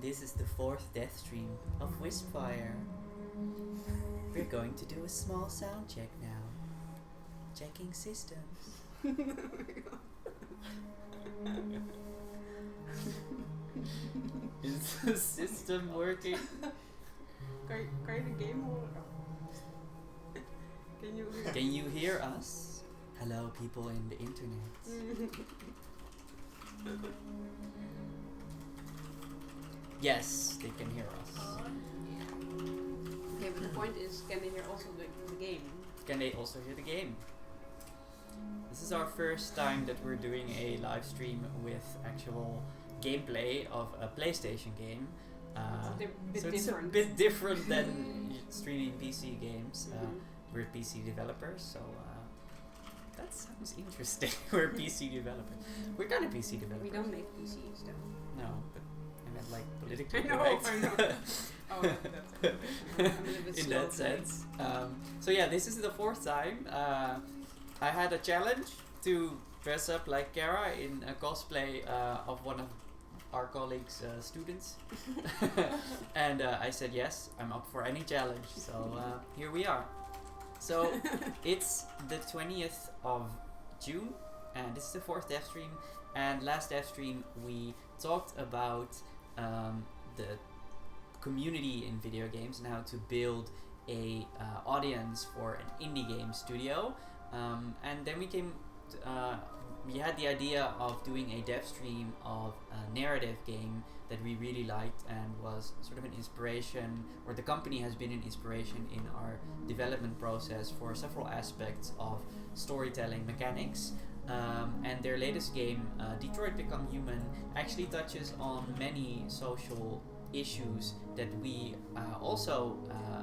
This is the 4th death stream of Wispfire. We're going to do a small sound check now. Checking systems. Is the system working? Kan je de game horen? Can you hear us? Hello, people in the internet. Yes, they can hear us. Okay, but the point is, can they hear also the game? Can they also hear the game? This is our first time that we're doing a live stream with actual gameplay of a PlayStation game. So it's a bit different than streaming PC games. We're PC developers, so that sounds interesting. We're PC developers. We're kind of PC developers. We don't make PCs though. No, but I meant like politically I know. correct. Oh, that's In that sense. So yeah, this is the 4th time. I had a challenge to dress up like Kara in a cosplay of one of our colleagues' students. And I said yes, I'm up for any challenge. So here we are. So it's the 20th of June, and this is the 4th dev stream. And last dev stream we talked about the community in video games and how to build a audience for an indie game studio. And then we had the idea of doing a dev stream of a narrative game that we really liked and was sort of an inspiration, or the company has been an inspiration in our development process for several aspects of storytelling mechanics. And their latest game, Detroit Become Human, actually touches on many social issues that we also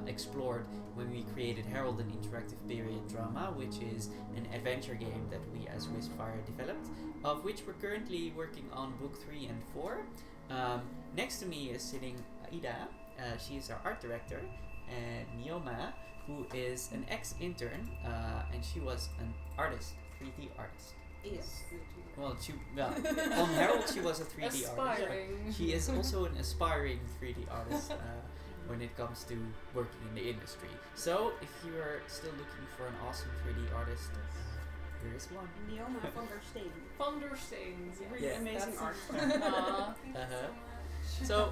explored when we created Herald, an interactive period drama, which is an adventure game that we as Wispfire developed, of which we're currently working on book 3 and 4. Next to me is sitting Ida. She is our art director, and Nioma, who is an ex-intern, and she was an artist, 3D artist. Yes. Well, on Herald she was a 3D artist. She is also an aspiring 3D artist when it comes to working in the industry. So, if you are still looking for an awesome 3D artist, here is one. Nioma van der Steen. Van der Steen. Really amazing art. So,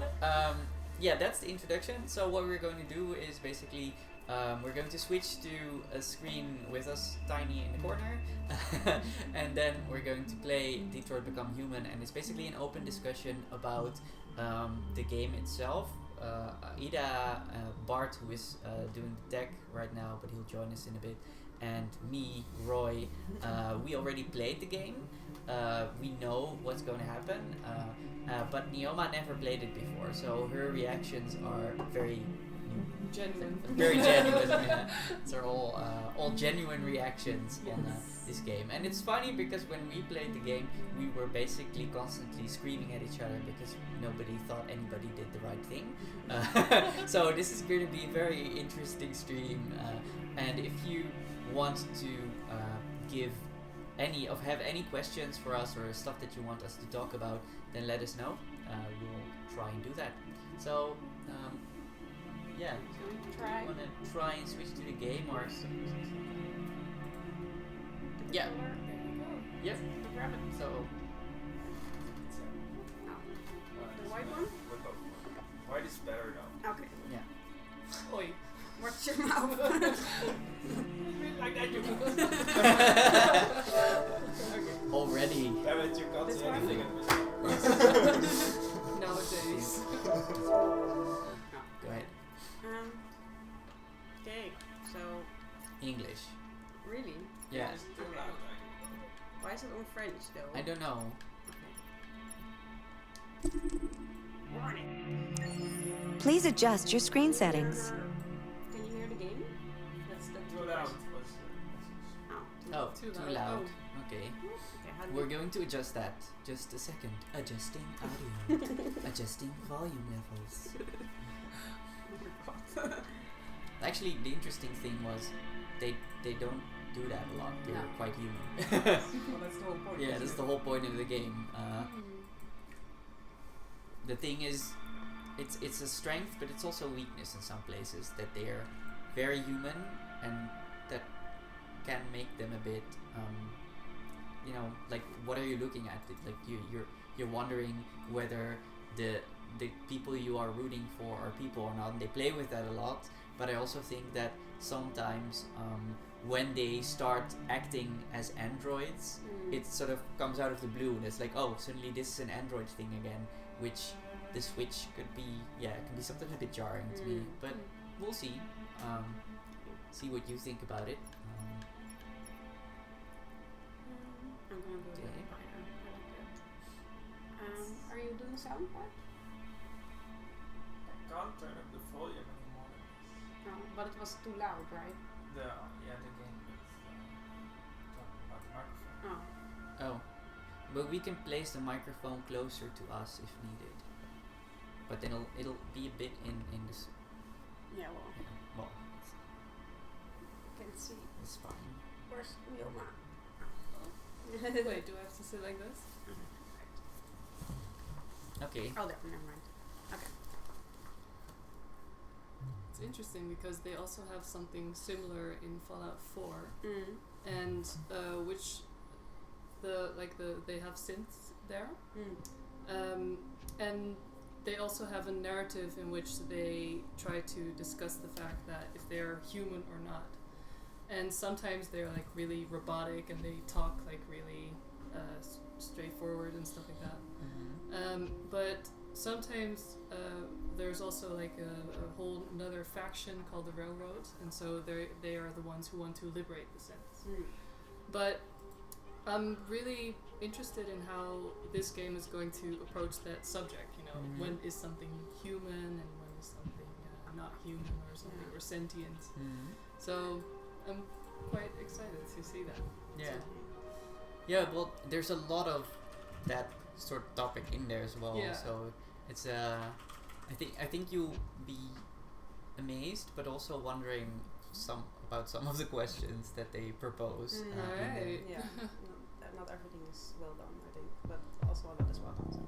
yeah, that's the introduction. So what we're going to do is basically we're going to switch to a screen with us tiny in the corner, and then we're going to play Detroit Become Human, and it's basically an open discussion about the game itself. Ida, Bart, who is doing the tech right now, but he'll join us in a bit, and me, Roy, we already played the game. We know what's going to happen, but Nioma never played it before, so her reactions are very genuine. Very genuine. Yeah. These are all genuine reactions on this game, and it's funny because when we played the game, we were basically constantly screaming at each other because nobody thought anybody did the right thing. So this is going to be a very interesting stream, and if you want to have any questions for us or stuff that you want us to talk about, then let us know. We'll try and do that. So. Yeah. Try. You want to try and switch to the game or? Yeah. Yep. Grab it. So. The white one? White is better now. Okay. Yeah. Oi. Watch your mouth. Like that you Okay. Already. Yeah, but you can't This see one? anything in this. nowadays. Go ahead. Okay, so English. really? Yeah. It's too loud. Why is it on French though? I don't know. Warning. Please adjust your screen settings. Can you hear the game? That's the Too loud. Oh, Too too loud. loud. Oh. Okay. Okay, how do We're going to adjust that. Just a second. Adjusting audio. Adjusting volume levels. Actually, the interesting thing was they don't do that a lot. They're No. quite human. Well, that's the whole point. Yeah, that's the whole point of the game. The thing is, it's a strength, but it's also a weakness in some places, that they are very human, and that can make them a bit like, what are you looking at? Like you're wondering whether the people you are rooting for are people or not, and they play with that a lot. But I also think that sometimes when they start acting as androids, it sort of comes out of the blue, and it's like, oh, suddenly this is an android thing again, which the switch could be, it can be sometimes a bit jarring to me. But we'll see. See what you think about it. I'm gonna go to the fire. I like that. Are you doing sound part? I can't turn up the volume anymore. No, but it was too loud, right? The game is talking about the microphone. Oh. Oh, but we can place the microphone closer to us if needed. But then it'll be a bit in this. Yeah, well, Well, you can see. it's fine. Where's Mioma? Wait, do I have to sit like this? Okay. Oh, there, never mind. Okay. It's interesting because they also have something similar in Fallout 4, Mm. and which they have synths there, Mm. and they also have a narrative in which they try to discuss the fact that if they're human or not. And sometimes they're like really robotic and they talk like really straightforward and stuff like that. But sometimes there's also like a whole another faction called the Railroad, and so they are the ones who want to liberate the synths. Mm. But I'm really interested in how this game is going to approach that subject. You know, when is something human and when is something not human or something or sentient. So I'm quite excited to see that. Yeah. Yeah, well, there's a lot of that sort of topic in there as well. Yeah. So it's I think you'll be amazed, but also wondering about some of the questions that they propose. in there. Alright. Yeah. Not everything is well done, I think, but also a lot is well done. So.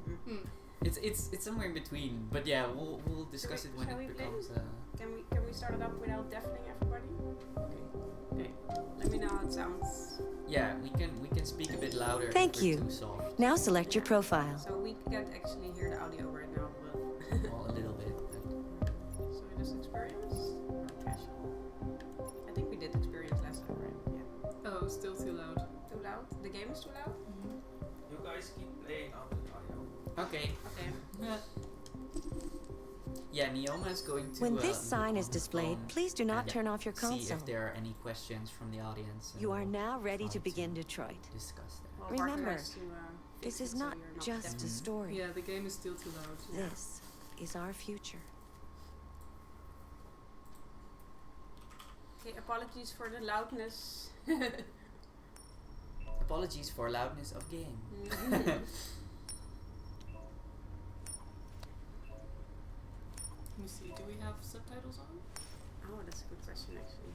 It's somewhere in between, but yeah, we'll discuss it when shall it we becomes. Can we start it up without deafening everybody? Okay. Let me know how it sounds. Yeah, we can speak a bit louder. if Thank we're you. Too soft. Now select your profile. So we can't actually hear the audio right now, but Well, a little bit. so we just experience or casual. I think we did experience last time, right? Yeah. Oh, still too loud. Too loud? The game is too loud? You guys keep playing on the audio. Okay. Okay. Yeah. Yeah, Neoma is going to. When this look sign on is her displayed, phone please do not and turn off your see console. if there are any questions from the audience. and You are we'll now ready try to begin Detroit. discuss that. Well, Remember, Parker has to, fix This it is so not you're just deaf. a story. Yeah, the game is still too loud. This is our future. Okay, apologies for the loudness. Apologies for loudness of game. Let me see, do we have subtitles on? Oh, that's a good question, actually.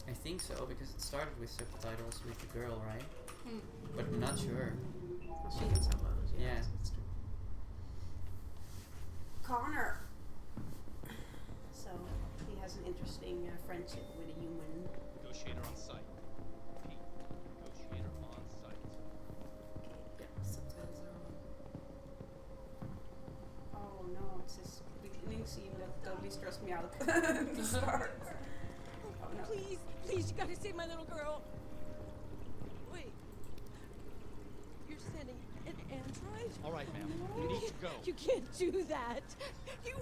I think so, because it started with subtitles with the girl, right? Hmm. But I'm not sure. Well, she can subtitles, Yeah. that's true. Connor. So he has an interesting friendship with a human. Negotiator on site. Pete, negotiator on site. Yeah, subtitles are on. Oh no, it's this beginning scene that totally stressed me out at the start. Oh no. Please, please, you gotta save my little girl. Wait. You're sending an android? All right, ma'am. You need to go. You can't do that. You.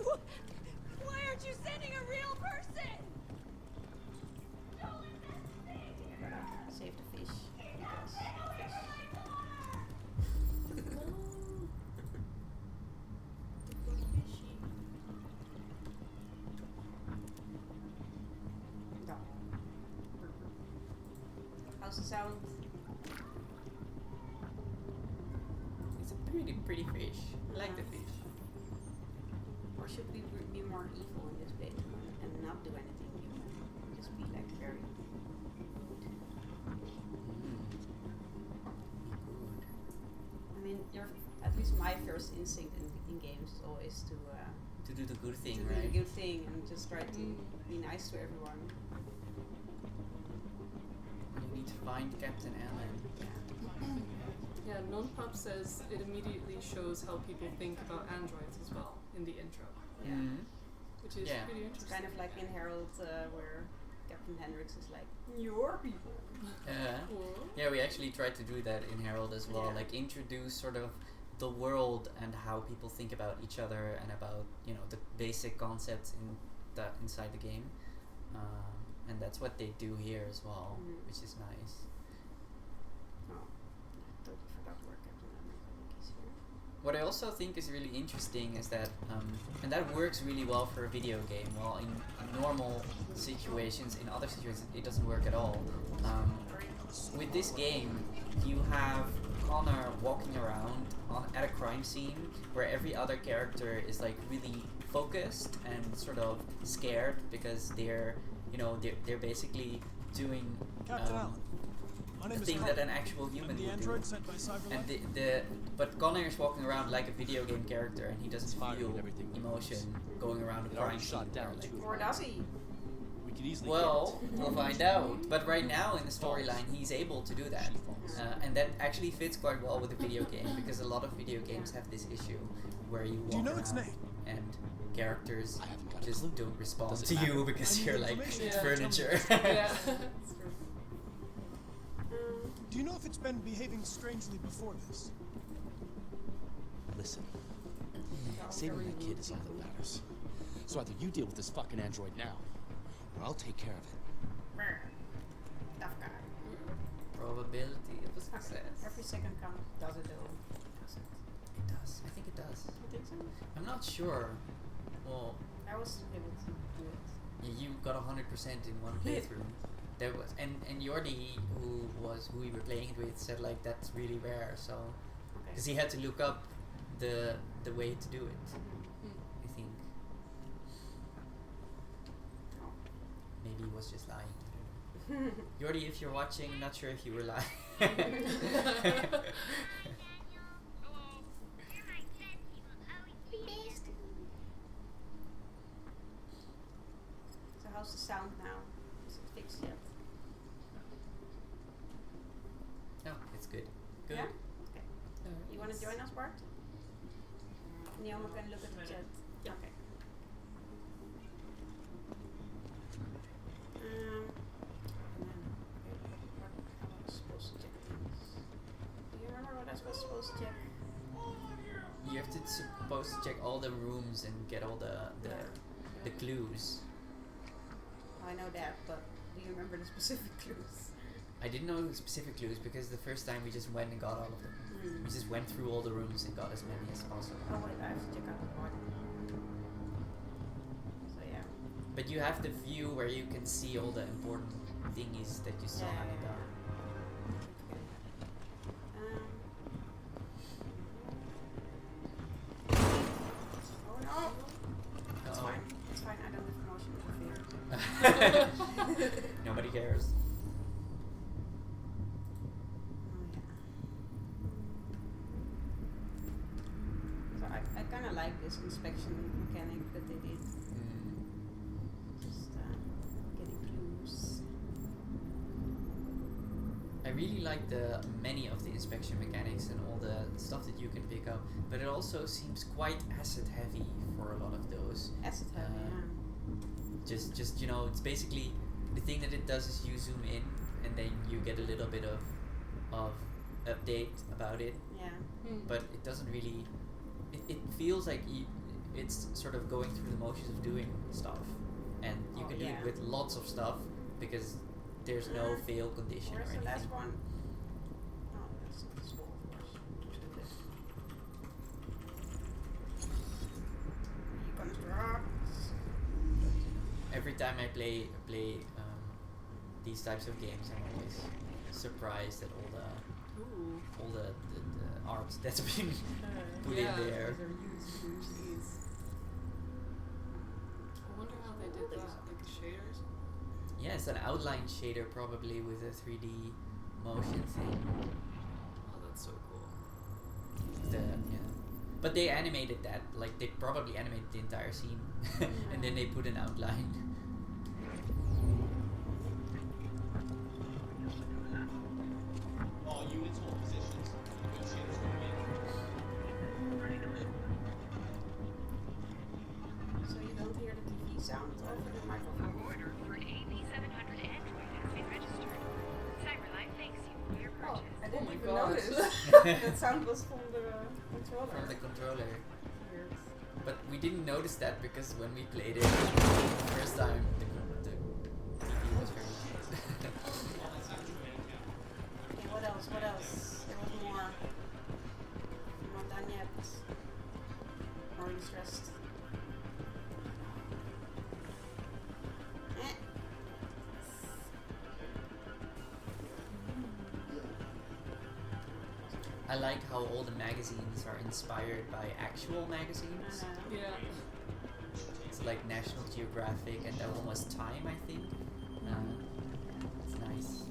Why aren't you sending a real person? Save the fish. Because fish. No. How's the sound? It's a pretty fish. I like the fish. Or should we be more evil in this bit and not do anything human? Just be like very I mean, at least my first instinct in games is always to do the good thing, do right? the good thing and just try to be nice to everyone. You need to find Captain Allen. Yeah, Non-Pop says it immediately shows how people think about androids as well in the intro, Yeah. which is Yeah. pretty It's interesting. kind of like in Herald where Captain Hendricks is like, your people. Cool. Yeah, we actually tried to do that in Herald as well, Yeah. like introduce sort of the world and how people think about each other and about, you know, the basic concepts inside the game. And that's what they do here as well, which is nice. Oh, I totally forgot where Captain Hendricks I think he's here. What I also think is really interesting is that, and that works really well for a video game, while in normal situations, in other situations, it doesn't work at all. With this game, you have Connor walking around at a crime scene where every other character is like really focused and sort of scared because they're, you know, they're basically doing Captain Allen, my the name is thing Carl. that an actual human I'm the would android do. sent by Cyberlife. And but Connor is walking around like a video game character, and he doesn't Firing feel and everything we emotion use. going around the It already crime shot scene. down Like, two. Or does he? We could easily well, get we'll find out. But right now in the storyline, he's able to do that, and that actually fits quite well with the video game because a lot of video games have this issue where you walk Do you know around its name? and characters I haven't got a just clue. don't respond Doesn't to you matter. because I need you're like information. it's Yeah. furniture. Yeah, it's true. Do you know if it's been behaving strangely before this? Listen, saving that kid is all that matters. So either you deal with this fucking android now, or I'll take care of it. Tough guy. Probability of a success. Every second count. Does it though? Does it? It does. I think it does. You think so? I'm not sure. Well, I was able to do it. yeah, you got 100% in one playthrough. There was and Jordi, who we were playing it with, said like that's really rare. So Okay. because he had to look up the way to do it. I think Oh. maybe he was just lying. I don't know. Jordi, if you're watching, I'm not sure if you were lying. So how's the sound now? Is it fixed yet? No, it's good. Good. Yeah? Okay. You want to join us, Bart? Neoma can look at the chat. Yeah. Okay. What I was supposed to check things. Do you remember what I was supposed to check? You have to supposed to check all the rooms and get all the clues. I know that, but do you remember the specific clues? I didn't know the specific clues because the first time we just went and got all of them. We just went through all the rooms and got as many as possible. Oh wait, I have to check out the part. So yeah. But you have the view where you can see all the important thingies that you still haven't done. Oh no! It's Uh-oh. fine. It's fine. I don't have emotional fear. Nobody cares. So I kind of like this inspection mechanic that they did. Just getting clues. I really like the many of the inspection mechanics and all the stuff that you can pick up, but it also seems quite asset heavy for a lot of those. Asset heavy, Just you know, it's basically the thing that it does is you zoom in and then you get a little bit of update about it, yeah. but it doesn't really. It feels like it's sort of going through the motions of doing stuff, and you Oh, can do yeah. it with lots of stuff because there's no fail condition Where's or the last anything. one? Oh, that's not the school, of course. Let's do this. Here comes the rocks. Every time I play these types of games, I'm always surprised at all the art that's been put Yeah. in there. These are huge, huge. I wonder how they did that, like shaders. Yeah, it's an outline shader probably with a 3D motion thing. Oh, that's so cool. The But they animated that, like they probably animated the entire scene, and then they put an outline. All units hold positions. Negotiators remain. So you don't hear the TV sound over the microphone. Order for AP700 Android has been registered. CyberLife thanks you for your Oh, purchase. I didn't my even God. notice. That sound was from the controller. From the controller. Weird. But we didn't notice that because when we played it the first time, the TV was very loud. Okay, what else? What else? There was more. I'm not done yet. I'm already stressed. Eh. I like how all the magazines are inspired by actual magazines. Yeah. It's like National Geographic and almost Time, I think. It's nice.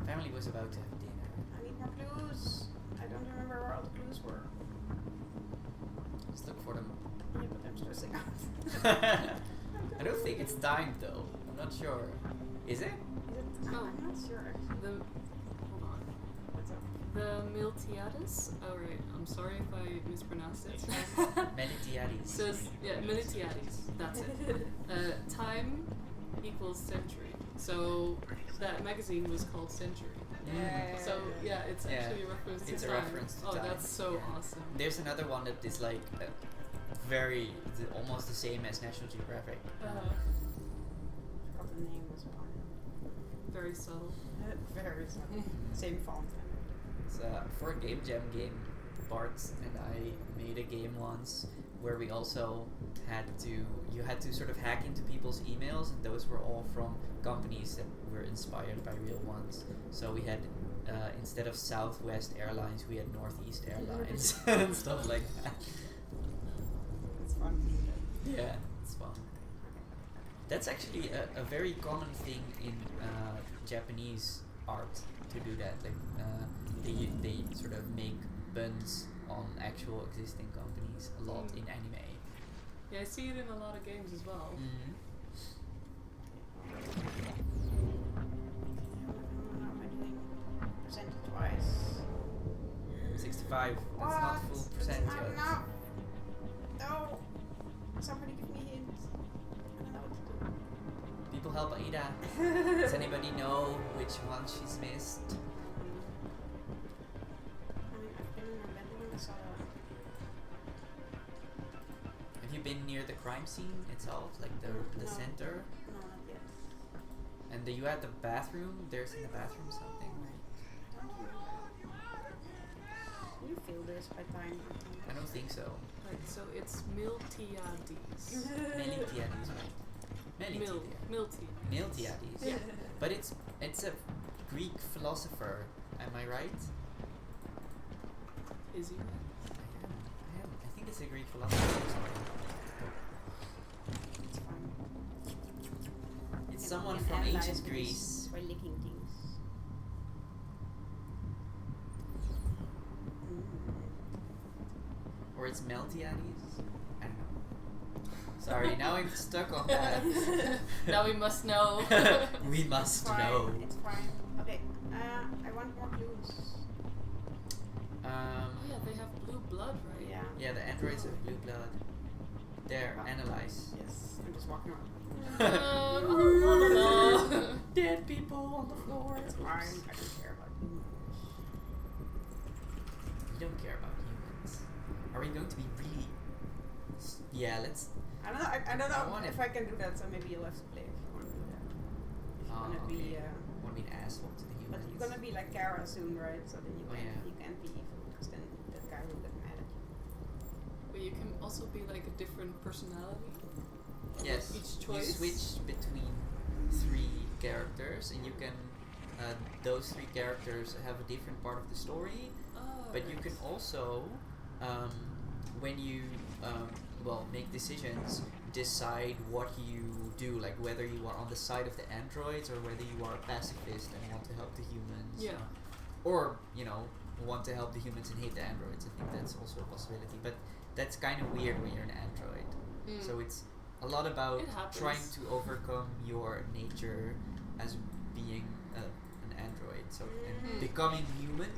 Family was about to have dinner. I need more clues. I don't remember where all the clues were. Let's look for them. Yeah, but I'm stressing out. I don't think it's timed though. I'm not sure. Is it? Is it? Oh. I'm not sure actually. The hold on. What's up? The Miltiades. Oh right. I'm sorry if I mispronounced it. Melitiades. Says Miltiades. That's it. Time equals century. So that magazine was called Century. So yeah, it's Yeah. actually a reference to It's a time. reference to oh, time. that's so Yeah. awesome. There's another one that is like almost the same as National Geographic. Forgot the name as well. Very subtle. Very subtle. Same font. It's for a Game Jam game, Bart and I made a game once where we also you had to sort of hack into people's emails, and those were all from companies that were inspired by real ones. So we had instead of Southwest Airlines, we had Northeast Airlines and stuff like that. It's fun. Yeah, it's fun. That's actually a very common thing in Japanese art to do that. Like they sort of make puns on actual existing companies a lot in anime. Yeah, I see it in a lot of games as well. Mm-hmm. How am I doing? Percentage-wise. 65. That's not full percent That's not yet. enough. No. Somebody give me a hint. I don't know what to do. People help Aida. Does anybody know which one she's missed? I mean, I've been in my bedroom, so Have you been near the crime scene itself, like the No. center? no, not yet. And you had the bathroom. There's in the bathroom something, right? Can you feel this by time? I don't think so. Right, so it's Miltiades. Melitiades, right? Milti. Miltiades. Yeah. But it's a Greek philosopher. Am I right? Is he right? I think it's a Greek philosopher or something. It's fine. It's You someone can from analyze ancient things Greece. by licking things. Or it's Meltiades? I don't know. Sorry, now I'm stuck on that. Now we must know. We It's must fine. know. It's fine. Okay. I want more clues. Oh yeah, they have blue blood, right? Yeah. Yeah, the androids have blue blood. There, analyze. Yes. I'm just walking around. Oh, Dead people on the floor. It's fine. I don't care about you. You don't care about humans. Are we going to be really? Yeah, let's. I don't know. I don't I know want if it. I can do that. So maybe you'll have to play if you want to do that. If you Oh, want to be. okay. Want to be an asshole to the humans? But you're gonna be like Kara soon, right? So then you Oh, can't. yeah. You can't be evil because then that guy will get mad at you. but you can also be like a different personality. Yes. Each You choice. switch between 3 characters, and you can. Those 3 characters have a different part of the story. Oh, But you can also, when you make decisions, decide what you do, like whether you are on the side of the androids or whether you are a pacifist and want to help the humans. Yeah. Or want to help the humans and hate the androids. I think that's also a possibility, but that's kind of weird when you're an android. So it's a lot about It happens. trying to overcome your nature as being an android. So and becoming human.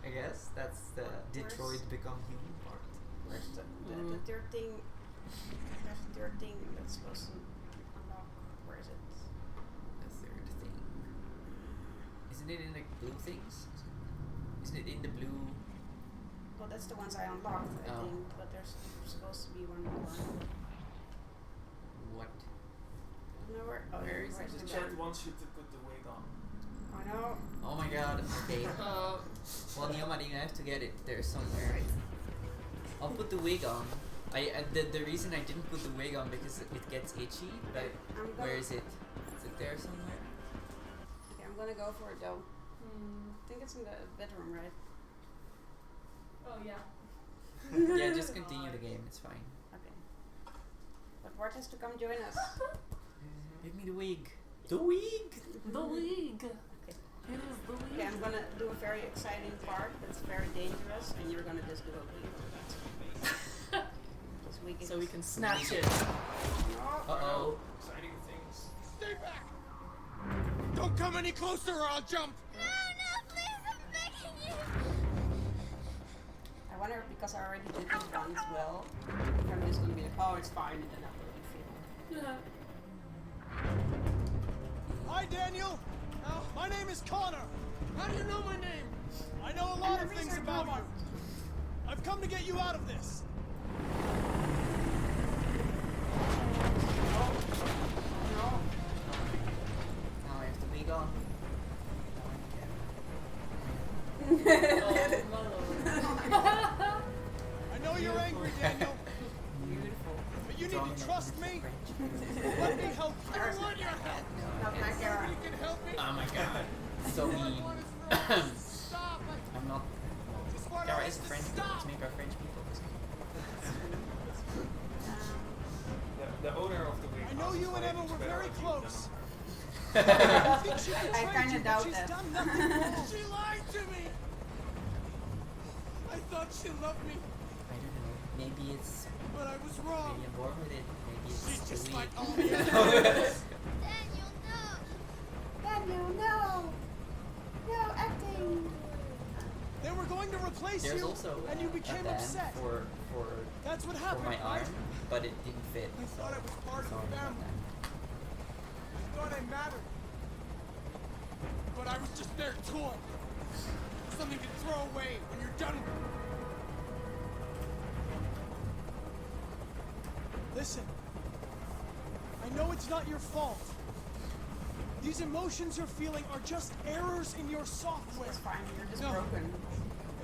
I guess that's the Detroit become human part. Where's the third thing? There's a third thing that's supposed to unlock. Where is it? The third thing. Isn't it in the blue things? Isn't it in the blue? Well, that's the ones I unlocked, I Oh. think. But there's supposed to be one more. What? No, where? Oh, Where is where's it? The the chat one? wants you to put the wig on. Oh no. Oh my god, okay. Well, Neoma, you have to get it there somewhere. I'll put the wig on. The reason I didn't put the wig on because it gets itchy, but where is it? Is it there somewhere? Okay, I'm gonna go for it though. I think it's in the bedroom, right? Oh yeah. Yeah, just continue the game, it's fine. Okay. But Wart has to come join us. Give me the wig. The wig! The league. Okay. It is the league. Okay, I'm gonna do a very exciting part that's very dangerous, and you're gonna just do a wig. Just wig it. So we can snatch it. No. Uh-oh. Exciting things. Stay back! Don't come any closer or I'll jump! I wonder if because I already did this once well, if I'm just gonna be like, oh, it's fine, and then I really feel. Hi, Daniel. My name is Connor. How do you know my name? I know a lot of things about you. I've come to get you out of this. No. Now I have the wig on. I know you're angry, Daniel, Beautiful. but you need to trust me. Let me help you. I want your help! Not my Kara. You can help me! Oh my god. So mean. Stop! I'm not. Just want Kara us is a to French. stop! Let's make our French people. The owner of the wig. I know asked you if and I Emma was were better very at you close. than I think she I betrayed kinda you, but doubt she's that. done nothing wrong. She lied to me! I thought she loved me, I don't know. Maybe it's. but I was wrong. Maybe I'm bored with it. Maybe it's She's the just wig. like all the others. Daniel, no! No acting! They were going to replace There's you, also and you a became band upset. for That's what for happened, my right? arm, but it didn't fit. I thought I was part of Sorry the about family. that. I thought I mattered. But I was just their toy. Something to throw away when you're done with it. Listen, I know it's not your fault. These emotions you're feeling are just errors in your software. It's fine, you're just No. broken.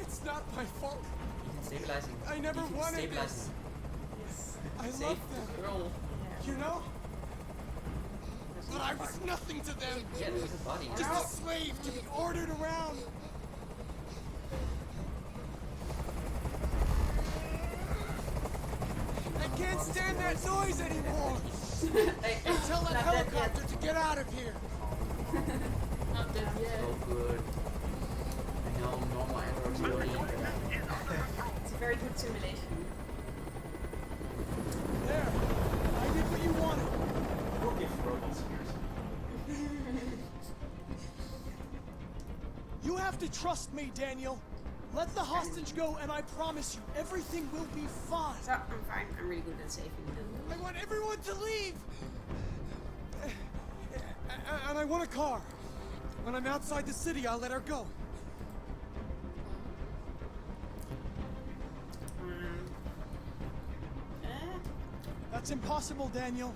It's not my fault. You can stabilize him. I never you can wanted stabilize this. him. Yes. I Save love the them, girl. you know? There's But no I was part. nothing to them. Yeah, there's a body. Just a slave to be ordered around. I can't stand that noise anymore. Hey, Tell that not dead yet. helicopter to get out of here. Not dead yet. So good. I know normal androids really into that. It's a very good simulation. There, I did what you wanted. We'll give robots ears. You have to trust me, Daniel. Let the hostage go, and I promise you, everything will be fine. So, I'm fine. I'm really good at saving them. I want everyone to leave. And I want a car. When I'm outside the city, I'll let her go. That's impossible, Daniel.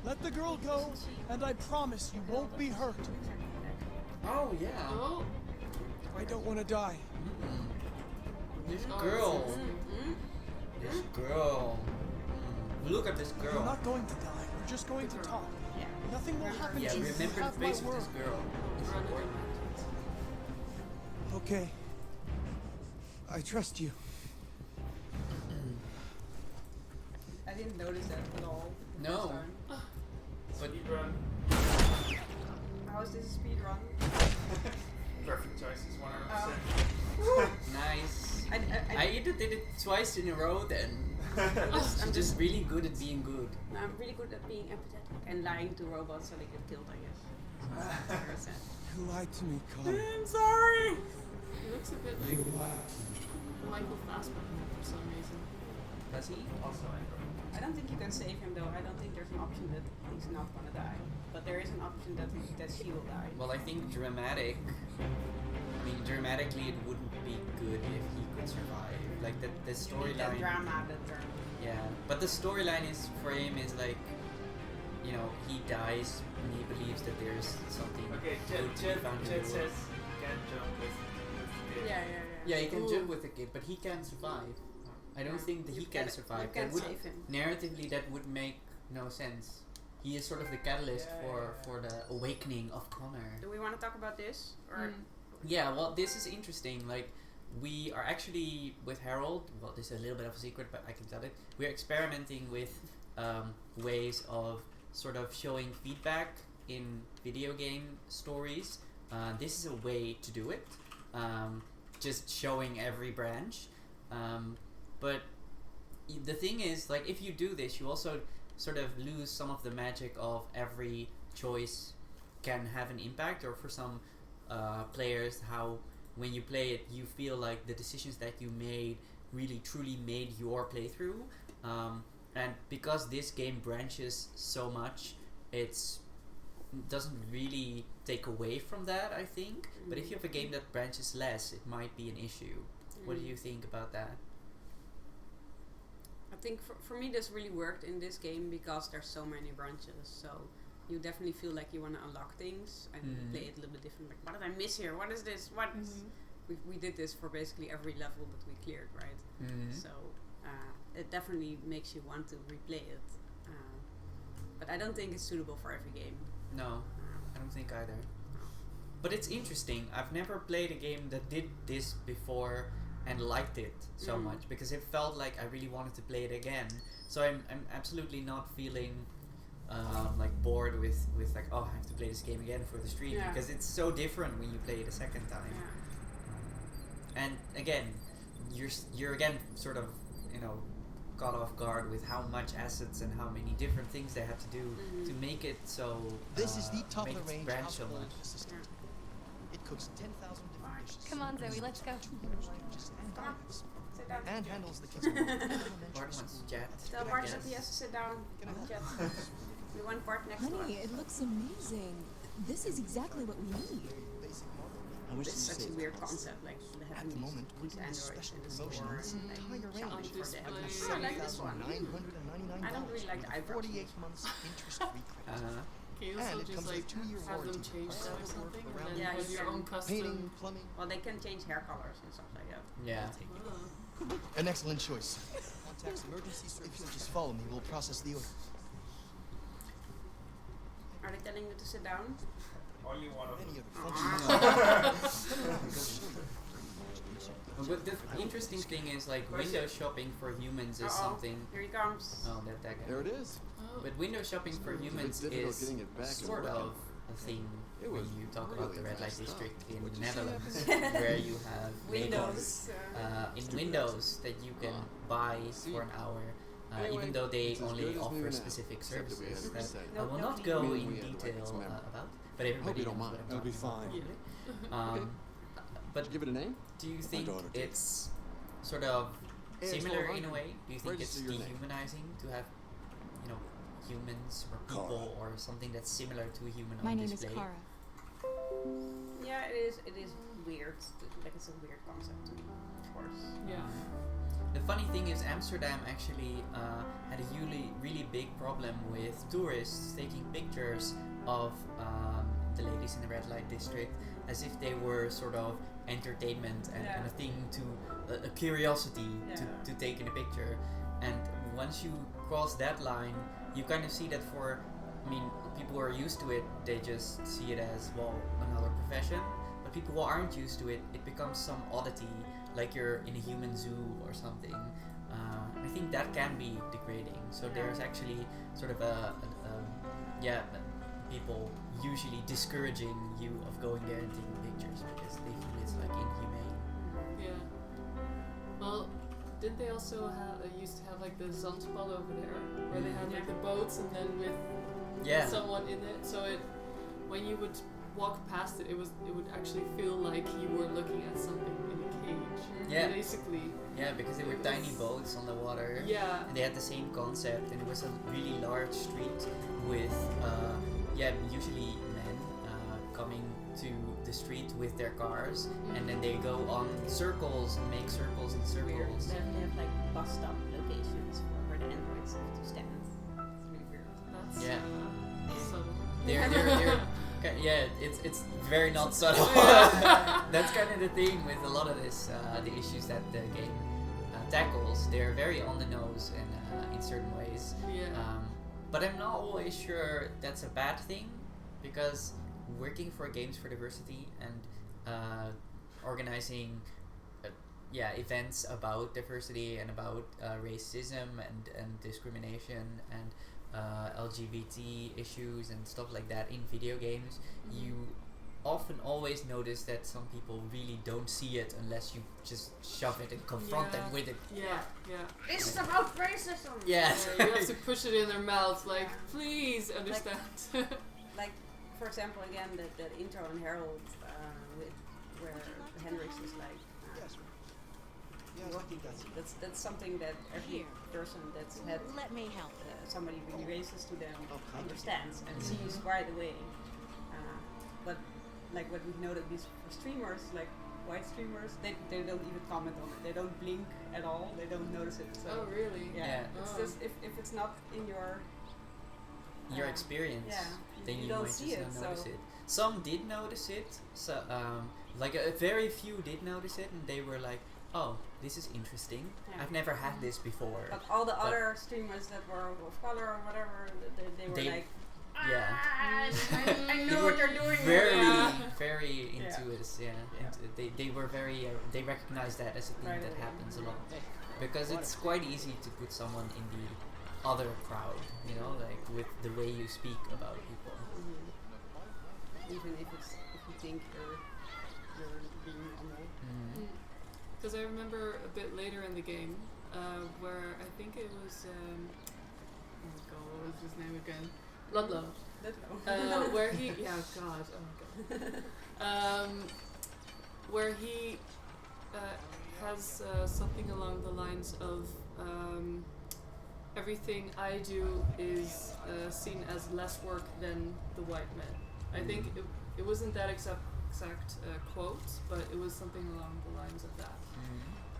Let the girl go, and I promise you won't be hurt. Oh yeah. Oh. I don't want to die. This girl. This girl. Look at this You're girl. not going to die. We're just going to talk. Yeah. Nothing will happen Yeah, to you. You remember have the my face of word. this girl. It's important. Okay. I trust you. I didn't notice that at all. the No. first time. But Speedrun. How is this a speed run? Perfect choices, 100%. Oh. Nice. I I either did it twice in a row then. I'm just really good at being good. I'm really good at being empathetic and lying to robots so they get killed, I guess. Very sad. You lied to me, Connor. I'm sorry! He looks a bit like Michael Fassbender for some reason. Does he? Also Android. I don't think you can save him though. I don't think there's an option that he's not gonna die. But there is an option that she will die. Well, I think dramatically it wouldn't be good if he could survive. Like the The storyline. drama, the drama. Yeah, but the storyline is for him is like, you know, he dies and he believes that there's something Okay, good to be found in the Jet world. says you can jump with the kid. Yeah. Yeah, he can Ooh. jump with the kid, but he can't survive. I don't think that he You can can- survive. you can That would, save him. narratively, that would make no sense. He is sort of the catalyst Yeah. for the awakening of Connor. Do we want to talk about this? Or Yeah, well, this is interesting. Like, we are actually with Harold. Well, this is a little bit of a secret, but I can tell it. We're experimenting with ways of sort of showing feedback in video game stories. This is a way to do it. Just showing every branch. But the thing is, like, if you do this, you also sort of lose some of the magic of every choice can have an impact, or for some players, how when you play it, you feel like the decisions that you made really truly made your playthrough. And because this game branches so much, it's doesn't really take away from that, I think. But if you have a game that branches less, it might be an issue. What do you think about that? I think for me this really worked in this game because there's so many branches. So you definitely feel like you want to unlock things and play it a little bit different. Like, what did I miss here? What is this? What? We did this for basically every level that we cleared, right? So it definitely makes you want to replay it. But I don't think it's suitable for every game. No, I don't think either. But it's interesting. I've never played a game that did this before and liked it so much, because it felt like I really wanted to play it again. So I'm absolutely not feeling like bored with like, oh, I have to play this game again for the stream, because it's so different when you play it a second time. And again, you're again sort of, you know, caught off guard with how much assets and how many different things they had to do to make it so This is the top make of the it range branch so household much. assistant. It cooks 10,000 different dishes. Come on, Zoe, let's go. Languages and dialects. Sit down. And handles the kids' elementary Bart wants school. chat. Tell Bart that he has to sit down. Chat. We want Bart next door. Honey, it looks amazing. This is exactly what we need. Basic model. I wish It's to such say a weird concept, like At having the moment, we're these doing a androids special in the promotion. store. It's an entire range. For display. I like this one. $999. I don't really like the eyebrows. 48 months interest-free credit. Can you And also it just comes with like a 2-year have them warranty. change that or something, and then Yeah, have you your can. own custom? Painting, plumbing. Well, they can change hair colors and stuff like that. Yeah. Oh. An excellent choice. Contacts emergency services. If you'll just follow me, we'll process the order. Are they telling you to sit down? Only one of Any them. other functions? But the interesting thing is, like, window shopping for humans is something. Here he comes. Oh, that guy. There it is. Oh. But window shopping for humans difficult is getting it back and sort working. of a thing It when was you talk about really the red light fast stuff. district in What'd the you say Netherlands, happened? where you have Windows. labels in Windows that you can buy for an hour, Anyway, even though they it's as only good as offer new now, specific except that we had services it that reset. I will No, not no, go we- in we had to wipe detail its memory. about, but everybody you knows don't what mind. I'm It'll be talking fine. about. Okay. But Did you give it a name? do you think daughter did. it's sort of It's similar all in a right. way? Do you think Register it's your name. dehumanizing to have, you know, humans or Kara. people or something that's similar to a human My on name display? is Kara. Yeah, it is weird. Like, it's a weird concept to me, of course. Yeah. The funny thing is, Amsterdam actually had a really big problem with tourists taking pictures of the ladies in the red light district as if they were sort of entertainment and a thing to a curiosity to take in a picture. And once you cross that line, you kind of see that for, I mean, people who are used to it, they just see it as, well, another profession. But people who aren't used to it, it becomes some oddity, like you're in a human zoo or something. I think that can be degrading. So there's actually sort of people usually discouraging you of going there and taking pictures because they feel it's like inhumane. did they also have used to have like the Zandspad over there, where they had like the boats and then with someone in it, so when you would walk past it, it would actually feel like you were looking at something in a cage. Yeah. Basically. Yeah, because they were tiny boats on the water. Yeah. And they had the same concept, and it was a really large street with, usually men coming to the street with their cars, and then they go on circles and make circles and circles. They have like bus stop locations where the androids have to stand. It's really weird. That's So They're it's very not subtle. That's kind of the thing with a lot of this, the issues that the game tackles. They're very on the nose in certain ways. But I'm not always sure that's a bad thing, because working for Games for Diversity and organizing events about diversity and about racism and discrimination and LGBT issues and stuff like that in video games, you often always notice that some people really don't see it unless you just shove it and confront them with it. This is about racism! Yeah. You have to push it in their mouth, like, please understand. Like, for example, again, that intro in Herald, where Hendrix is like, that's something that every person that's had Let me help. Somebody really racist to them understands and sees right away. But like what we've noted, these streamers, like white streamers, they don't even comment on it. They don't blink at all. They don't notice it. So oh really? Yeah. It's just if it's not in your experience, then you don't might see just it, not notice it. Some did notice it. So like a very few did notice it, and they were like, oh, this is interesting. Yeah. I've never had this before. But all the other streamers that were of color or whatever, they were like, I know what you're doing. Very into it. They were very. They recognized that as a thing that happens a lot, because it's quite easy to put someone in the other crowd. You know, like with the way you speak about people. Even if you think you're being normal. Because I remember a bit later in the game, where I think it was, oh god, what was his name again? Ludlow. Where he, where he has something along the lines of, everything I do is seen as less work than the white men. I think it wasn't that exact quote, but it was something along the lines of that.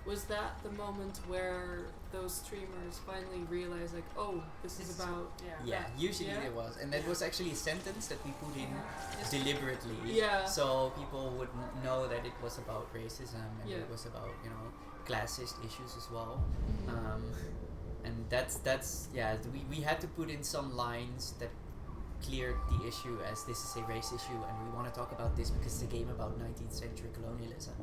Was that the moment where those streamers finally realized, like, oh, this is about... Usually it was. And that was actually a sentence that we put in deliberately. So people would know that it was about racism and it was about, classist issues as well. And that's we had to put in some lines that cleared the issue as this is a race issue, and we want to talk about this because it's a game about 19th century colonialism.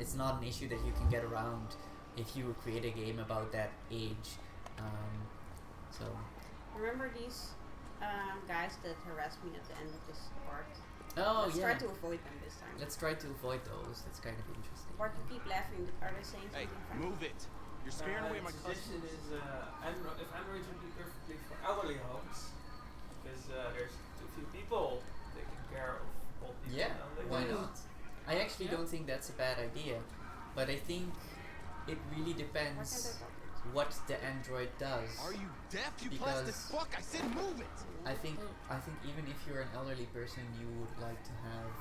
It's not an issue that you can get around if you create a game about that age. So remember these guys that harassed me at the end of this part? Let's try to avoid them this time. Let's try to avoid those. That's kind of interesting. Bart, you keep laughing. Are they saying something funny? Move it! You're scaring away my suggestion is if Android would be perfectly for elderly homes, because there's too few people taking care of old people. Yeah, why not? I actually don't think that's a bad idea, but I think it really depends what the Android does. Are you deaf, you plastic fuck? I said move it! I think even if you're an elderly person, you would like to have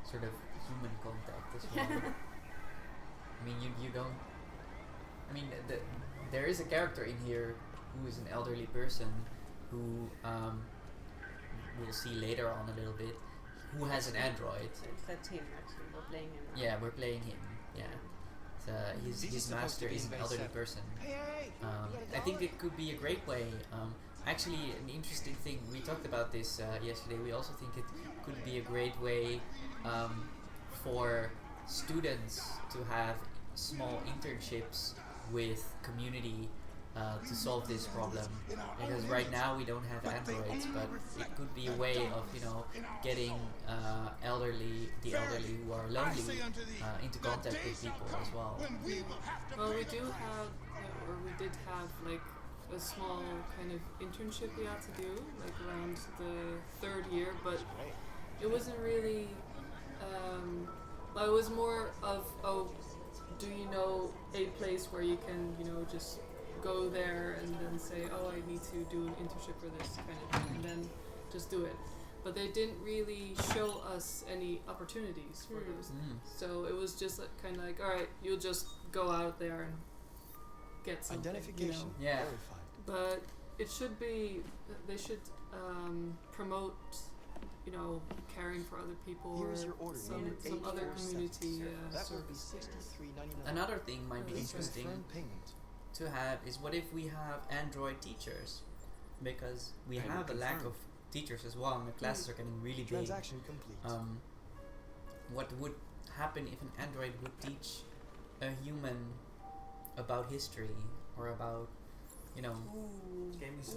sort of human contact as well. I mean, you don't... I mean, there is a character in here who is an elderly person who we'll see later on a little bit, who has an android. That's him actually. We're playing him. Yeah, we're playing him. Yeah. So his master is an elderly person. I think it could be a great way. Actually, an interesting thing, we talked about this yesterday, we also think it could be a great way for students to have small internships with community to solve this problem, because right now we don't have androids, but it could be a way of getting the elderly who are lonely into contact with people as well. Well, we do have, or we did have like a small kind of internship we had to do, like around the 3rd year, but it wasn't really. Well, it was more of, do you know a place where you can, just go there and then say, I need to do an internship for this kind of thing, and then just do it. But they didn't really show us any opportunities for those things. So it was just kind of like, all right, you'll just go out there and get something. Identification. Yeah. Verified. But it should be, they should promote, caring for other people, Here or is your order. some Needed other 84 community That will be service. $63.99. Another thing might be Please interesting confirm payment. to have is, what if we have Android teachers? Because we Payment have a lack confirmed. of teachers as well, and the classes are getting really big. Transaction complete. What would happen if an Android would teach a human about history, or about, Game is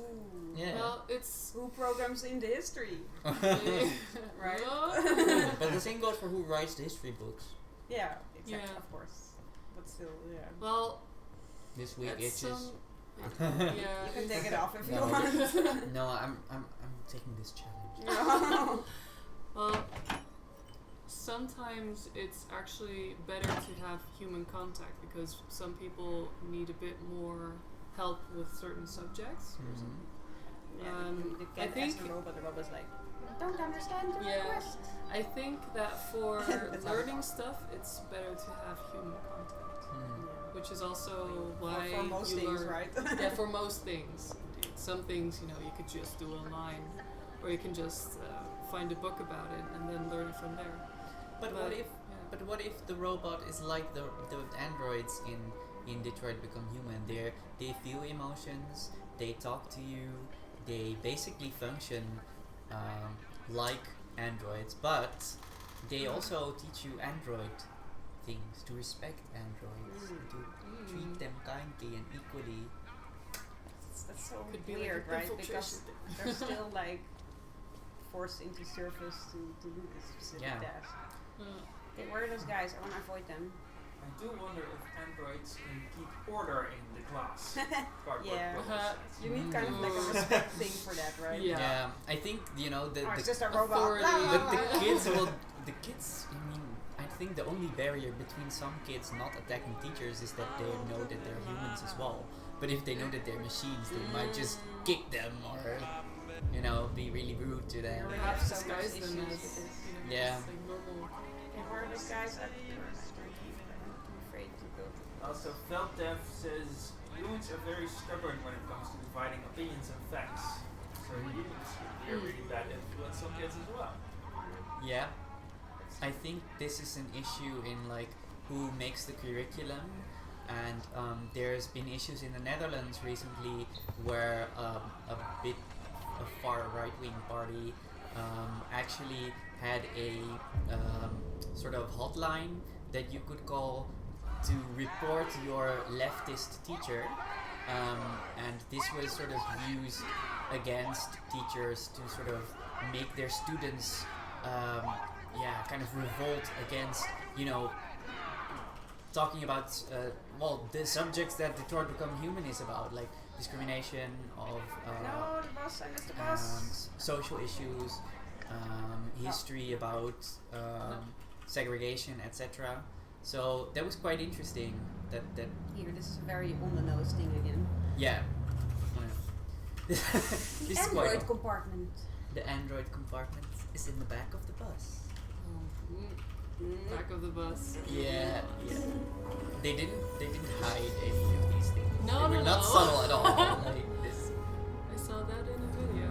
yeah. Well, it's Who programs in the history? Right? No. But the same goes for who writes the history books. Yeah, exactly, Yeah. of course. But still, yeah. Well, This week at itches. some, You yeah. can take it off if you No. want. No, I'm taking this challenge. No. Well, sometimes it's actually better to have human contact, because some people need a bit more help with certain subjects or something. The I cat think- asks the robot's like, I don't understand your Yeah. request. I think that for That's learning stuff, it's better to have human contact, which is also why for most you things, learn. right? Yeah, for most things. Indeed. Some things, you could just do online, or you can just find a book about it and then learn it from there. But what if? yeah. But what if the robot is like the androids in Detroit Become Human? They feel emotions. They talk to you. They basically function like androids, but they also teach you android things, to respect androids, to treat them kindly and equally. That's so Could be weird, like a right? infiltration Because thing. they're still like forced into service to do this specific Yeah. task. Okay, where are those guys? I want to avoid them. I do wonder if androids can keep order in the class. Yeah. Cardboard You need kind of like a respect thing for that, right? Yeah. I think the Oh, it's the, just a robot. authority. La, la, but la. the kids. I mean, I think the only barrier between some kids not attacking teachers is that they know that they're humans as well. But if they know that they're machines, they might just kick them or be really rude to them. Yeah. Perhaps so much disguise them issues as with this. Yeah. just like normal. Okay, where are those guys? I'm afraid to go to. Also, FeltDev says humans are very stubborn when it comes to dividing opinions and facts. So humans could be a really bad influence on kids as well. Yeah, I think this is an issue in who makes the curriculum, and there's been issues in the Netherlands recently where a far right-wing party actually had a sort of hotline that you could call to report your leftist teacher, and this was sort of used against teachers to sort of make their students kind of revolt against talking about the subjects that Detroit Become Human is about, like discrimination of No, the bus. I missed the bus. social issues, history about segregation, etc. So that was quite interesting. That Here, this is a very on the nose thing again. yeah. This is quite Android compartment. the Android compartment is in the back of the bus. Back of the bus. Yeah. They didn't hide any of these things. No, they were no, not no. subtle at all. Like this. I saw that in a video.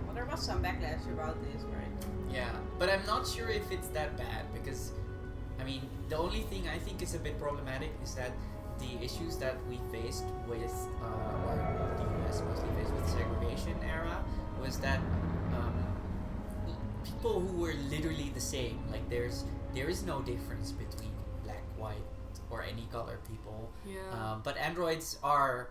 Well, there was some backlash about this, right? Yeah, but I'm not sure if it's that bad, because I mean, the only thing I think is a bit problematic is that the issues that we faced with, or the US mostly faced with the segregation era, was that people who were literally the same, like there is no difference between black, white, or or any colored people. Yeah. But androids are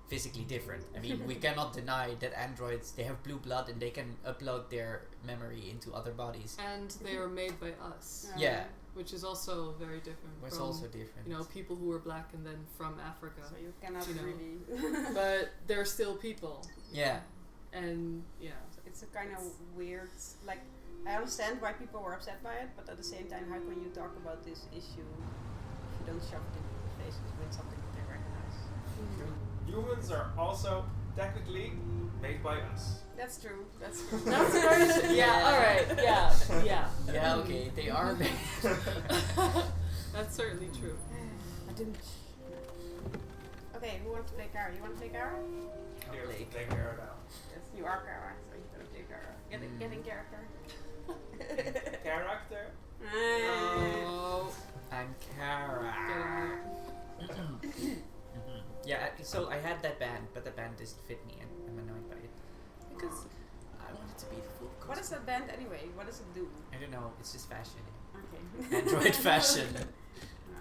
physically different. I mean, we cannot deny that androids, they have blue blood and they can upload their memory into other bodies. And they are made by us. Yeah. Which is also very different. It's from, also different. You know, people who were black and then from Africa. So you cannot you know. really. But they're still people. Yeah. And yeah. It's a kind of weird, like, I understand why people were upset by it, but at the same time, how can you talk about this issue if you don't shove it in people's faces with something that they recognize? Humans are also technically made by us. That's true. That's true. That's very true. Yeah, alright. Yeah. Yeah. Yeah, okay, they are made. That's certainly true. Okay, who wants to play Kara? You want to play Kara? Here, play take care of that. Yes, you are Kara, so you're gonna play Kara. Get in character. Character? Oh. I'm Kara. Yeah, so I had that band, but the band doesn't fit me and I'm annoyed by it. Because I want it to be full cosplay. What is that band anyway? What does it do? I don't know, it's just fashion. Okay. Android fashion.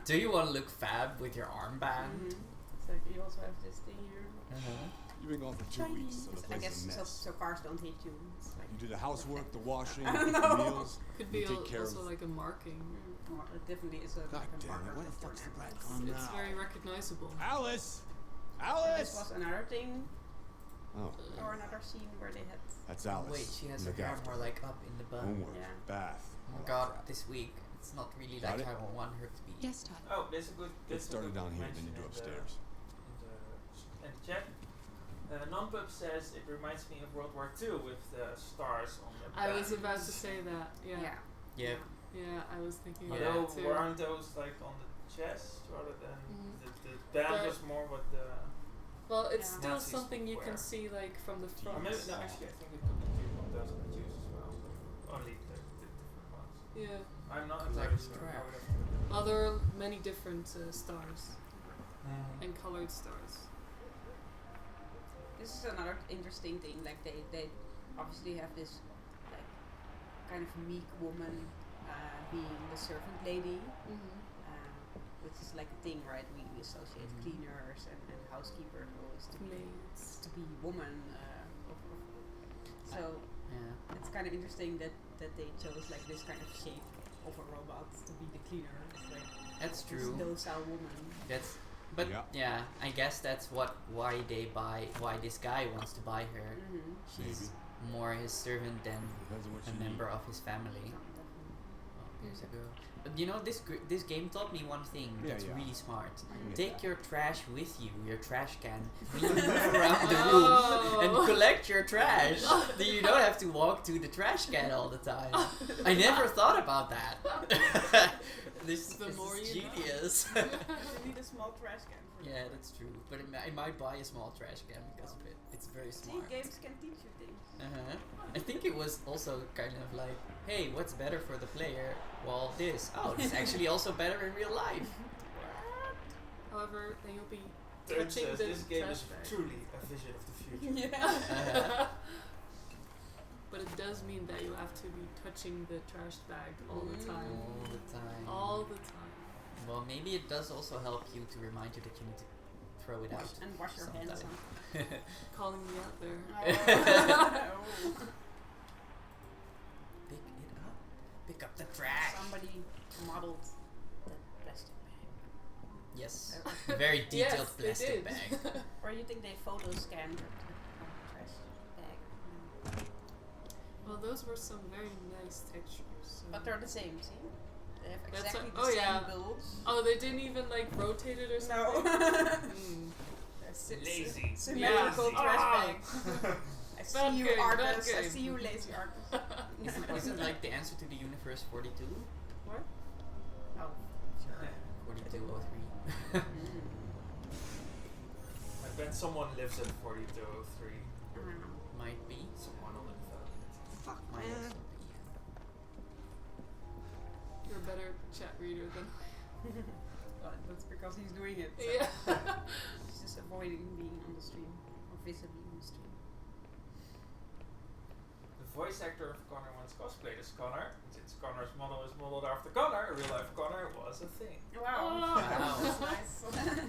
Do you want to look fab with your armband? So you also have this thing here. You've been gone for 2 weeks, so the I place guess is a so, mess. so cars don't hate you. It's like You do the housework, the washing, I don't the know. meals. Could you be take care also of. like a marking. well, it definitely is a God like a damn it! marker Where the for fuck's the Android. black on It's now? very recognizable. Alice, So Alice. this was another thing, Oh, or another scene where they had. that's Alice. Wait, she has her Look hair after more her. like up in the bun. Homework, Yeah. bath. Oh all my that god, crap. this week it's not really Got like it? how I want her to be. Yes, Todd. Oh, there's a good. Get started down here, then you do upstairs. In the chat. Nonpub says it reminds me of World War II with the stars on the I was band. about to say that. Yeah. Yeah. Yeah, I was thinking of Although that too. weren't those like on the chest rather than the band But- was more what the. Well, it's Yeah. still Nazis something you can wear. see like from the Or front. maybe, no, actually, I think it could be one of those on the Jews as well. Only the different ones. Yeah. I'm not Like entirely sure. strap. I would have to- Well, there are many different stars and colored stars. This is another interesting thing. Like they obviously have this like kind of meek woman being the servant lady, which is like a thing, right? We associate cleaners and housekeepers always to be Maids. woman. So Yeah. it's kind of interesting that they chose like this kind of shape of a robot to be the cleaner. It's like That's this true. docile woman. That's but yeah, I guess that's why this guy wants to buy her. She's more his servant than Depends on what a you member need. of his family. Oh, there's a girl. But you know, this game taught me one thing that's really smart. Take your trash with you, your trash can, when you move around the room and collect your trash. Then you don't have to walk to the trash can all the time. I never thought about that. This The more is you know. genius. You need a small trash can. For Yeah, that's true. But I might buy a small trash can because of it. It's very See, smart. games can teach you things. I think it was also kind of like, hey, what's better for the player? Well, this. Oh, it's actually also better in real life. However, then you'll be Turn touching says the this game trash is bag. truly a vision of the future. Yeah. But it does mean that you have to be touching the trash bag all the time. All the time. All the time. Well, maybe it does also help you to remind you that you need to throw it out. And wash your hands sometime. Calling me out there. Pick it up. Pick up the trash. Somebody modeled the plastic bag. Yes. Very detailed Yes, they plastic did. bag. Or you think they photo scanned the trash bag? Well, those were some very nice textures. So. But they're the same, see? They have That's exactly a- the oh, same yeah. builds. Oh, they didn't even like rotate it or No. something? Lazy. Symmetrical Yeah. trash Ah. bag. I see Bad you, game, bad artists. I game. see you, lazy artists. Isn't like the answer to the universe 42? What? Oh. 4203. I bet someone lives at 4203. Might be. Someone on the development. Fuck, might also be. You're a better chat reader than Well, that's because he's doing it. So. Yeah. He's just avoiding being on the stream. Or visibly on the stream. voice actor of Connor once cosplayed as Connor. And since Connor's model is modeled after Connor, a real life Connor was a thing. Wow. Wow. That's nice.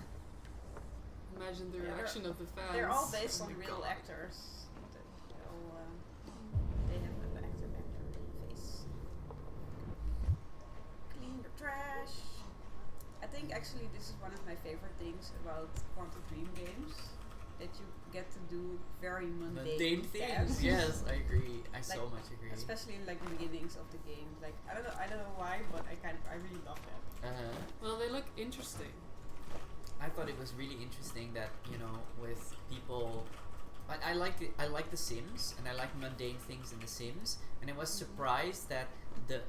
Imagine the Yeah, reaction of the fans. They're all based Oh on my real God. actors. They have an actor face. Clean the trash. I think actually this is one of my favorite things about Quantum Dream games. That you get to do very mundane things. tasks. Yes, I agree. I so much agree. Especially in like the beginnings of the game. Like I don't know why, but I really love that. Well, they look interesting. I thought it was really interesting that, you know, with people, I like it. I like The Sims, and I like mundane things in The Sims, and I was surprised that the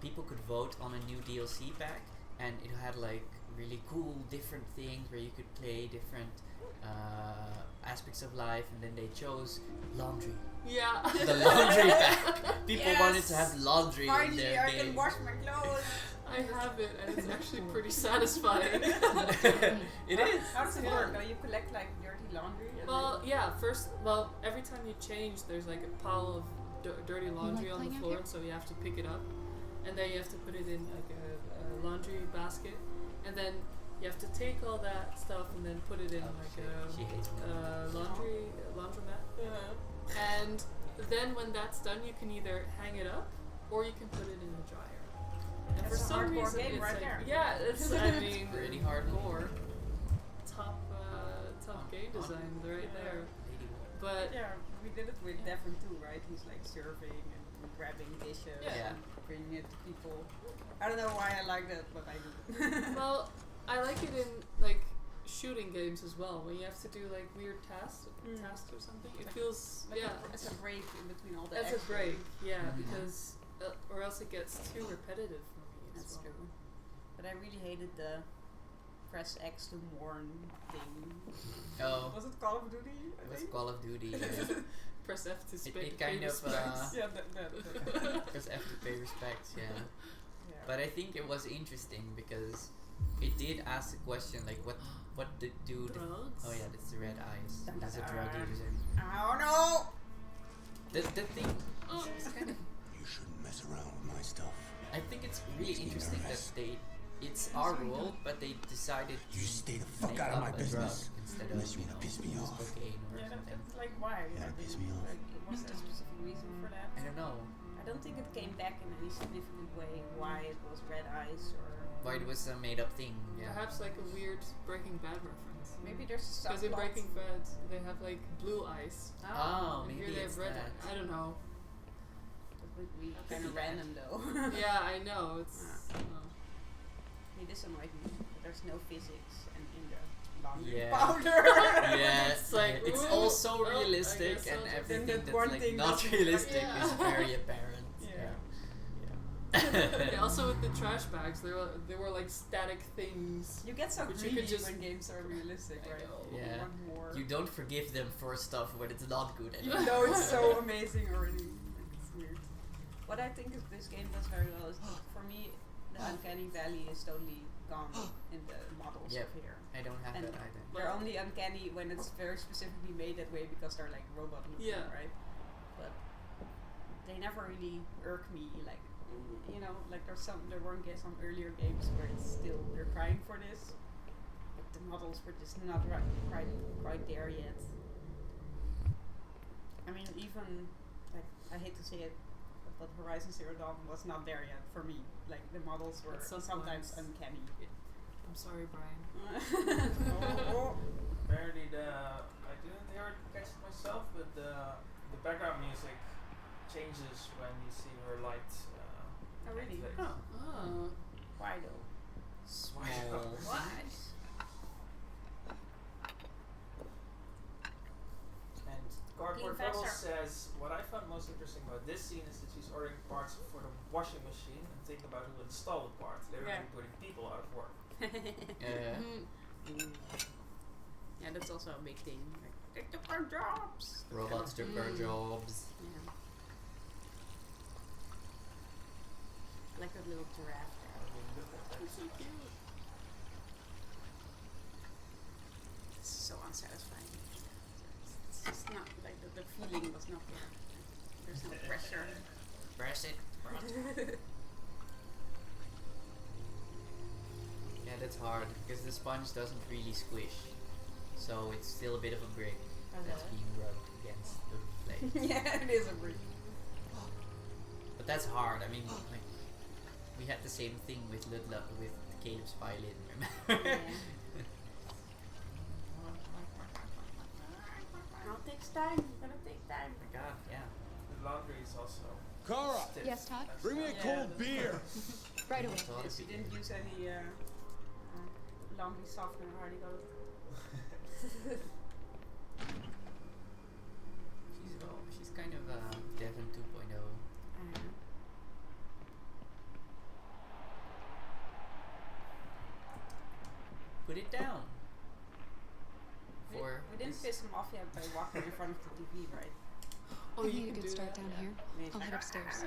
people could vote on a new DLC pack, and it had like really cool different things where you could play different aspects of life, and then they chose laundry. Yeah. The laundry pack. People Yes. wanted to have laundry in Finally, their I game. can wash my clothes. I have it, and it's actually pretty satisfying. It is. How does it Yeah. work? You collect like dirty laundry? And Well, yeah. Every time you change, there's like a pile of dirty laundry on the playing out floor, here? so you have to pick it up, and then you have to put it in like a laundry basket, and then you have to take all that stuff and then put it in She hates me. laundromat. And then when that's done, you can either hang it up or you can put it in a dryer. And That's for a some hardcore reason, game it's right like, there. yeah, it's I mean Pretty hardcore. top game design right there. But yeah, we did it with Devon too, right? He's like serving and grabbing dishes Yeah. and bringing it to people. I don't know why I like that, but I do. well, I like it in like shooting games as well, when you have to do like weird tasks or something. It feels It's a break in between all the as a action. break, yeah, Mhm. because or else it gets too repetitive for me. As That's well. true. But I really hated the press X to mourn thing. Oh, Was it Call of Duty? I it was think? Call of Duty. Press F to It pay kind of respects. Yeah, that. press F to pay respects, yeah. Yeah. But I think it was interesting because it did ask the question like, what the dude? Drugs? Oh yeah, that's the red eyes. Dun, He's a dun, drug dun. user. Oh no! The thing, Oh. it's kind of. You shouldn't mess around with my stuff. I think it's really interesting that it's our world, but they decided to You stay the fuck make out of up my a drug business. instead Unless of you wanna piss me use off. cocaine or Yeah, something. that's like why? Yeah, Like, piss me off. Like, was there a specific reason for that? I don't know I don't think it came back in any significant way why it was red eyes or why it was a made up thing. Yeah. Perhaps like a weird Breaking Bad reference. maybe there's a Because in subplot. Breaking Bad, they have like blue eyes. Oh, And maybe here they it's have red. that. I don't know. That would be Could kind be of that. random though. Yeah, I know. It's. It is annoying me. There's no physics and in the laundry Yeah. powder. Yeah, It's like, it's ooh, all so oh, I realistic, guess and so. everything Then that that's one like thing not doesn't- realistic Yeah. is very apparent. Yeah. Yeah, also with the trash bags, there were like static things. You get so But you greedy could just- when games are realistic, I right? know. You Yeah. want more. You don't forgive them for stuff when it's not good Even anymore. though it's so amazing already. Like, it's weird. What I think is this game does very well is, for me, the uncanny valley is totally gone in the models Yep. of here. I don't have And that either. they're only uncanny when it's very specifically made that way because they're like robot looking, Yeah. right? But they never really irk me. Like, you know, like there were some earlier games where it's still they're trying for this, but the models were just not quite there yet. I mean, even like I hate to say it, but Horizon Zero Dawn was not there yet for me. Like the models were At some sometimes points. uncanny. I'm sorry, Brian. Apparently I didn't hear it catch it myself, but the background music changes when you see her light. Oh, really? activate. Oh. Why though? Small. Why? And Cardboard Clean Bubbles faster. says, what I found most interesting about this scene is that she's ordering parts for the washing machine and think about who installed the part, literally Yeah. putting people out of work. Yeah. Yeah, that's also a big thing. Like, they took our jobs. Robots took our jobs. Yeah. I like that little giraffe there. It's so cute. It's so unsatisfying. It's just not like the feeling was not there. There's no pressure. Press it. Yeah, that's hard because the sponge doesn't really squish, so it's still a bit of a brick that's being rubbed against the plate. Yeah, it is a brick. But that's hard. I mean, like we had the same thing with with Caleb's violin. Remember? Yeah. It takes time. Gonna take time. Oh my God, yeah. The laundry is also Kara, stiff. Yes, Todd? bring me a cold beer. Right away. She didn't use any laundry softener. How do you call it? She's kind of Devon 2.0. Put it down. We didn't piss him off yet by walking in front of the TV, right? Oh, I you need a can good do start that, down yeah. here. Maybe. I'll head upstairs.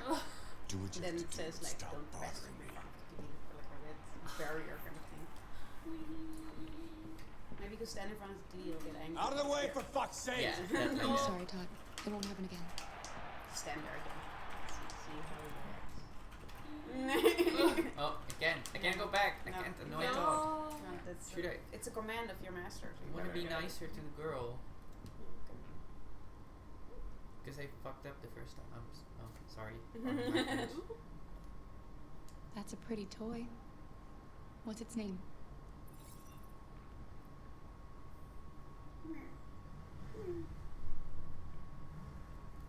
Do what you Then have it to do says to like stop don't press bothering in me. front of the TV, or like a red barrier kind of thing. Maybe you can stand in front of the TV, you'll get angry. Out of the way, for fuck's sake! Yeah, that I'm makes sorry, Todd. It won't happen again. Stand there again. See how it works. Oh, again. I can't go back. I can't annoy No. dog. No, that's Should I? It's a command of your master. So I want to be better- nicer to the girl. Because I fucked up the first time. I'm sorry. That's a pretty toy. What's its name?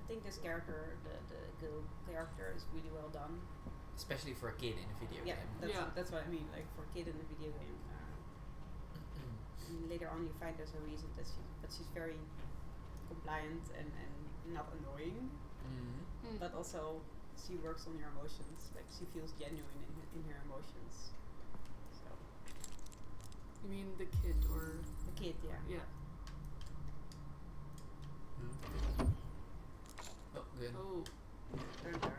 I think this character, the girl character, is really well done. Especially for a kid in a video Yeah, game. that's what I mean. Like for a kid in a video game. And later on, you find there's a reason that she's very compliant and not annoying, but also she works on your emotions. Like she feels genuine in her emotions. So You mean the kid or the kid, yeah. yeah? Oh, good. Oh, Dun, dun.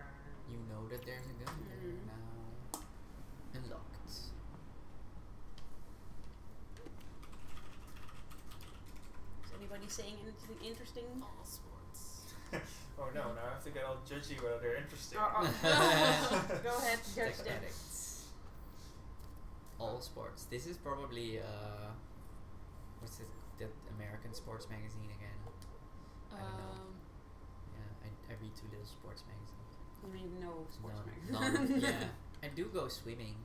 You know that there's a gun there Mhm. now. Unlocked. Is anybody saying anything interesting? all sports. Oh no, now I have to get all judgy whether they're interesting. Go ahead, judge Tech them. addicts. All sports. This is probably what's it? That American sports magazine again. I don't know. Yeah, I read too little sports magazines. You mean no sports None. magazine? Yeah, I do go swimming.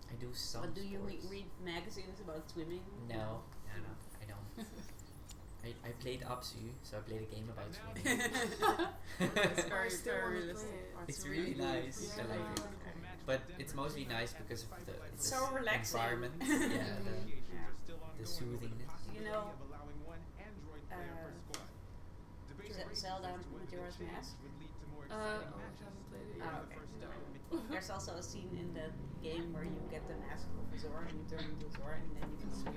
I do some. But do you sports. read magazines about swimming? No, I don't. I played Apsu, so I played a game about swimming. It's I very, still very wanna realistic. play it. It's really nice. I like it. But it's mostly nice because of the It's so relaxing. environment. Yeah, the soothingness. You know, Zelda Majora's Mask? I haven't played it yet. Oh, okay. There's also a scene in that game where you get the mask of Zora and you turn into Zora and then you can swim.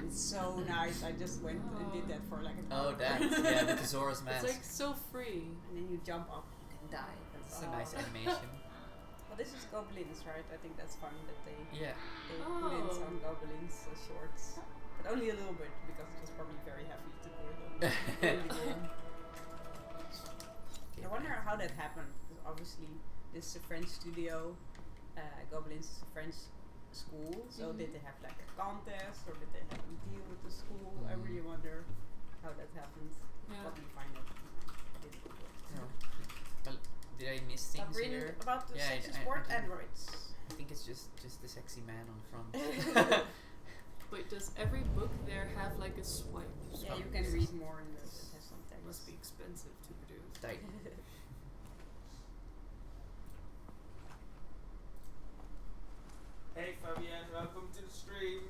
It's so nice. I just went and did that for like an hour. Oh, that. Yeah, with the Zora's It's mask. like so free. And then you jump up and die. It's a nice animation. Well, this is goblins, right? I think that's fun that they Yeah. put in Oh. some goblins shorts. But only a little bit because it was probably very heavy to put it on the game. I wonder how that happened. Because obviously, this is a French studio. Goblins is a French school. So did they have like a contest or did they have a deal with the school? I really wonder how that happened. Yeah. Probably find it. No. Well, did I miss Stop things reading here? about the Yeah, sexy I sport think- androids. I think it's just the sexy man on front. Wait, does every book there have like a swipe? Yeah, you can read more in this. It has some text. Must be expensive to produce. Tight. Hey Fabienne, welcome to the stream.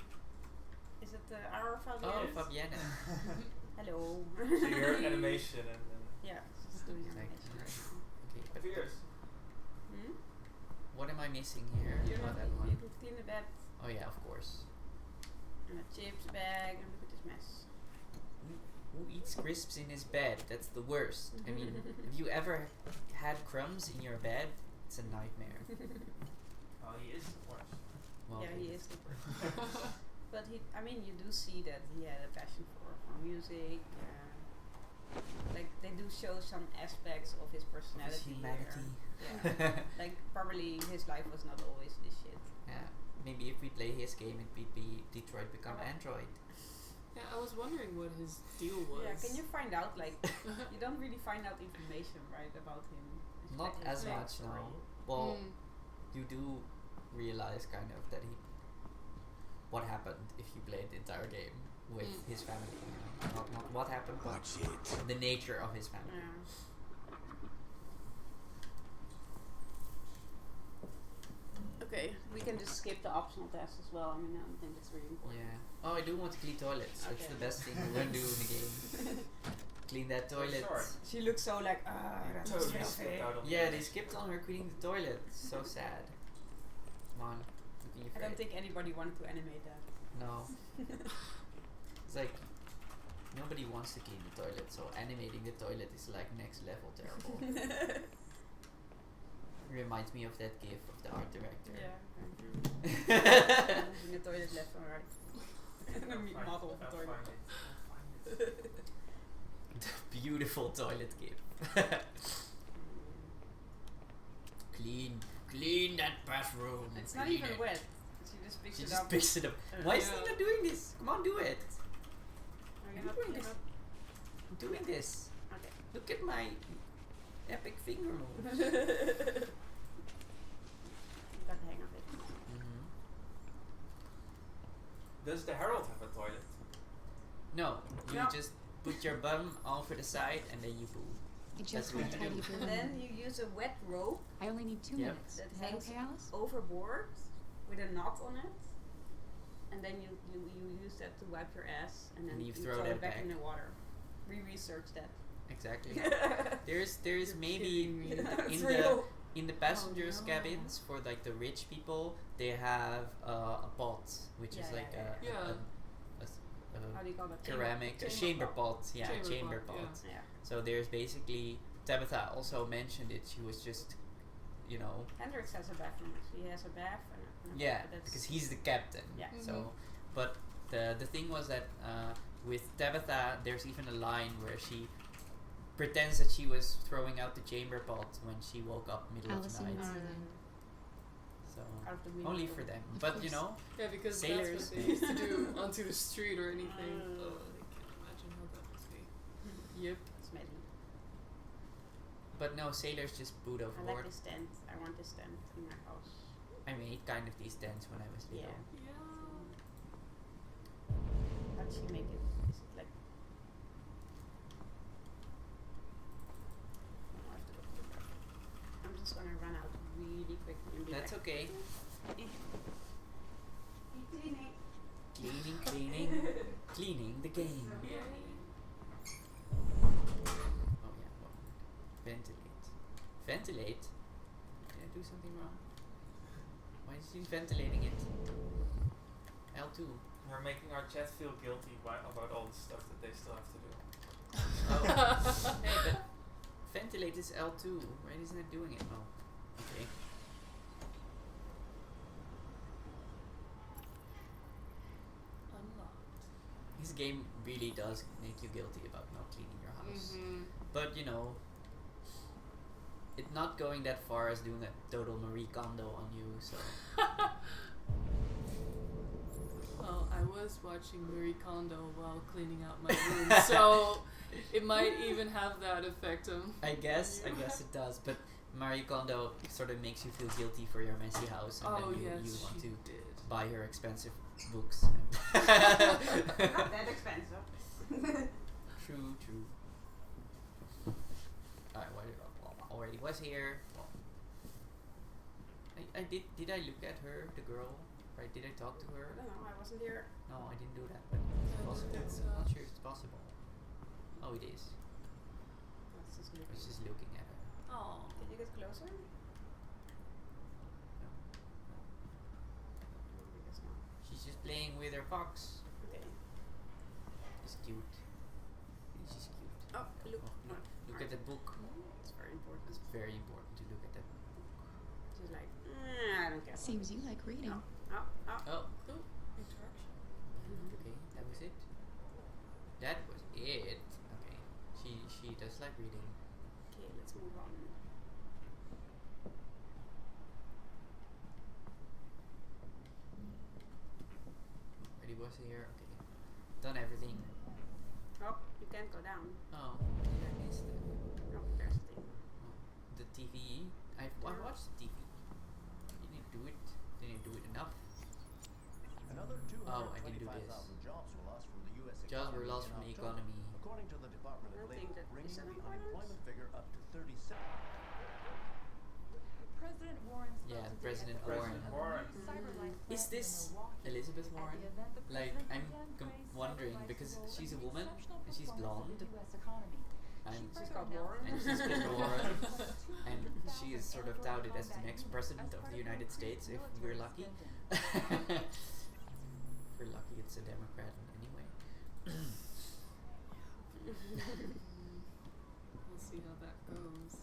Is it our Fabienne? Oh, Fabienne. Hello. So you heard animation and then Yeah, she's doing Like, animation right now. okay, but fierce. what am I missing here? You Oh, have that one. you can clean the bed Oh yeah, of course. and a chips bag and look at this mess. Who eats crisps in his bed? That's the worst. I mean, have you ever had crumbs in your bed? It's a nightmare. Oh, he is the worst. Well, Yeah, he is the worst. But I mean, you do see that he had a passion for music. like they do show some aspects of his personality. humanity. Yeah. Like probably his life was not always this shit. Yeah. Maybe if we play his game, it would be Detroit Become Android. Yeah, I was wondering what his deal was. Yeah, can you find out, like, you don't really find out information, right, about him? Not as much, no. Well, you do realize kind of that what happened if you played the entire game with his family. You know? Not what happened, but the nature of his family. Yeah. Okay, we can just skip the optional tests as well. I mean, I don't think it's really important. Yeah. Oh, I do want to clean toilets. That's Okay. the best thing we're gonna do in the game. Clean that toilet. She looks so like, that's Totally filthy. skipped out on Yeah, that. they skipped on her cleaning the toilet. So sad. Come on. Look in your I don't face. think anybody wanted to animate that. No. It's like nobody wants to clean the toilet, so animating the toilet is like next level terrible. Reminds me of that gif of the art director. Yeah. Moving the toilet left and right. And a model of the toilet. The beautiful toilet gif. Clean that bathroom. It's not clean even it. wet. She just picks She it just up. picks it up. Why is he not doing this? Come on, do it. Are you I'm not doing picking this. up? I'm doing this. Okay. Look at my epic finger moves. You got the hang of it. Does the Herald have a toilet? No, you No. just put your bum over the side and then you poo. I That's just what want you tidy do. room. And then you use a wet rope I only need 2 Yep. minutes. that Is that hangs okay, Alice? overboard with a knot on it. And then you use that to wipe your ass and then And you you throw throw that it back back. in the water. We researched that. Exactly. There's maybe kidding me. in It's the real. in the passengers' no. cabins for like the rich people, they have a pot, which is Yeah, like yeah, yeah. How do you call that? ceramic, a Chamber chamber pot. pot. Yeah, Chamber chamber pot, pot. Yeah. So there's basically Tabitha also mentioned it. She was just, you know, Hendrix has a bathroom. He has a bath and a yeah, but that's- because he's the captain. Yeah. So, but the thing was that with Tabitha, there's even a line where she pretends that she was throwing out the chamber pot when she woke up middle Alice of the needs night. to learn. So out of the window. only for them. Of But course. you know, Yeah, because Sailors. that's what they used to do onto the street or anything. Mm. Oh, I can't imagine how that must be. Yep. Smelly. but no, sailors just boot I like overboard. this tent. I want this tent in my house. I made kind of these tents when I was little. Yeah. Yeah. How did she make it? Is it like? I have to go to the bathroom. I'm just gonna run out really quickly and be That's back. okay. Cleaning. Cleaning the game. Yay. Oh yeah, well, ventilate. Did I do something wrong? Why is he ventilating it? L2. We're making our chat feel guilty about all the stuff that they still have to do. Oh. Hey, but ventilate is L2. Why isn't it doing it? Oh, okay. Unlocked. This game really does make you guilty about not cleaning your house. Mm-hmm. But you know, it's not going that far as doing a total Marie Kondo on you. So Well, I was watching Marie Kondo while cleaning out my room, so it might even have that effect on. I guess it does. But Marie Kondo sort of makes you feel guilty for your messy house, and Oh then you yes, want she to did. buy her expensive books. Not that expensive. True. Alright, already was here. Well, I did I look at her, the girl? Right? Did I talk to her? I don't know. I wasn't here. No, I didn't do that. But it's I don't possible. think so. I'm not sure if it's possible. Oh, it is. That's just I was looking. just looking at her. Oh. Can you get closer? No. No, I guess not. She's just playing with her fox. Okay. She's cute. She's cute. Oh, look. No. Look at the book. It's very important. It's very important to look at that book. She's like, I don't care. Seems you like reading. Oh. Oh, Oh, interaction. okay, that was it. That was it. Okay, she was here. Okay. Done everything. Oh, you can't go down. Oh, did I miss that? No, there's the thing. Oh, the TV. I watched the TV. Didn't do it. Didn't do it enough. Another Oh, I didn't do this. 225,000 jobs were lost from the U.S. Jobs were economy lost in from the October, economy. according to the Department I of don't think Labor, that bringing is the unemployment. unemployment figure up to 37. President Warren spoke Yeah, today President at the Warren. launching of a new cyber life Is plant this in Milwaukee. Elizabeth At the Warren? event, the Like, president I'm again praised wondering cyber life's because role she's in a the woman exceptional and she's performance blonde. of the US economy. And She She's further called announced Warren. And she's been that Warren. And 200,000 she is sort of Android touted as the combat next units president as of part the of United increased States if military we're lucky. spending. If we're lucky, it's a Democrat anyway. We'll see how that goes.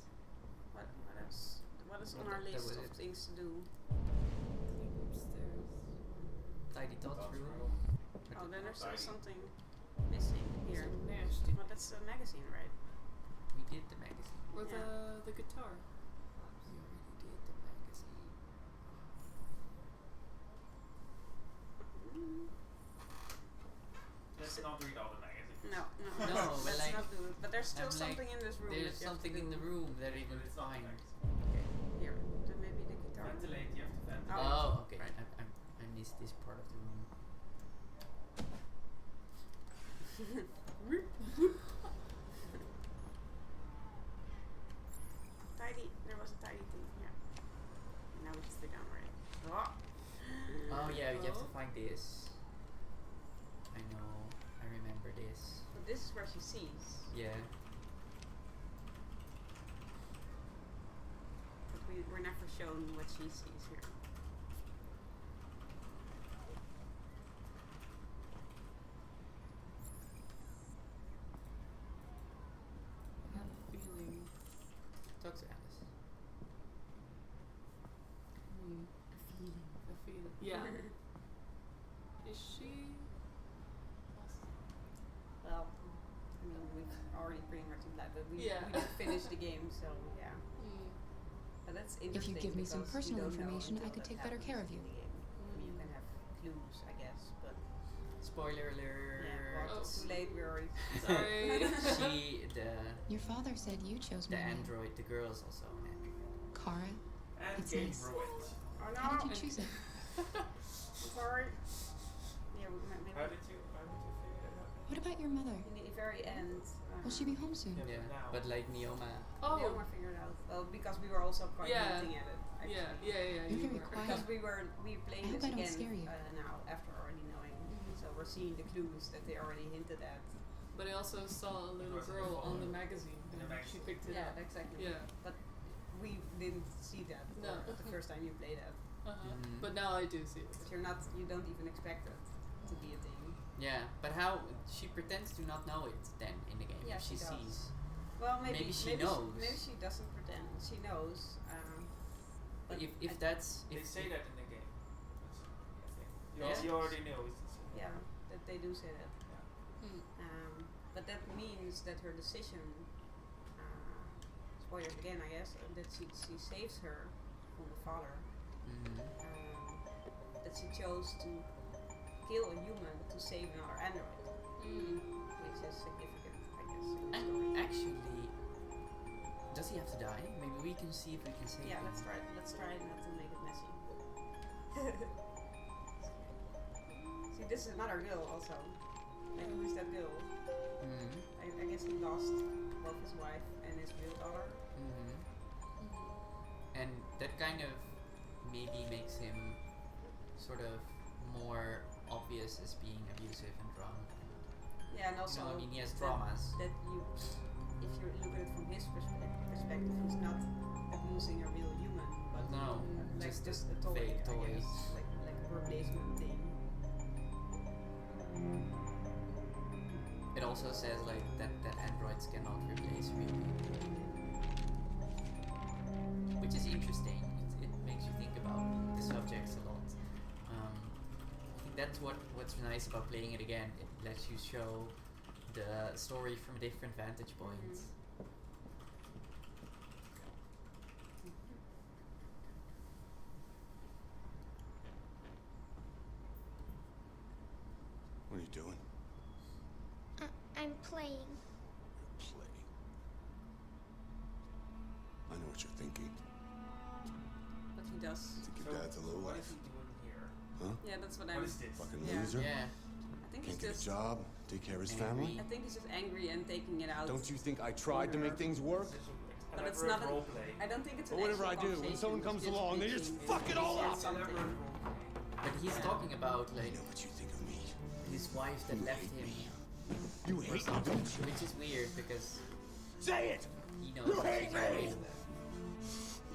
What else? What is on Well, our that list was of it. things to do? Clean upstairs. Tidy thoughts room. Oh, then there's still Tidy. something missing here. So nasty. Well, that's a magazine, right? We did the magazine. Or Yeah. the guitar. We already did the magazine. Let's not read all the magazines. No, No, but let's like, not do it. But there's still I'm like, something in this room. There's that you have to something in do. the room that I But didn't it's not the find. magazine. Here, then maybe the guitar. Ventilate, you have to ventilate. Oh, okay. I missed this part of the room. Tidy. There was a tidy thing. Yeah. Now we can sit down, right? Oh. Oh yeah, you have to Oh. find this. I know. I remember this. But this is where she sees. Yeah. But we're never shown what she sees here. I have a feeling. Talk to Alice. A feeling. Yeah. Is she? Well, I mean, we've already pretty much implied, but we Yeah. didn't finish the game, so yeah. Mm. But that's If interesting. you give me some because you personal don't know information, I until could that take better care of happens you. in the game. I mean, you can have clues, I guess, but Spoiler alert. yeah, well, it's too late. We're already. Sorry. She, Your father said you chose the my name. android, the girl is also an android. Kara, And It's game nice. ruined. Oh no! how did you choose it? Sorry. Yeah, maybe How did you figure that out? What about your mother? in the very end. Will she be home soon? Yeah, Yeah, now. but like Neoma. Oh. Yeah, we figured out. Well, because we were also quite Yeah. hinting at it. Actually. Yeah. You're You very were. quiet. Because we I played hope this I don't again scare you. now after already knowing. So we're seeing the clues that they already hinted at. But I also saw a little Was it girl on the before? magazine. In the And she magazine. picked it Yeah, up. exactly. Yeah. But we didn't see that No. the first time you played it. Mhm. But now I do see it. But you don't even expect it to be a thing. Yeah, but how she pretends to not know it then in the game. Yeah, if she she does. sees. Well, maybe she knows. maybe she doesn't pretend. She knows. But I- if that's They if say that in the game. That's, I think. You, Yeah. you already know. yeah, that they do say that. Mm. But that means that her decision, spoilers again, I guess, that she saves her from the father. Mhm. That she chose to kill a human to save another android, which is significant, I guess. In the And story. actually, does he have to die? Maybe we can see if we can save Yeah, him. let's try not to make it messy. See, this is another girl also. Like, who is that girl? Mhm. I guess he lost both his wife and his real daughter. Mhm. And that kind of maybe makes him sort of more obvious as being abusive and drunk. Yeah, and also I mean, he has that- traumas. That you, if you look at it from his perspective, he's not abusing a real human, but No, like just a toy, fake I toys. guess, like a replacement thing. It also says like that androids cannot replace real people, which is interesting. It makes you think about the subjects a lot. I think that's what's nice about playing it again. It lets you show the story from different vantage points. What are you doing? I'm playing. Playing. I know what you're thinking. But he does. Think your dad's a low What life. is he doing here? Huh? Yeah, that's what What I'm. is this? Fucking Yeah. loser? Yeah. I think Can't he's get a just. job, take care of his Angry. family? I think he's just angry and taking it out. Don't you think I tried to make things work? This is a But it's elaborate not. roleplay. I don't think it's But an whatever actual I do, when conversation, someone it's comes just along, they just bitching. fuck it all He up! says something. Elaborate roleplay. But he's talking about I like know what you think of me. his wife that You left hate him, me. You or hate me, something, don't you? which is weird because Say it! he knows You that hate she's me! married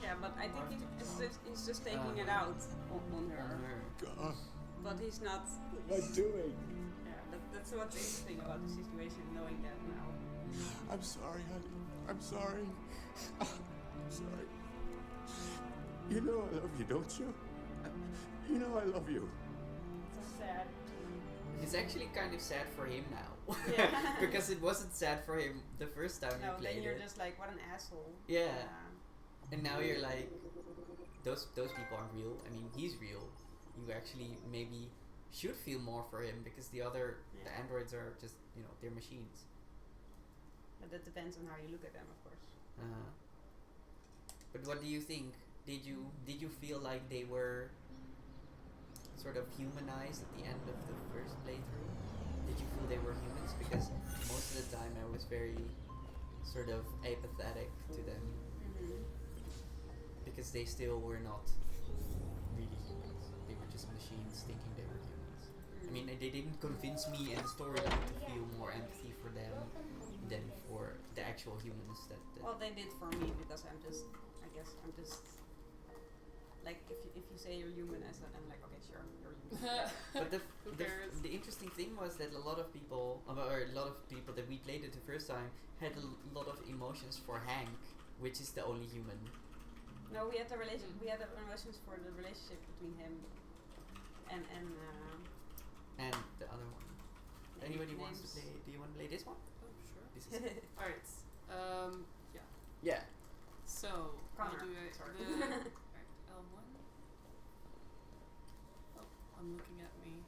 Yeah, but I think he's just taking it out on her. on her. God, But he's not. what am I doing? Yeah, that's what's interesting about the situation, knowing that now. I'm sorry, honey. I'm sorry. I'm sorry. You know I love you, don't you? You know I love you. So sad. It's actually kind of sad for him now. Yeah. Because it wasn't sad for him the first time No, you played then you're it. just like, what an asshole. Yeah. And now you're like, those people aren't real. I mean, he's real. You actually maybe should feel more for him because the androids are just, they're machines. But that depends on how you look at them, of course. But what do you think? Did you feel like they were sort of humanized at the end of the first playthrough? Did you feel they were humans? Because most of the time I was very sort of apathetic to them. Mm-hmm. Because they still were not really humans. They were just machines thinking they were humans. I mean, they didn't convince me in the storyline to feel more empathy for them than for the actual humans that Well, they did for me because I guess I'm just like if you say you're human, I'm like, okay, sure, you're human. But Who cares? the interesting thing was that a lot of people that we played it the first time had a lot of emotions for Hank, which is the only human. No, we had we had emotions for the relationship between him and And the other one. Anybody wants to names. play? Do you want to play this one? Oh, sure. This is Alright. Yeah. yeah. So, how Connor, do I... sorry. Alright, L1. Oh, I'm looking at me.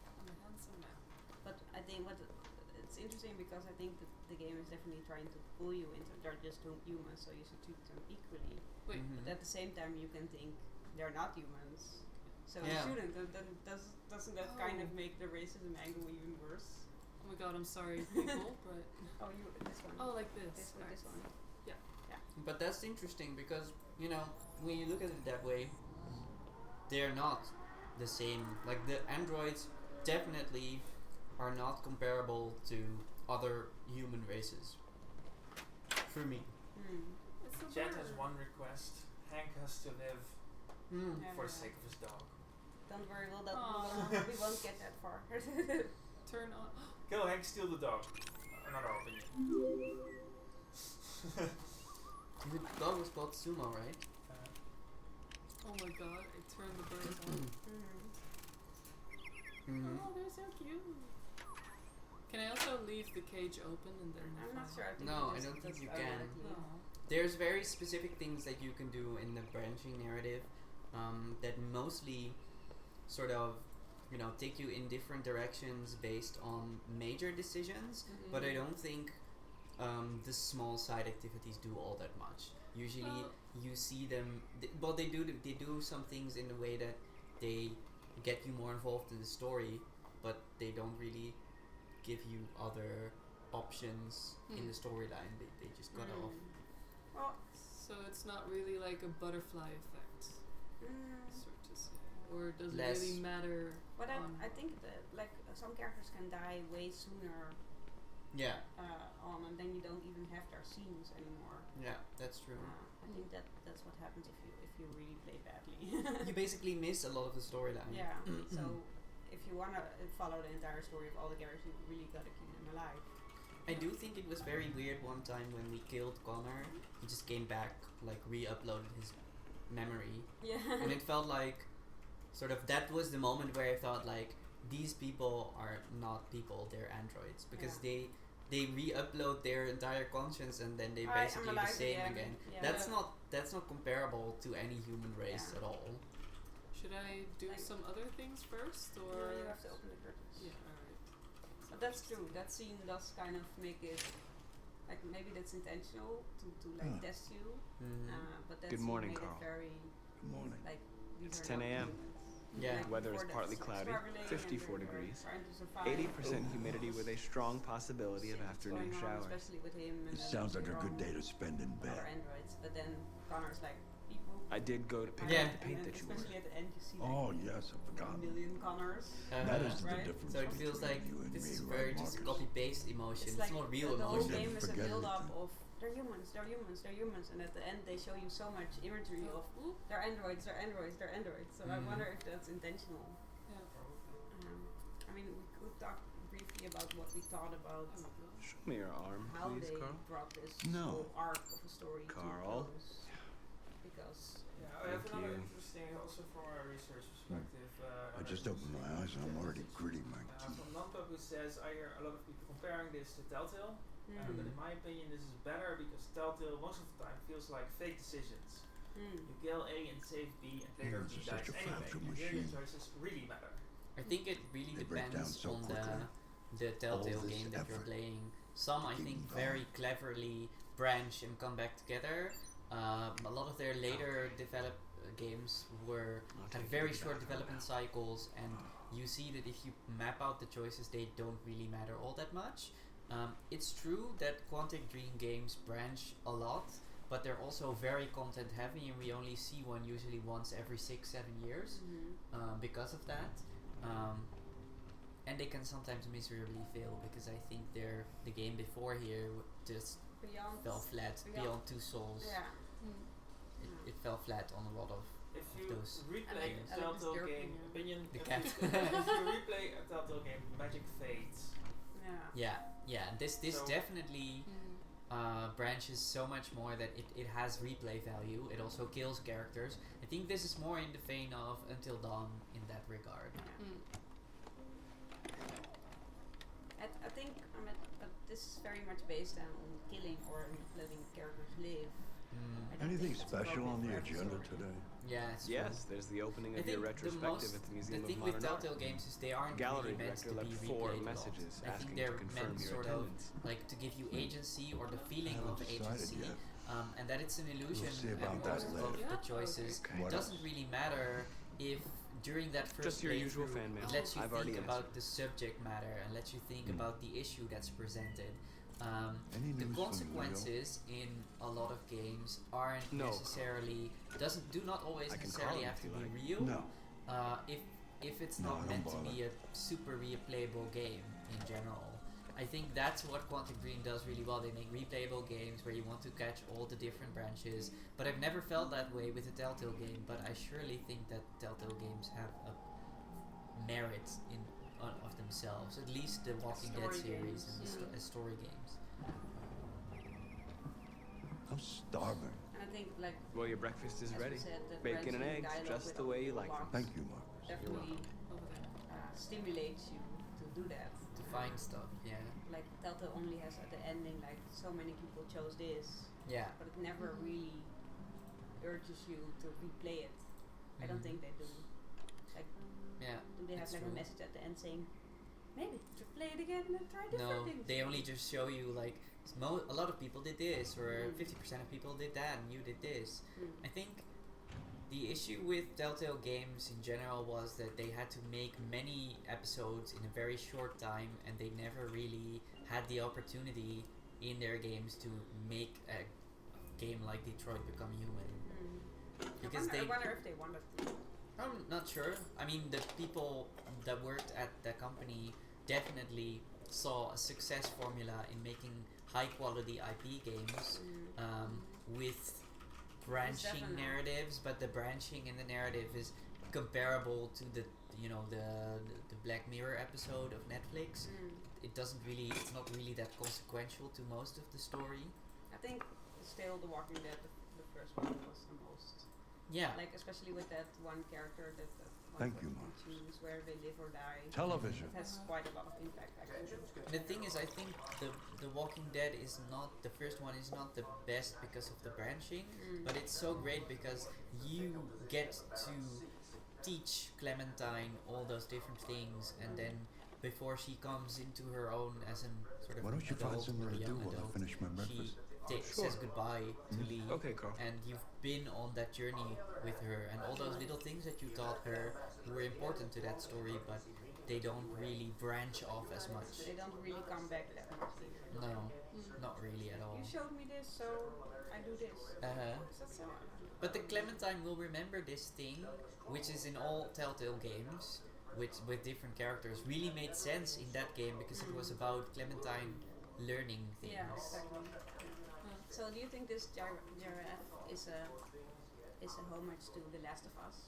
I'm a handsome man. But I think it's interesting because I think that the game is definitely trying to pull you into they're just humans, so you should treat them equally. Wait. But at the same time, you can think they're not humans, so you Yeah. shouldn't. Then doesn't that kind of make the racism angle even worse? Oh my god, I'm sorry, people, but... Oh, this one. Oh, like this. This one. Alright. This one. But that's interesting because when you look at it that way, they're not the same. Like the androids definitely are not comparable to other human races. For me. It's a Jet bird. has one request. Hank has to live for the sake of his dog. Don't worry, we won't get that far. Turn on... Kill Hank, steal the dog. Another opinion. The dog was called Sumo, right? Oh my god, I turned the birds on. Oh, they're so cute. Can I also leave the cage open and then... I'm not sure. I don't think you can. No. There's very specific things that you can do in the branching narrative that mostly sort of take you in different directions based on major decisions, but I don't think the small side activities do all that much. Usually you see them, they do some things in a way that they get you more involved in the story, but they don't really give you other options in the storyline. They just cut off. Well, so it's not really like a butterfly effect, sort of say. Or does it Less. really matter? But I think that some characters can die way sooner Yeah. on, and then you don't even have their scenes anymore. Yeah, that's true. I think that's what happens if you really play badly. You basically miss a lot of the storyline. Yeah. So if you wanna follow the entire story of all the characters, you really gotta keep them alive. I do think it was very weird one time when we killed Connor. He just came back, re-uploaded his memory. Yeah. And it felt like, sort of, that was the moment where I thought, these people are not people, they're androids. Because they re-upload their entire conscience and then they basically the same again. Yeah. That's not comparable to any human race at all. Should I do some other things first, or...? No, you have to open the curtains. Yeah, alright. that's true. That scene does kind of make it like maybe that's intentional to like test you. But that Good scene morning, made Carl. it very Good morning. like these It's are 10 not a.m. humans. Yeah. Like Weather is before partly that's cloudy, struggling and 54 they're degrees, trying to survive. 80% humidity with a strong possibility of Shit that's afternoon going on, showers. especially with him. And It then sounds like a later good on day to spend in bed. other androids, but then Connor's like people. I did go to pick Yeah. up the paint that you Especially ordered. at the end, you see like Oh, yes, I a forgot. million Connors. That is the right? difference So it feels between like you and this me, is right, very just Marcus? copy-paste emotion. It's like not real the whole emotion. game is a Forget build up everything. of they're humans, they're humans, they're humans, and at the end they show you so much imagery of they're androids, they're androids, they're androids. So I wonder if that's intentional. I mean, we could talk briefly about what we thought about Show me your arm, how please, they Carl. brought this No. whole arc of a story Carl. to close. Because Yeah, I have Thank another you. interesting, also from a research perspective. I just opened my eyes and I'm already gritting my teeth. From Nanto, who says, I hear a lot of people comparing this to Telltale, but in my opinion this is better because Telltale most of the time feels like fake decisions. You kill A and save B and later Humans B are such dies a anyway. fragile Here your machine. choices really matter. I think it really They break down depends so on quickly. the Telltale this game that you're effort. playing. Some I Keep think them going. very cleverly branch and come back together. A lot of their later developed games had very short development cycles, and you see that if you map out the choices, they don't really matter all that much. It's true that Quantic Dream games branch a lot, but they're also very content heavy, and we only see one usually once every 6-7 years because of that. And they can sometimes miserably fail because I think the game before here just fell flat beyond Two Souls. yeah. It fell flat on a lot of If you those replay I a like this Telltale burping, game, yeah. opinion, The if cat. you replay a Telltale game, magic fades. yeah. This So- definitely branches so much more that it has replay value. It also kills characters. I think this is more in the vein of Until Dawn in that regard. I think but this is very much based on killing or letting characters live. I don't Anything think that's special on the appropriate for agenda every story. today? Yeah, it's Yes, true. there's the opening I of your think retrospective at the the Museum thing of with Modern Art. Telltale games is they aren't Gallery really meant to director be left 4 replayed a lot. messages I think asking they're to confirm meant your sort of attendance. like to give you agency or the feeling Haven't of decided agency, yet. and that it's an illusion. see And about that most of later. the choices What doesn't else? really matter if during that first Just your usual playthrough fan mail. it lets you I've already think about answered. the subject matter and lets you think about the issue that's presented. Any The news from consequences in a lot of games aren't No. necessarily do not always I can necessarily call it have if to you be like. real. No. If it's No, not don't meant to bother. be a super replayable game in general. I think that's what Quantic Dream does really well. They make replayable games where you want to catch all the different branches. But I've never felt that way with a Telltale game. But I surely think that Telltale games have a merit of themselves. At least the Walking Dead Story series games. and the story games. I'm starving. And I think like Well, your breakfast is as we ready. said, the Bacon and branching eggs, dialogue just with the way you like them. blocks Thank you, Marcus. definitely stimulates you to do that. To find stuff, yeah. Like Telltale only has at the ending like so many people chose this, Yeah. but it never really urges you to replay it. I don't think they do. Like, Yeah, do they have it's like true. a message at the end saying, maybe to play it again and try different No, things? they only just show you like a lot of people did this, or 50% of people did that, and you did this. I think the issue with Telltale games in general was that they had to make many episodes in a very short time, and they never really had the opportunity in their games to make a game like Detroit Become Human. Because I wonder if they wanted to. I'm not sure. I mean, the people that worked at the company definitely saw a success formula in making high quality IP games with branching definitely. narratives, but the branching in the narrative is comparable to the Black Mirror episode of Netflix. It's not really that consequential to most of the story. I think still The Walking Dead, the first one was the most. Yeah. Like especially with that one character that one Thank you, person Marcus. can choose where they live or die. Television. It has quite a lot of impact actually. The thing is, I think the Walking Dead is not the first one is not the best because of the branching, but it's so great because you get to teach Clementine all those different things and then before she comes into her own as an sort of Why don't you find adult something or to do young while I adult, finish my she breakfast? says goodbye to Lee. Okay, Carl. And you've been on that journey with her, and all those little things that you taught her were important to that story, but they don't really branch off as much. They don't really come back that much. No, not really at all. You showed me this, so I do this. That's so. But the Clementine will remember this thing, which is in all Telltale games, with different characters, really made sense in that game because it was about Clementine learning things. Yeah, exactly. So do you think this giraffe is a homage to The Last of Us?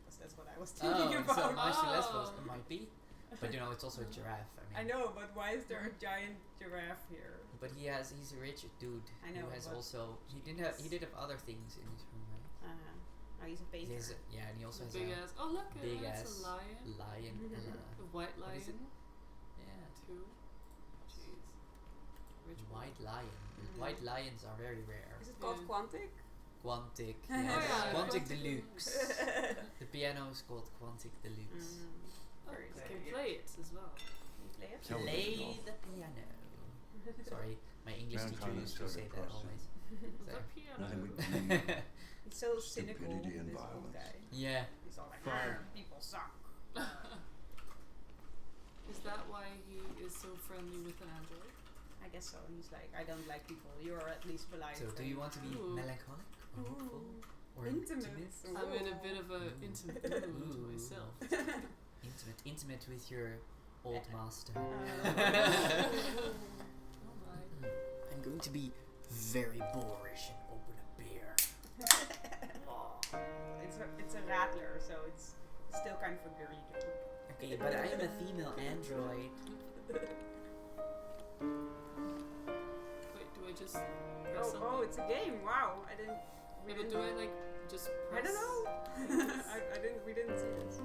Because that's what I was thinking about. So homage to Last of Us, it might be. But you know, it's also a giraffe. I know, but why is there a giant giraffe here? But he's a rich dude. I know. Who has also he did have other things in his room, right? Oh, he's a painter. And he also has big a ass. Oh look, big it's ass a lion. A white lion. Yeah. Two. Jeez. Which white lion? White lions are very rare. Is it called Quantic? Quantic. Oh, yeah, Quantic Quantic Deluxe. The piano is called Quantic Deluxe. Oh, you can play it as well. Play it? Play the piano. Sorry, my English teacher used to say that always. The piano. He's so cynical, Stupidity and this old violence. guy. Yeah. He's all like, people suck. Is that why he is so friendly with an android? I guess so. He's like, I don't like people. You're at least polite. So, do you want to be melancholic or hopeful or intimate? I'm in a bit of an intimate mood myself. Intimate with your old master. I'm going to be very boorish and open a beer. It's a rattler, so it's still kind of a girly game. Okay, but I am a female android. Wait, do I just press something? Oh, it's a game. Wow, I didn't. But do I like just press? I don't know. I didn't. We didn't see this.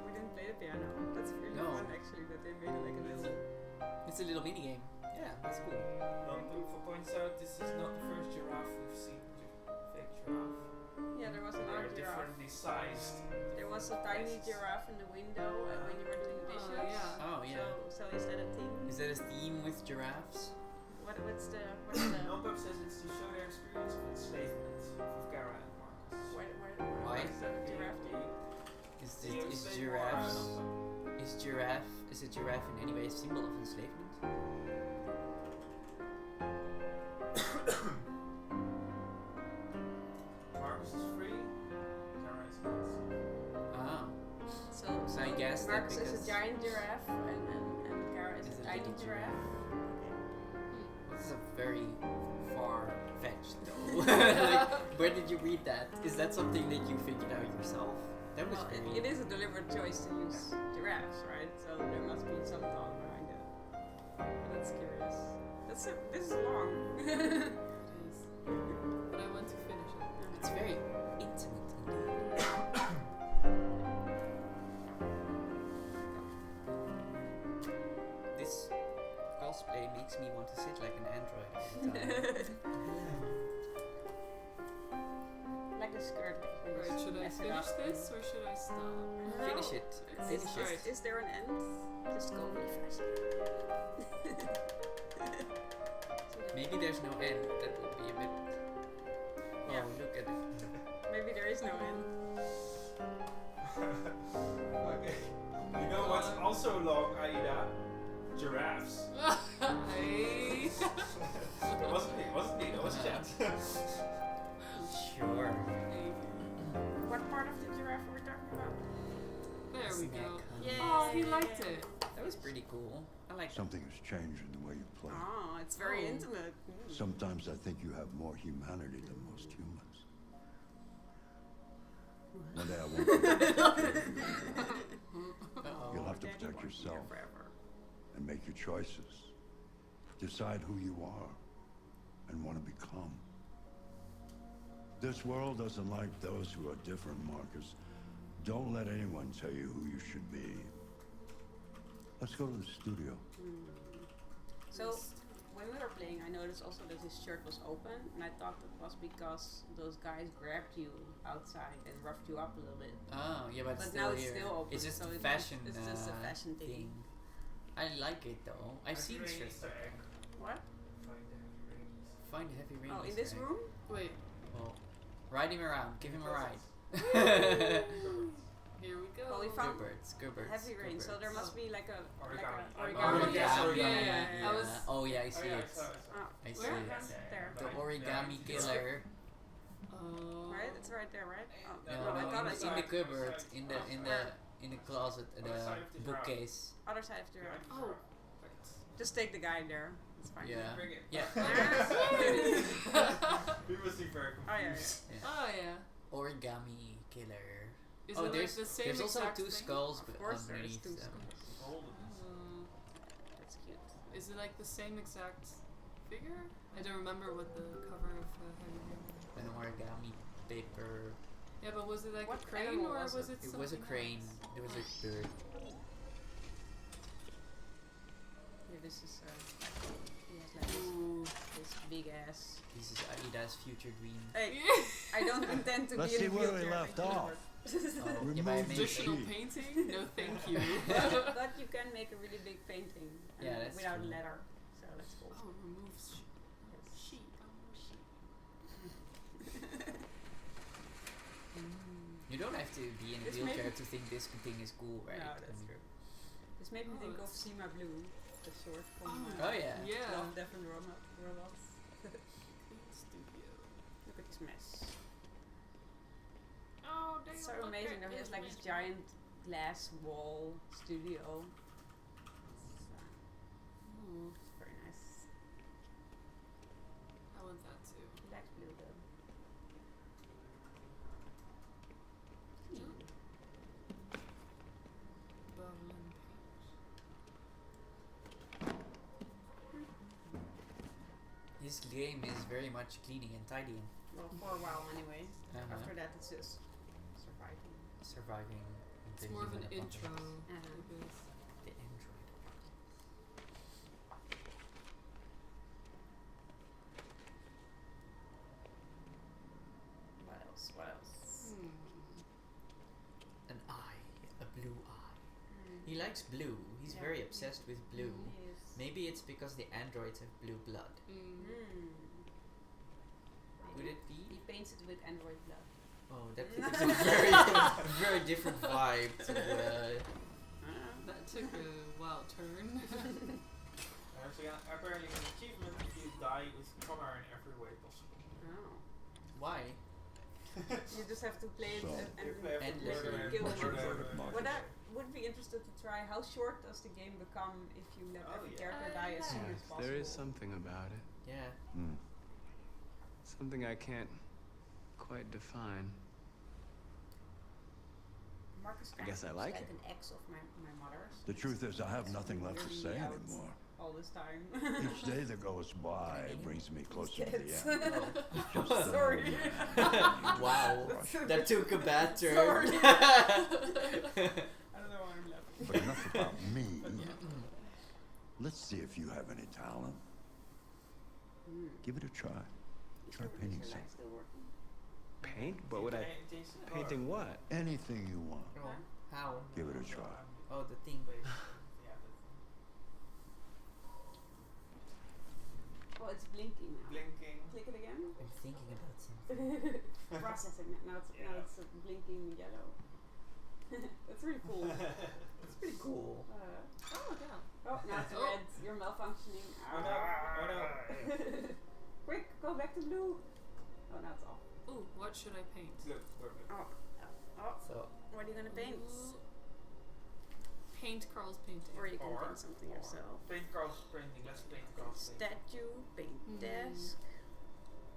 We didn't play the piano. That's really fun, actually. That they made it like a little. It's a little mini game. Yeah, that's cool. Beautiful points out this is not the first giraffe we've seen. Fake giraffe. Yeah, there was another They're giraffe. differently sized. There was a tiny giraffe in the window when you were doing dishes. Oh yeah. So is that a theme? Is that a theme with giraffes? What's the? Nonpub says it's to show their experience of enslavement of Kara and Marcus. Why? Is that a giraffe theme? Is a giraffe in any way a symbol of enslavement? Marcus is free, Kara is not. So I guess Marcus that is a giant giraffe and Kara is a tiny giraffe. This is a very far-fetched though. Like, where did you read that? Is that something that you figured out yourself? That was very... It is a deliberate choice to use giraffes, right? So there must be some thought behind it. That's curious. This is long. It is. But I want to finish it. It's very intimate indeed. This cosplay makes me want to sit like an android all the time. Like the skirt. Right, should I finish this or should I stop? Finish it. Finish it. Is there an end? Just go really fast. Maybe there's no end. That would be a bit... Yeah. Oh, look at it. Maybe there is no end. Okay. You know what's also long, Aida? Giraffes. It wasn't me, that was chat. Sure. What part of the giraffe are we talking about? There we go. Yay. Oh, he liked it. That was pretty cool. I like Something has changed in the way you play. Oh, it's very intimate. Sometimes I think you have more humanity than most humans. One day I won't forget. You'll have to protect yourself and make your choices. Decide who you are and want to become. This world doesn't like those who are different, Marcus. Don't let anyone tell you who you should be. Let's go to the studio. So, when we were playing, I noticed also that his shirt was open, and I thought that was because those guys grabbed you outside and roughed you up a little bit. Oh, yeah, but now it's here. still open. It's just so fashion. It's just a fashion thing. I like it though. I've seen Heavy rain shit Easter like egg. that. What? Find Find the heavy rain. heavy rain. Oh, in Easter this egg. room? Wait, Well, ride him around. Give him a ride. here we go. Well, we found Good birds. heavy rain, so there must be like a Origami. Origami. Origami. Yeah. I was. Oh yeah, I see Oh, yeah, it. I saw it. Oh, I see Where? it. there. The origami killer. Right? It's right there, right? Oh, No, I thought I in saw the it. cupboard, in the closet, the bookcase. Other side of the room. Oh. Just take the guy there. It's fine. Yeah. Bring it. Yeah. We must be very Oh yeah. confused. Oh yeah. Origami killer. Is Oh, it like there's the same there's also exact two thing? skulls Of course there is underneath two them. skulls. That's cute. Is it like the same exact figure? I don't remember what the cover of Heavy Rain was. An origami paper. Yeah, but was it like What a crane animal or was was it? it It was a something crane. else? There was a bird. Yeah, this is he has like this big ass. This is Aida's future dream. Hey, I don't intend to Let's be see in a where we wheelchair, left thank you. off. Oh, yeah, but I Remove made the Additional sheet. painting? No, thank you. But you can make a really big painting Yeah, that's without true. leather, so that's cool. Oh, remove sheet. You don't have to be in a This wheelchair made- to think this thing is cool, right? No, I that's mean- true. This made me Oh, think of it's- Sima Blue, the short from Oh, yeah. Yeah. Love, Death and Robots. Studio. Look at this mess. Oh, they It's so amazing though. He has like this giant glass wall studio. It's very nice. I want that too. He likes blue though. Berlin This game is very much cleaning and tidying. Well, for a while anyway. Uh-huh. After that, it's just surviving. Surviving. It's the more of an human intro. apocalypse. I guess. The Android. What else? What else? An eye. A blue eye. He likes blue. He's Yeah. very obsessed with blue. He is. Maybe it's because the androids have blue blood. Would it be? He paints it with android blood. Oh, that gives a very different vibe to That took a wild turn. So yeah, apparently an achievement if you die with color in every way possible. Oh. Why? You just have to play So- it and Endlessly. kill What's your them. favorite What market? I would be interested to try, how short does the game become if you let every character die as soon as possible? There is something about it. Yeah. Hmm. Something I can't quite define. Marcus I guess I Phantom's like like it. an ex of my mother's. The truth is, I have It's nothing left to really say out anymore. all this time. Each day that goes by brings me closer to the Dead. end. Oh. Just Sorry. Wow. That took a bad turn. Sorry. I don't know why I'm laughing. But enough about me. Let's see if you have any talent. Give it a try. Try painting Is your something. light still working? Paint? What would I? Change the Painting what? Anything you want. Oh, how? Give it a try. Oh, the thing. Oh, it's blinking now. Blinking. Click it again. I'm thinking about something. Processing it. Now it's blinking yellow. That's really cool. It's pretty cool. Oh, yeah. Oh, now it's red. You're malfunctioning. Oh no! Oh no! Quick, go back to blue. Oh, now it's off. Ooh, what should I paint? Look, perfect. Oh. So, What are you gonna paint? Ooh. Paint Carl's painting. Or you can Or- paint something yourself. Paint Carl's painting. Let's paint Carl's painting. Statue, paint desk.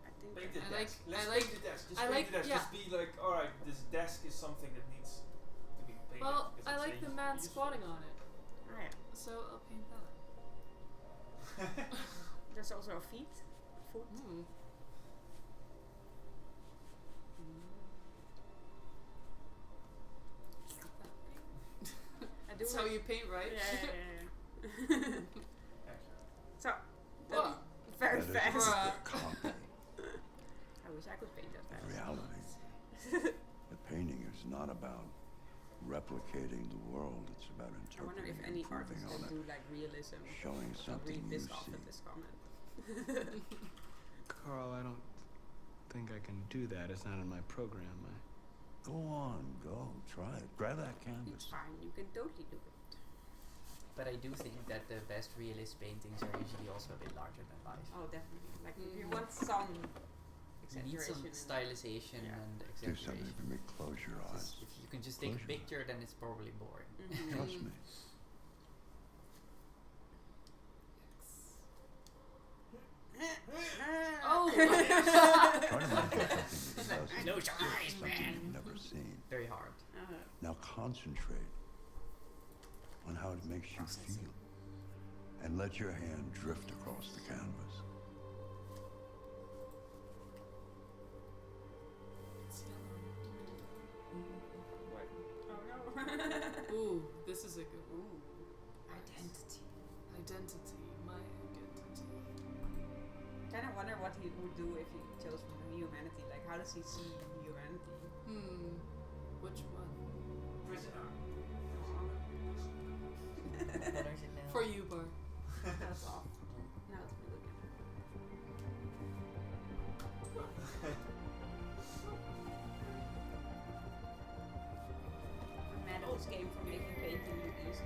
I think Paint the I desk. like- Let's I like- paint the desk. Just I paint like- the desk. yeah. Just be like, alright, this desk is something that needs to be painted. Well, because I it's like a the man useful- squatting on it. Ah, yeah. So I'll paint that. There's also a feet. Foot. I do That's how you paint, right? Yeah. So, What? very That is fast. just Bruh. a copy. I wish I could paint that fast. In reality, the painting is not about replicating the world. It's about I wonder interpreting if and any improving artists on that it. do like realism Showing are something really pissed you off see. at this comment. Carl, I don't think I can do that. It's not in my program. Go on, go. Try it. Grab that It's canvas. fine, you can totally do it. But I do think that the best realist paintings are usually also a bit larger than life. Oh, definitely. Like if you want some You need some exaggeration. stylization and Do something exaggeration. for me. Close your eyes. If you can just take Close a your picture, then it's probably boring. Trust me. Oh! Try to imagine something that Close does your eyes, something man. you've never seen. Very hard. Now concentrate on how it makes you feel. And let your hand drift across the canvas. Oh no. Ooh, this is a good one. Identity. Identity. My identity. Kind of wonder what he would do if he chose from humanity. Like, how does he see humanity? Which one? Prisoner. For you, Bar. That's off. Now it's me looking. I'm mad at this game for making painting look easy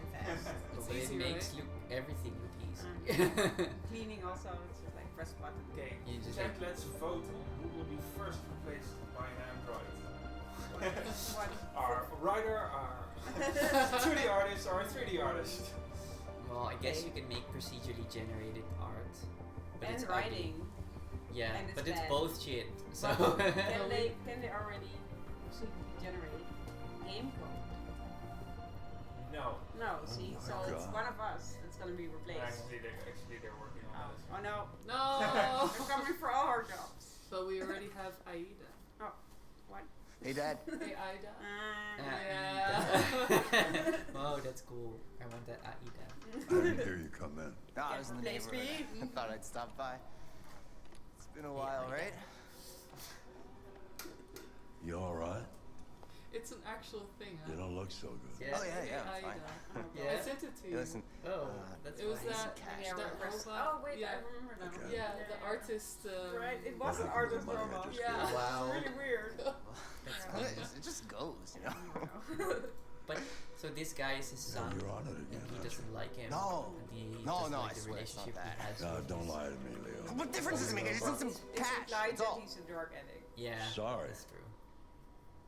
and fast. But it makes everything look easy. Cleaning also, it's just like press button. Okay, You just Jack, like- let's vote on who will be first replaced by an android. What? Our writer, our 2D artist, or 3D artist. Well, I guess you can make procedurally generated art. But And it's writing. ugly. Yeah, And it's but it's bad. both shit. So But can they already generate game code? No. No, see, my so it's God. one of us that's gonna be replaced. Actually, they're working on it. Oh no. No! They're coming for all our jobs. But we already have Aida. Oh, what? Hey, Dad. Hey, Aida. Yeah. Oh, that's cool. I want that Aida. I didn't hear you come in. No, I was in the Replace neighborhood. me. I thought I'd stop by. It's been a while, right? You all right? It's an actual thing, huh? You don't look so good. Yeah. Oh, yeah, I'm Aida. fine. Yeah. I sent it to Hey, you. listen. Oh, that's It was fine. that, Yeah, that reverse- robot. Oh wait, yeah. I remember now. Okay. Yeah, the artist. Right, it Well, was an that artist was the money I robot. just Yeah. gave. Wow. It's really weird. That's fine. It just goes, you know? But so this guy is his son, You're on it and again. he aren't doesn't like him. No. And he No, doesn't no, like I the swear it's not relationship that. he has. you? with Don't his- lie to me, Leo. What difference does it make? I just need some It's cash. implied That's that all. he's a drug addict. Yeah. Sorry. That's true.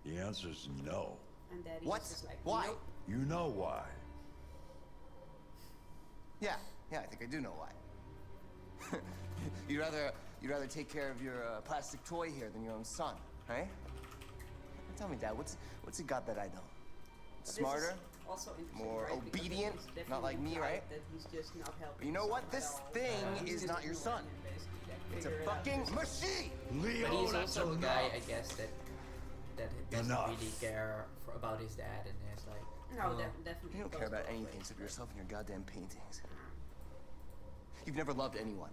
The answer's no. And daddy What? was just like, Why? nope. You know why. Yeah, I think I do know why. you'd rather take care of your plastic toy here than your own son, right? Tell me, Dad, what's he got that I don't? But this Smarter? is also interesting, More right? Because obedient? it's definitely Not like me, implied right? That he's just not helping. But you know what? his This son at all. thing He's is just not your ignoring son. him, basically, like, It's a figure it out fucking yourself. machine! Leo, But he's that's also a guy, I enough. guess, that doesn't Enough. really care about his dad, and is like, No, oh, definitely. You don't goes care about both anything ways. except yourself and your goddamn paintings. You've never loved anyone.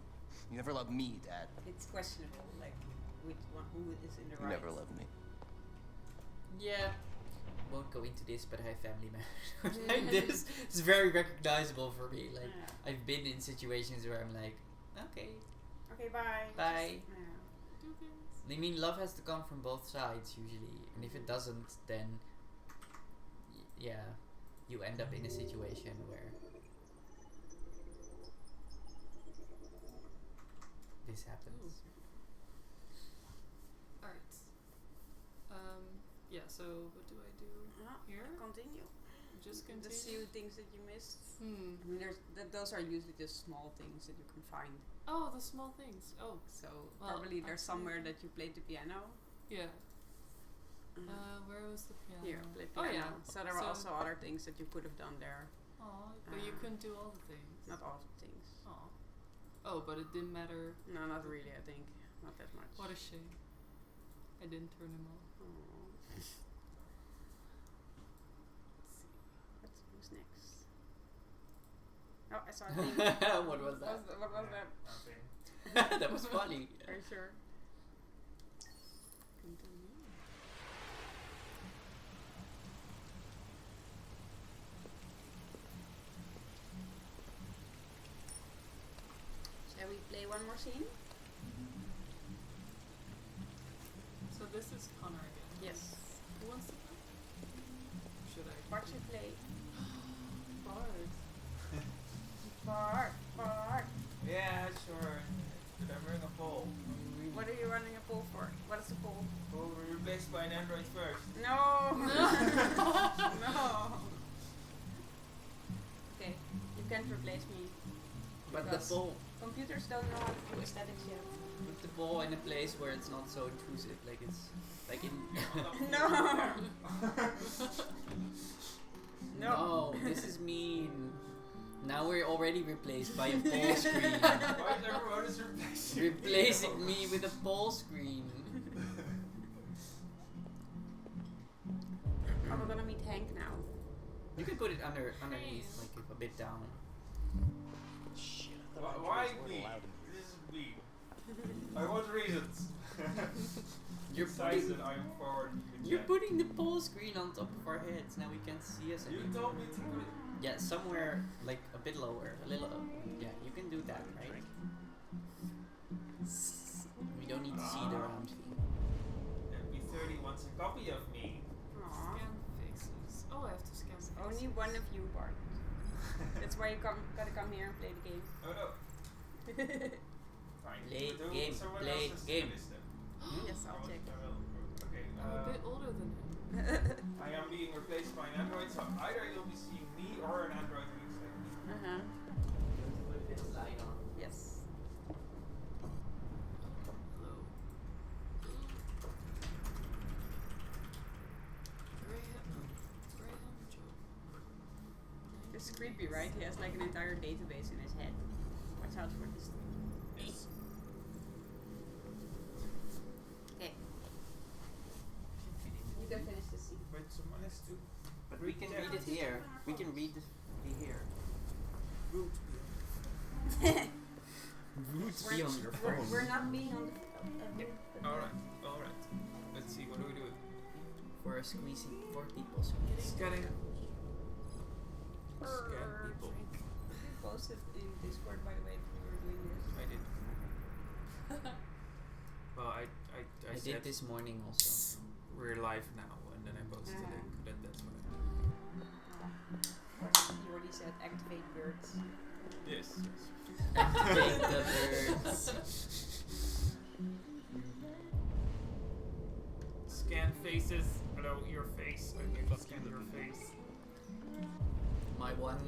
You never loved me, Dad. It's questionable, like which one, who is in the You right. never loved me. yeah. Won't go into this, but I have family members like this. It's very recognizable for me. Like Yeah. I've been in situations where I'm like, okay, Okay, bye. bye. Yeah. I mean, love has to come from both sides usually, and if it doesn't, then yeah, you end up in a situation where this happens. Alright. Yeah, so what do I do here? Continue. Just The continue. few things that you missed. Hmm. I mean, those are usually just small things that you can find. Oh, the small things. Oh. So Well, probably there's actually- somewhere that you played the piano. Yeah. Where was the piano? Here, play Oh, piano. yeah. So there were also other things that you could have done there. Oh, but you couldn't do all the things. Not all the things. Oh. Oh, but it didn't matter. No, not really. I think not that much. What a shame. I didn't turn him on. Who's next? Oh, I saw a thing. What was that? What was that? Nothing. That was funny. Are you sure? play one more scene? So this is Connor again. Yes. Who wants to play? Should I? Bart should play. Bart. Bart. Yeah, sure. But I'm wearing a pole. What are you running a poll for? What is the poll? We'll be replaced by an android first. No! No! Okay, you can't replace me. But the because ball, computers don't know how to do aesthetics yet. put the ball in a place where it's not so intrusive, like it's like in. No! No, this is mean. Now we're already replaced by a ball screen. Why is everyone is Replacing me with a ball screen. Are we gonna meet Hank now? You can put it underneath, like a bit down. Shit, I Why thought androids me? weren't allowed in This is me. I want reasons. You're Besides putting, that I'm forward. you're putting the ball screen on top of our heads. Now we can't see us You anymore. told me to put it. Yeah, somewhere like a bit lower, a little. Yeah, you can do that, right? We don't need to see the round view. MP30 wants a copy of me. Aww. Scan faces. Oh, I have to scan faces. Only one of you, Bart. That's why you gotta come here and play the game. Oh no. Fine. Play Do game, someone play else has to do game. this then. Yes, I'll check. Okay. I'm a bit older than him. I am being replaced by an android, so either you'll be seeing me or an android who looks like me. Uh-huh. Put this light on. Yes. Hello. Graham Joe. It's creepy, right? He has like an entire database in his head. Watch out for this. Yes. Okay. You can finish the scene. Wait, someone has to. But we can read it here. We can read it here. Root Roots We're- be on your phone. We're not being on the. Alright. Let's see, what do we do? For a squeezy, for people squeezy. Scanning. Scan people. You posted in Discord, by the way, if you were doing this. I did. Well, I I said did this morning also. we're live now, and then I posted a link. That's what You already said activate birds. Yes. Activate the birds. Scan faces. Hello, your face. I need to scan your face. My one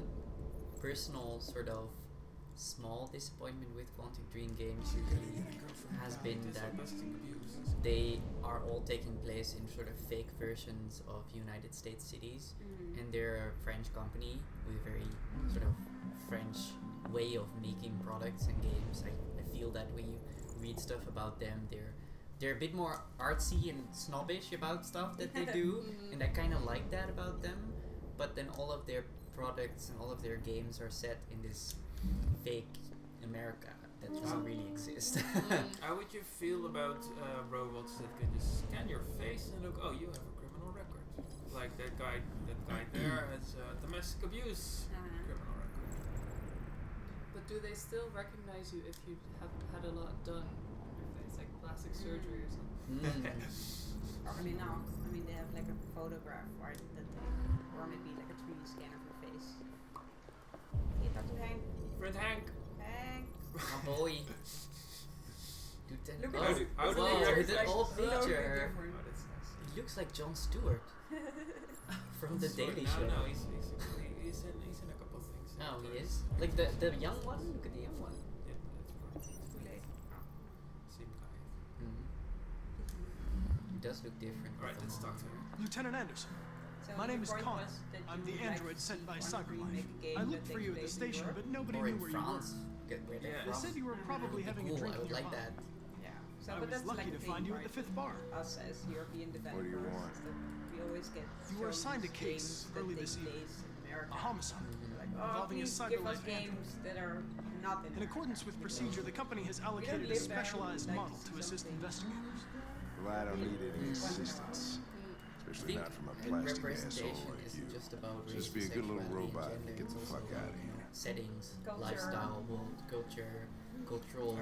personal sort of small disappointment with Quantic Dream games usually has been that they are all taking place in sort of fake versions of United States cities, and they're a French company with a very sort of French way of making products and games. I feel that when you read stuff about them, they're a bit more artsy and snobbish about stuff that they do, and I kind of like that about them. But then all of their products and all of their games are set in this fake America that doesn't really exist. How would you feel about robots that can just scan your face and look? Oh, you have a criminal record. Like that guy there has domestic abuse criminal record. But do they still recognize you if you have had a lot done on your face, like plastic surgery or something? Probably not. I mean, they have like a photograph, right? Or maybe like a 3D scan of your face. Can you talk to Hank? Friend Hank. Hank. My boy. Dude, that Look oh, at this. wow, It's the like old so picture. different. Oh, that's nice. He looks like Jon Stewart from The Daily Show. No, he's in a couple of things. Oh, he is? Like the young one? Look at the young one. Yeah, that's right. Too late. Same guy. He does look different. Alright, let's talk to him. Lieutenant Anderson. So My the name is point Connor. was that I'm you the would like android to sent see by Quantic Dream CyberLife. make a game I that looked for takes you at the place in station, Europe. but nobody Or knew in where France. you Get where they're Yeah. were. They from. said you were probably having a Cool, drink I in would your like bar. that. Yeah. So, I but was that's lucky like to the find thing, you at right, the fifth bar. with us as European developers. What do you want? is that we always get You were shown assigned a these case games early that this take evening. place in America. A homicide. Like, involving a please give us CyberLife games android. that are not in In accordance with procedure, the company has allocated a live there, specialized we'd like model to to see assist something. investigators. Well, I don't need any assistance. I Especially think not from a plastic asshole representation like isn't you. just about Just be a good little sexuality and robot gender, and get the it's fuck also out of about, here. settings, Culture. lifestyle, world, cultural.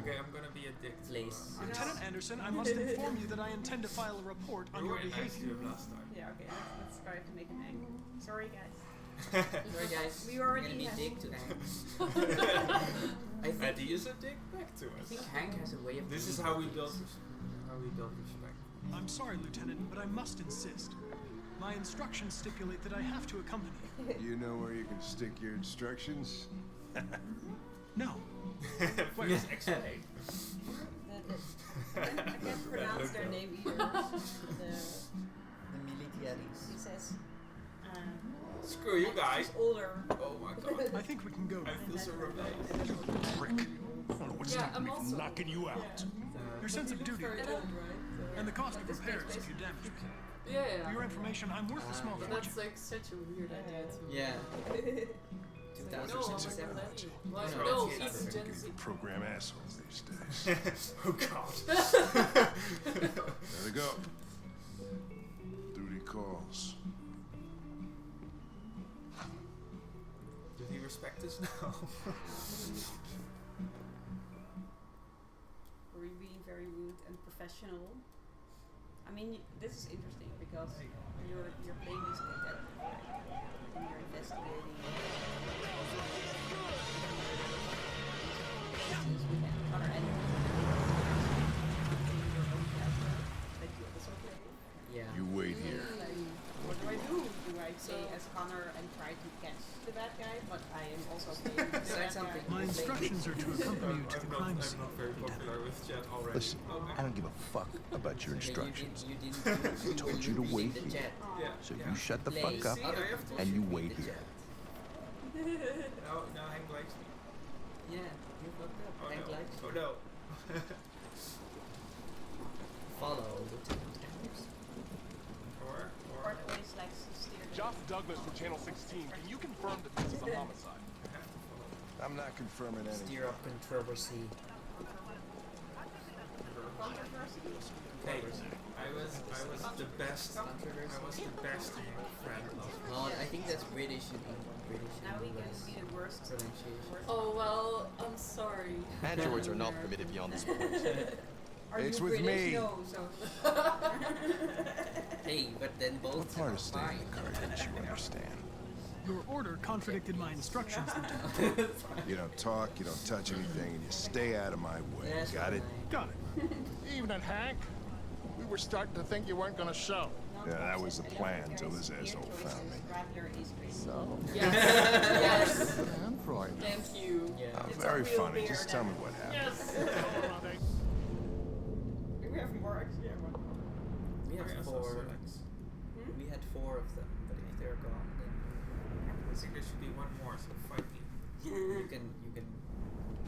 Okay, I'm gonna be a dick to place. Lieutenant Anderson, I must inform you that I intend to file a report on You your were nice to behavior. him last time. Yeah, okay, let's try to make him angry. Sorry, guys. Sorry guys, We we're already gonna be have- dick to Hank. I think And he is a dick back to I us. think Hank has a way of. This is being how we like build this. respect. I'm sorry, Lieutenant, but I must insist. My instructions stipulate that I have to accompany you. You know where you can stick your instructions? No. Please explain. I can't pronounce their name either. The militaries. He says. Screw you guys. He's older. Oh my god. I think we can go. I feel so rebellious. Prick. I don't know what's Yeah, stopping me I'm from also knocking you out. Your sense of duty Very old, right? and the cost of repairs if you damage me. Yeah. For your information, I'm worth a small But fortune. that's like such a weird idea to. Yeah. No, 2007. Well, No, no, it's even Gen Z. Program assholes these days. Oh god. There we go. Duty calls. Did he respect us now? Were you being very rude and professional? I mean, this is interesting because you're playing this detective, right? And you're investigating. Cases with other enemies. That you also play. Yeah. You wait here. Like, what do I do? Do I stay as Connor and try to catch the bad guy? But I am also playing the bad guy. My instructions are to accompany you to the crime I'm scene. not very popular with chat already. Listen, I don't give a fuck about your instructions. You didn't I told you to wait the here. chat. So you shut the fuck up See, I have to and you read wait the here. chat. No, Hank likes me. Yeah, you fucked up. Oh Hank no. likes Oh you. no. Follow Lieutenant Anderson. Or always likes to steer the Josh Douglas from Channel 16. Can you confirm that this is a homicide? I'm not confirming anything. Steer up controversy. Hey, I was the best. I was the best friend of. Oh, I think that's British and British Now we and can US be the worst. pronunciation. Oh well, I'm sorry. Androids are not permitted beyond this point. Are It's you with British? me. No, so. Hey, but then both What part are of staying fine. in the car didn't you understand? Your order contradicted my instructions, Lieutenant. You don't talk, you don't touch anything, and you stay out of my way. That's Got it? Got it. Evening, Hank. We were starting to think you weren't going to show. Yeah, that was the plan until this asshole found me. So, Yes. Yes. Android. Thank you. Yeah. Oh, very funny. Just tell me what happened. Yes. We have more actually. We had four. We had 4 of them, but if they're gone, then I think there should be one more, so fight me. you can.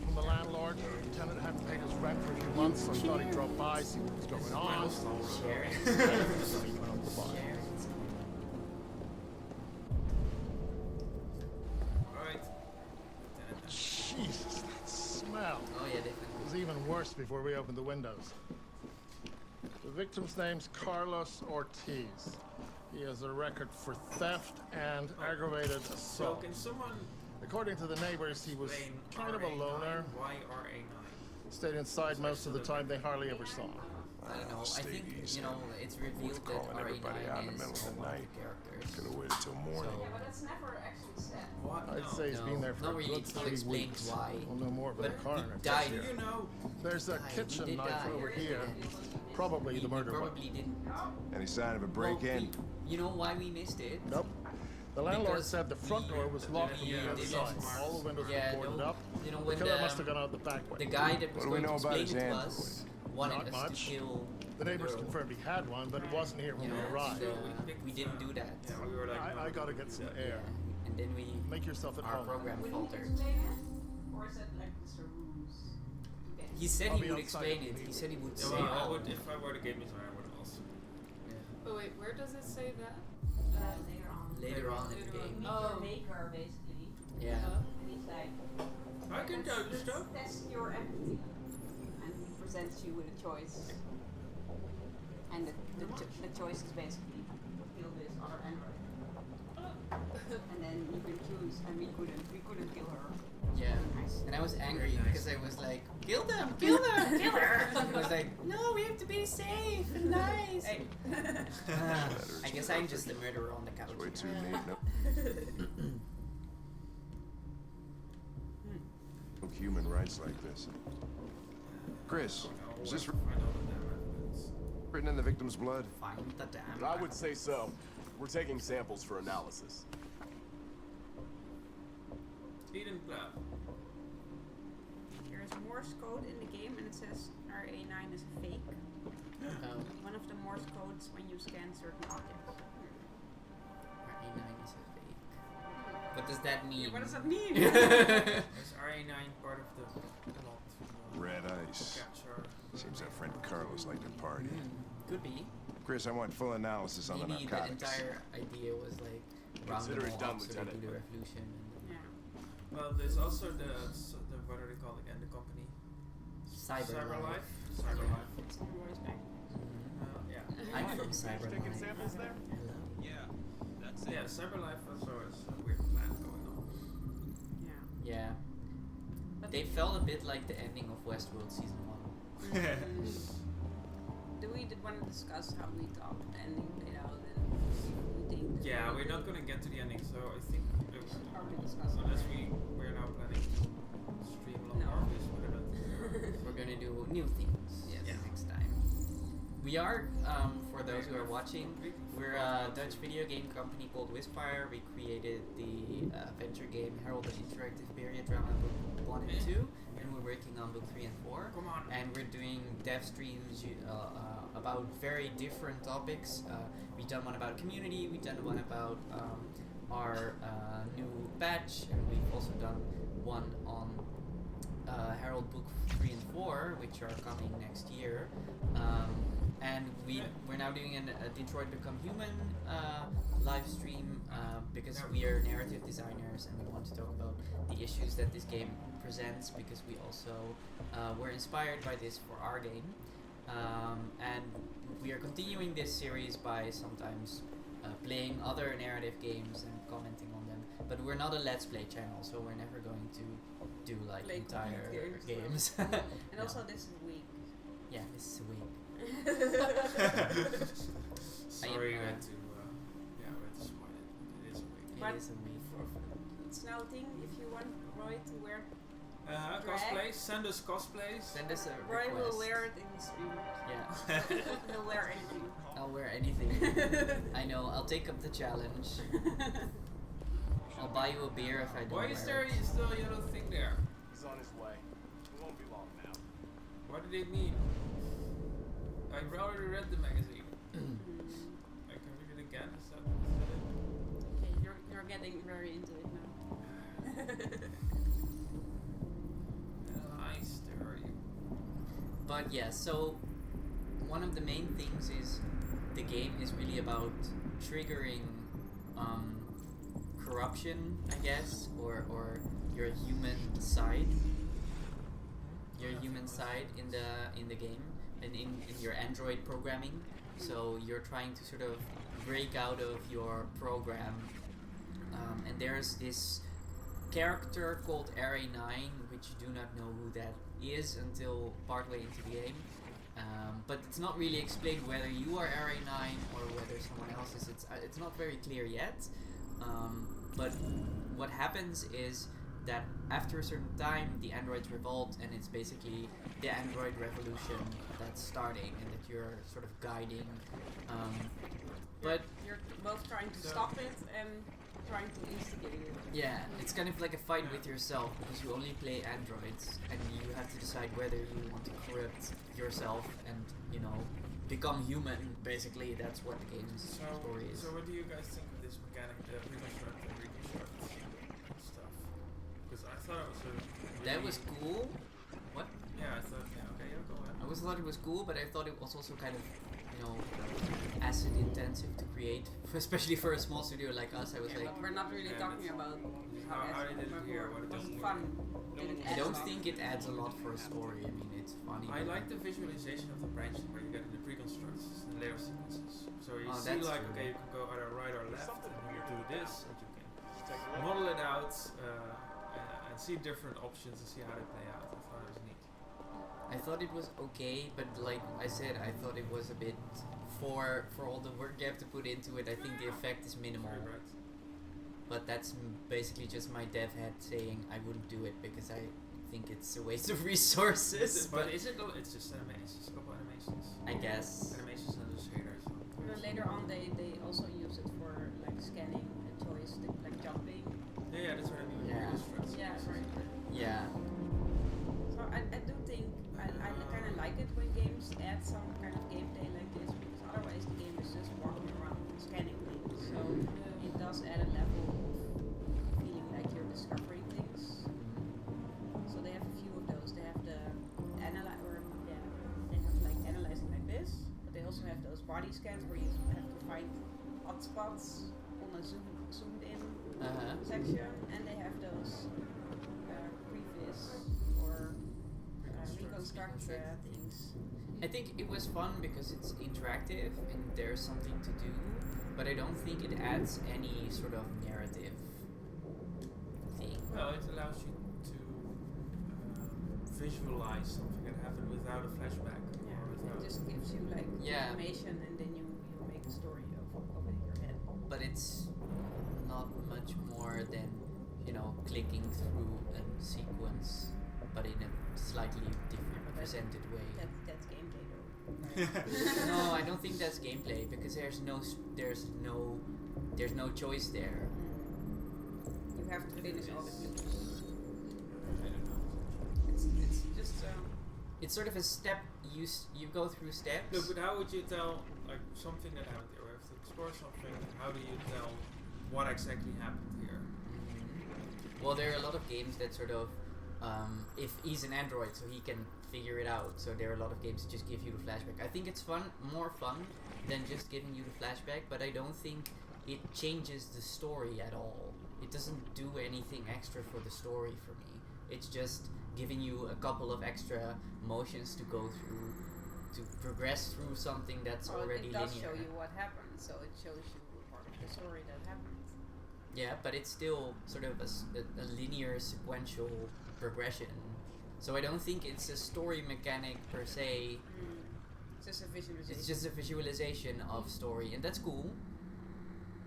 From the landlord, the tenant hadn't paid his rent for a few months, so I thought he'd drop by, see what was going on. Share it. Goodbye. Alright. Jesus, that smell. Oh yeah, definitely. It was even worse before we opened the windows. The victim's name's Carlos Ortiz. He has a record for theft and aggravated So assault. can someone According to the neighbors, he was explain kind of a loner. Why RA9? Stayed inside most of the time. They hardly ever saw him. I don't know. I Stay think easy. it's revealed that calling everybody out in the RA9 middle is of the one of night. the characters. Could have waited till morning. So, But that's never actually said. What? I'd No. say he's been there for not a really. good It's not 3 explained weeks. why. We'll know more about But the coroner. he died. Do you know? There's a He kitchen did knife die. over here. Probably the murder He one. probably didn't. Any sign of a break-in? You know why we missed it? Nope. The landlord Because said the front door was locked from the Yeah, they outside. locked All the windows Yeah, were boarded no, up. you know, The when killer the- must have gone out the back way. The guy that was What do we going to know about explain his it to android? us wanted Not us much. to kill The neighbors girl. confirmed he had one, but it wasn't here when we Yeah, arrived. so we didn't do that. Yeah, we were like. I gotta get some air. And then we Make yourself at our home. program faltered. Or is it like Mr. Rules? He said I'll he be would outside explain if it. you He need said he would Yeah, say well, I all. would, if I were the game designer, I would also. Oh wait, where does it say that? Later on. Later on in the Later on. game. Meet Oh. your maker, basically. Yeah. And he's like, I can tell you stuff. test your empathy. And he presents you with a choice. And the choice is basically kill this other android. And then you can choose, and we couldn't kill her. Yeah. Nice. And I was angry Very nice. because I was like, kill them, kill them, kill her. I was like, no, we have to be safe and nice. Hey. I guess I'm just the murderer on the couch. Way too neat. No human rights like this. Chris, is this written in the victim's blood? Find the damn. I would say so. We're taking samples for analysis. Eden blood. There's Morse code in the game, and it says RA9 is fake. One of the Morse codes when you scan certain objects. RA9 is a fake. What does that mean? Yeah, what does that mean? Is RA9 part of the plot? Red ice. Capture. Seems our friend Carlos liked to party. Could be. Chris, I want full analysis on the Maybe the narcotics. entire idea was like round Consider them it all done, up so they Lieutenant. do the revolution. Yeah. Well, there's also the what are they called again? The company. Cyberlife. Cyberlife. It's on voice back. Yeah. I'm from Cyberlife. Taking samples there? Hello. Yeah. That's it. Yeah, Cyberlife also has a weird plan going on. Yeah. Yeah. But They felt a bit like the ending of Westworld season 1. Do we want to discuss how we thought the ending played out and we think? Yeah, we're not gonna get to the ending, so I think Probably discuss it. unless we're now planning to stream a lot more of this, whatever. We're gonna do new things next time. We are, for those who are watching, we're a Dutch video game company called Wispfire. We created the adventure game Herald an Interactive Period Drama Book 1 and 2, and we're working on Book 3 and 4. Come on. And we're doing dev streams about very different topics. We've done one about community, we've done one about our new patch, and we've also done one on Herald Book 3 and 4, which are coming next year. And we're now doing a Detroit Become Human live stream because we are narrative designers and we want to talk about the issues that this game presents, because we also were inspired by this for our game. And we are continuing this series by sometimes playing other narrative games and commenting on them. But we're not a Let's Play channel, so we're never going to do like Play entire complete games. And No. also this is weak. Yeah, this is a week. Sorry, we had to spoil it. It is a week. But It is a week. it's now a thing if you want Roy to wear. Cosplays. Send us cosplays. Send us a Roy request. will wear it in the stream. Yeah. He'll wear anything. I'll wear anything. I know, I'll take up the challenge. I'll buy you a beer if I don't Why wear is there it. still a yellow thing there? He's on his way. It won't be long now. What did it mean? I already read the magazine. I can read it again. Is that it? Okay, you're getting very into it now. Nice, there are you. But yeah, so one of the main things is the game is really about triggering corruption, I guess, or your human side. Your human side in the game and in your Android programming. So you're trying to sort of break out of your program, and there's this character called RA9, which you do not know who that is until partway into the game. But it's not really explained whether you are RA9 or whether someone else is. It's not very clear yet. But what happens is that after a certain time, the androids revolt, and it's basically the android revolution that's starting, and that you're sort of guiding. But you're both trying to stop it and trying to instigate it. yeah, it's kind of like a fight with yourself, because you only play androids, and you have to decide whether you want to corrupt yourself and, you know, become human. Basically, that's what the game's story is. So what do you guys think of this mechanic, the reconstruct and reconstruct stuff? Because I thought it was a really That was cool. What? Yeah, I thought, okay, go ahead. I always thought it was cool, but I thought it was also kind of, you know, acid intensive to create, especially for a small studio like us. I was like, But we're not really talking about how they did it here, what it was does. fun. Did it I add don't a lot? think it adds a lot for a story. I mean, it's funny. I like the visualization of the branching where you get the pre-constructs and layer sequences. So you see that's like, true. okay, you can go either right or left, and you do this, and you can model it out and see different options and see how they play out. I thought it was neat. I thought it was okay, but like I said, I thought it was a bit for all the work you have to put into it. I think the effect is minimal. Right. But that's basically just my dev head saying I wouldn't do it because I think it's a waste of resources. But is it? It's just animations. A couple animations. I guess. Animations and the shaders. And then later on, they also use it for like scanning toys, like jumping. Yeah, that's what I mean. Yeah. Yeah, right. Yeah. So I do think I kind of like it when games add some kind of gameplay like this, because otherwise the game is just walking around scanning things. So it does add a level of feeling like you're discovering things. So they have a few of those. They have the they have like analyzing like this, but they also have those body scans where you have to find hot spots on a zoomed in section, and they have those previs or reconstruct things. I think it was fun because it's interactive and there's something to do, but I don't think it adds any sort of narrative thing. Well, it allows you to visualize something that happened without a flashback. Yeah, Or without it just gives you like information, and then you make a story of it in your head. But it's not much more than, clicking through a sequence, but in a slightly different presented way. That's gameplay though. No, I don't think that's gameplay because there's no choice there. You have to finish all the clues. I don't know. It's just It's sort of a step. You go through steps. Look, but how would you tell like something that happened here? We have to explore something. How do you tell what exactly happened here? Well, there are a lot of games that sort of, if he's an android, so he can figure it out. So there are a lot of games that just give you the flashback. I think it's more fun than just giving you the flashback, but I don't think it changes the story at all. It doesn't do anything extra for the story for me. It's just giving you a couple of extra motions to go through, to progress through something that's already it does linear. show you what happened, so it shows you part of the story that happened. Yeah, but it's still sort of a linear sequential progression. So I don't think it's a story mechanic per se. It's just a visualization. It's just a visualization of story, and that's cool.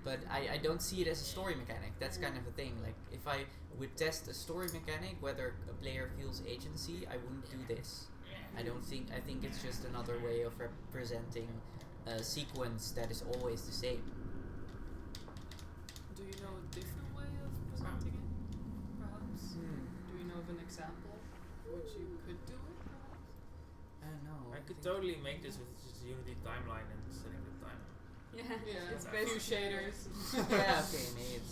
But I don't see it as a story mechanic. That's kind of a thing. Like, if I would test a story mechanic, whether a player feels agency, I wouldn't do this. I think it's just another way of representing a sequence that is always the same. Do you know a different way of presenting it, perhaps? Do you know of an example which you could do it, perhaps? I don't know. I could totally make this with just a Unity timeline and setting the time. Yeah, It's a few shaders. Yeah, okay, maybe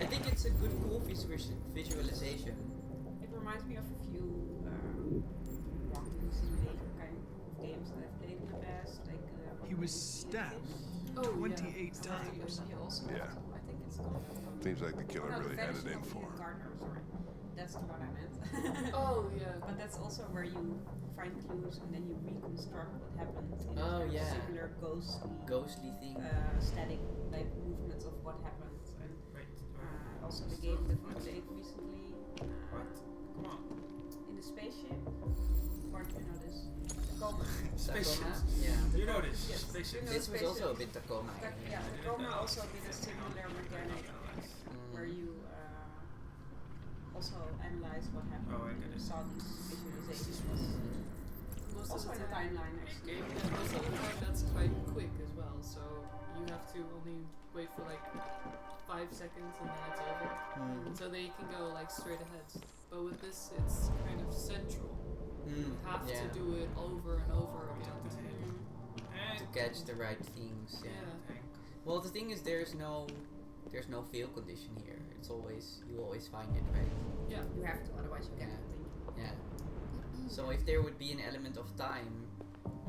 I think it's a good, cool visualization. It reminds me of a few walking simulator kind of games that I've played in the past. Like he was stabbed 28 times. Yeah. I think it's called. Seems like the killer really had it in for him. Sorry. That's the one I meant. Oh, yeah. But that's also where you find clues and then you reconstruct what happened in Oh, a yeah. particular ghostly thing. Static like movements of what happened. And also the game that we played recently. What? Come on. In the spaceship. Or do you know this? Tacoma. Spaceship. Yeah. You know this. Yes. Spaceship. You know This was spaceship. also a bit Tacoma. Yeah, Tacoma also did a similar mechanic where you also analyze what happened. Oh, I get it. Saw these visualizations. Also in the timeline, actually. Yeah, most of the time that's quite quick as well, so you have to only wait for like 5 seconds and then it's over. So they can go like straight ahead. But with this, it's kind of central. You have to do it over and over again. To catch the right things. Yeah. Well, the thing is, there's no fail condition here. It's always, you always find it, right? Yeah. You have to, otherwise you can't think. Yeah. So if there would be an element of time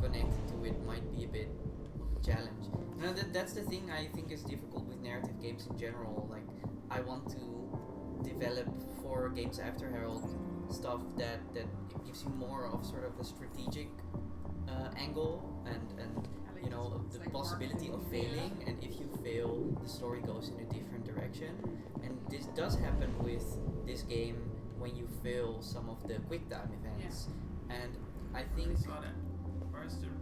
connected to it, might be a bit of a challenge. Now that's the thing I think is difficult with narrative games in general. Like, I want to develop for games after Herald stuff that gives you more of sort of a strategic angle and you know the possibility of failing, and if you fail the story goes in a different direction. And this does happen with this game when you fail some of the quick time events, and I think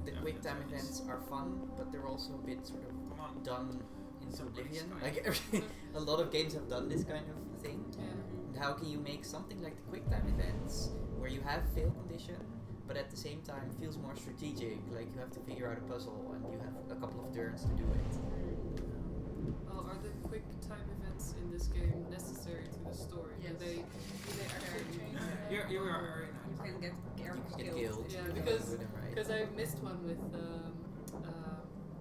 the quick time events are fun, but they're also a bit sort of done into oblivion. Like a lot of games have done this kind of thing. And how can you make something like the quick time events where you have fail condition, but at the same time feels more strategic, like you have to figure out a puzzle and you have a couple of turns to do it. Are the quick time events in this game necessary to the story? Yes. Do they actually change? You are You can get Get killed. Yeah, if you because do them right. I missed one with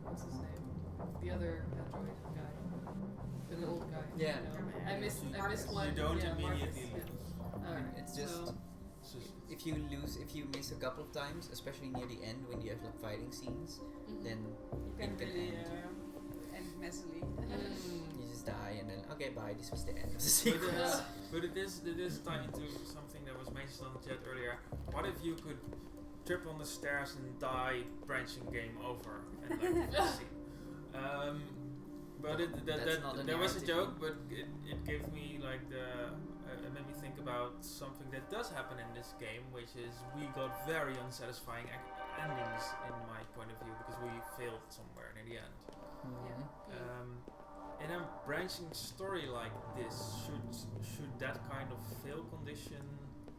what's his name? The other android guy, the old guy. Yeah. I missed one. You don't yeah, immediately Marcus, yeah. Alright, It's just if you miss a couple of times, especially near the end when you have like fighting scenes, then you can it can really end. end messily. You just die and then okay, bye. This was the end of the sequence. But it is tying into something that was mentioned on the chat earlier. What if you could trip on the stairs and die branching game over and like see? But there was a joke, but it gave me like it made me think about something that does happen in this game, which is we got very unsatisfying endings in my point of view because we failed somewhere near the end. In a branching story like this, should that kind of fail condition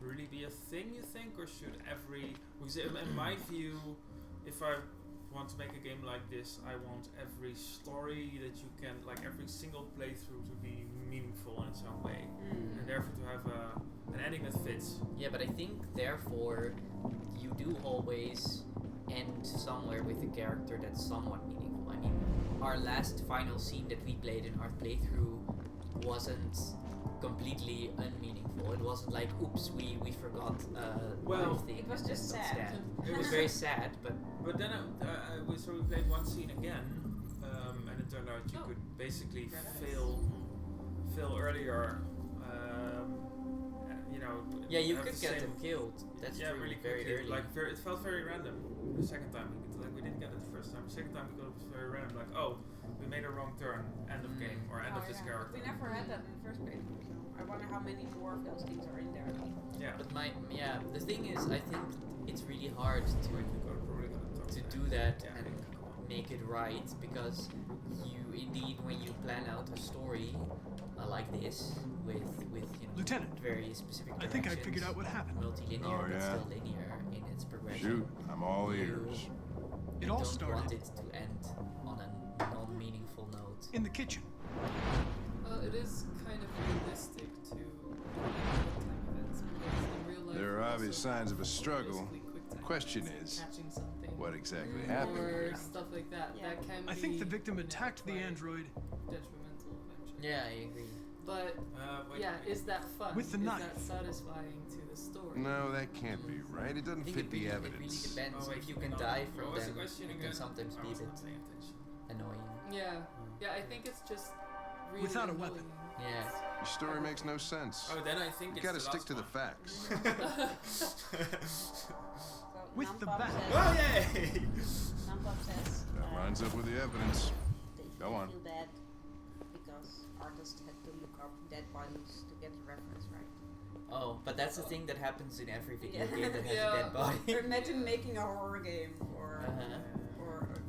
really be a thing, you think, or should every? Because in my view, if I want to make a game like this, I want every story that you can, like every single playthrough, to be meaningful in its own way, and therefore to have an ending that fits. Yeah, but I think therefore you do always end somewhere with a character that's somewhat meaningful. I mean, our last final scene that we played in our playthrough wasn't completely unmeaningful. It wasn't like, oops, we forgot thing. It was just sad. It was very sad, but then we played one scene again, and it turned out you could basically fail earlier. Yeah, you could get them killed. That's true. Really very quickly. early. Like it felt very random. The second time, we didn't get it the first time. The second time, it was very random. Like, oh, we made a wrong turn. End of game or end of this character. We never had that in the first place. So I wonder how many more of those things are in there. Yeah. But the thing is, I think it's really hard to do that and make it right, because you indeed, when you plan out a story like this with Lieutenant, very specific directions, I think I figured out what happened. Multilinear, but still linear in its progression. Shoot, I'm all ears. It all don't started want it to end on a non-meaningful note. in the kitchen. It is kind of realistic to time events, because in real life There are obvious signs of a struggle. The question is, catching something what exactly happened or here? stuff like that. Yeah. That can I be think the victim attacked the android detrimental eventually. Yeah, I agree. But is that fun? With the is knife. that satisfying to the story? No, that can't be right. It doesn't fit the It evidence. really depends. If you can die from them, it can sometimes be a bit annoying. Yeah, I think it's just really Without a annoying. weapon. Yeah. Your story makes no sense. Oh, then I think You it's gotta the stick last to the one. facts. With the Numpop bat. says- Oh yay! Numpop says That lines up with the evidence. they Go on. feel bad because artists had to look up dead bodies to get the reference right. Oh, but that's the thing that happens in every video Yeah. game that has Yeah. a dead body. Or imagine making a horror game or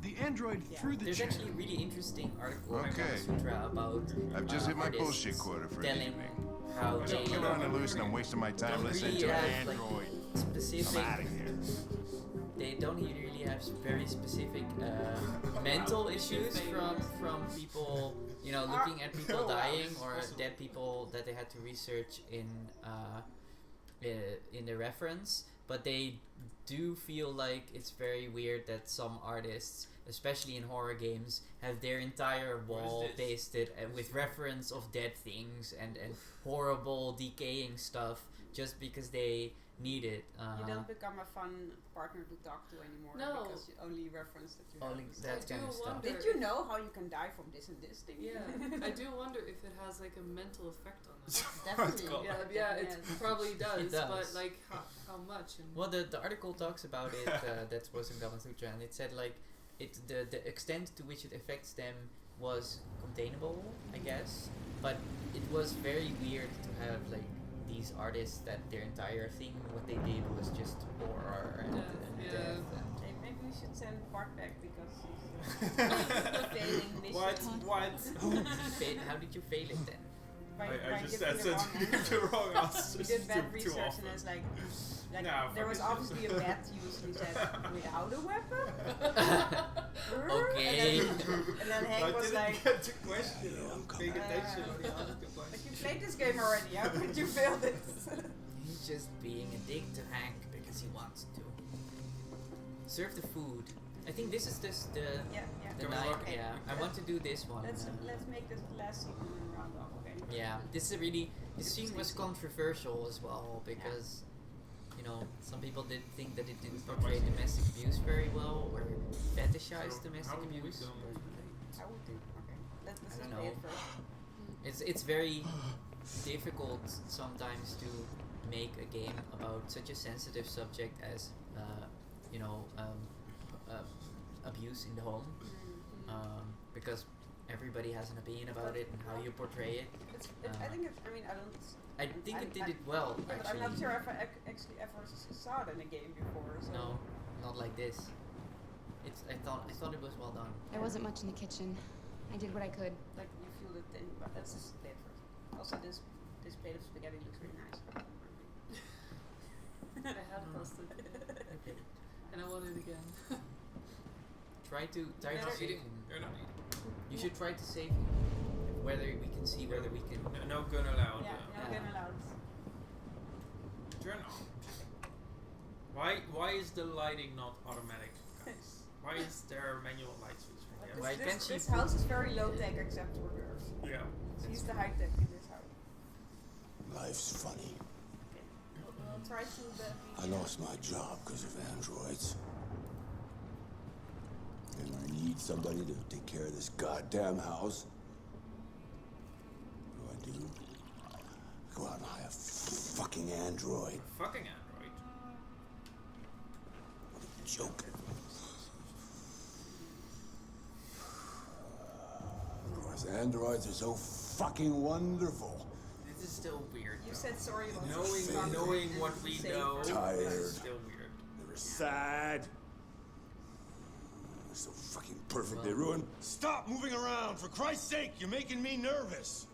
The android threw the There's chair. actually a really interesting article on Okay. Sutra about I've just hit my artists bullshit quota for the telling evening. how There's they a killer on the loose and I'm wasting my time don't listening really to an have, like, android. specific. I'm out of here. They don't really have very specific mental issues from people, looking at people dying or dead people that they had to research in the reference. But they do feel like it's very weird that some artists, especially in horror games, have their entire wall pasted with reference of dead things and horrible decaying stuff just because they need it. You don't become a fun partner to talk to anymore because you only reference that you only have. that kind of stuff. Did you know how you can die from this and this thing? Yeah, I do wonder if it has like a mental effect on us. Definitely. It probably does, It does. But like how much? And well, the article talks about it. That was in Gamma Sutra, and it said like the extent to which it affects them was containable, I guess, but it was very weird to have like these artists that their entire thing, what they did was just horror and death. And maybe we should send Bart back because he's failing mission. What? How did you fail it then? I just said the wrong answer. We did bad research and it's like there was obviously a bet used and he said without a weapon. Okay. And then Hank was like, get the question. Paying attention when he asked the question. but you played this game already. How could you fail this? He's just being a dick to Hank because he wants to. Serve the food. I think this is just the night. Okay. Yeah, I want to do this one. Let's make this last scene and round off. Okay. Yeah, this scene was controversial as well because you know some people did think that it didn't portray domestic abuse very well or fetishize domestic abuse. How would do? Okay. Let's I just don't play know. it first. It's very difficult sometimes to make a game about such a sensitive subject as abuse in the home, because everybody has an opinion about it and how you portray it. I think it's. I mean, I don't. I think it did it well. But Actually, I'm not sure if I actually ever saw it in a game before. So. No, not like this. I thought it was well done. There wasn't much in the kitchen. I did what I could. Like you feel the thing, but let's just play it first. Also, this plate of spaghetti looks really nice. I had posted it, and I want it again. Try to save him. You're not eating. You should try to save him. Whether we can see whether we can. No gun allowed. Yeah, no gun allowed. Turn on. Why is the lighting not automatic, guys? Why is there a manual light switch? Why can't she? This house is very low tech except for girls. Yeah. She's the high tech in this house. Life's funny. We'll try to. I lost my job because of androids. And I need somebody to take care of this goddamn house. What do I do? Go out and hire a fucking android. Fucking android? What a joke. Of course, androids are so fucking wonderful. This is still weird. You said sorry about Knowing what we know, Tired. it's still weird. They were sad. They're so fucking perfect. They ruined. Stop moving around, for Christ's sake! You're making me nervous.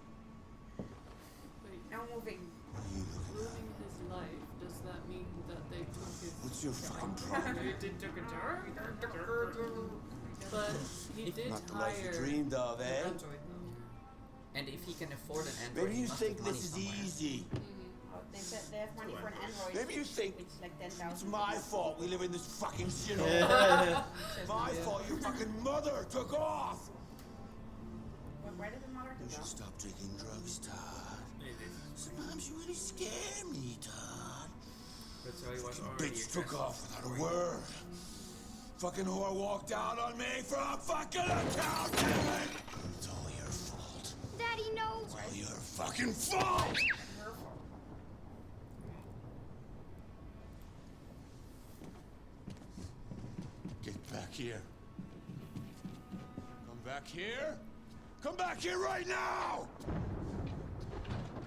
No moving. Ruining his life. Does that mean that they took his? What's your fucking problem? They took a turn. But he did Not the life you hire dreamed of, an eh? android. And if he can afford an android, Maybe he you must think have money this is somewhere. easy. They said they have money for an android. Maybe you think it's like 10,000. it's my fault we live in this fucking shithole. My fault your fucking mother took off. Why did the mother You do should that? stop drinking drugs, Todd. Sometimes you really scare me, Todd. That's how he was Fucking already bitch took aggressive. off without a word. Fucking whore walked out on me from a fucking accountant. It's all your fault. Daddy, no! It's all your fucking fault. Get back here. Come back here. Come back here right now!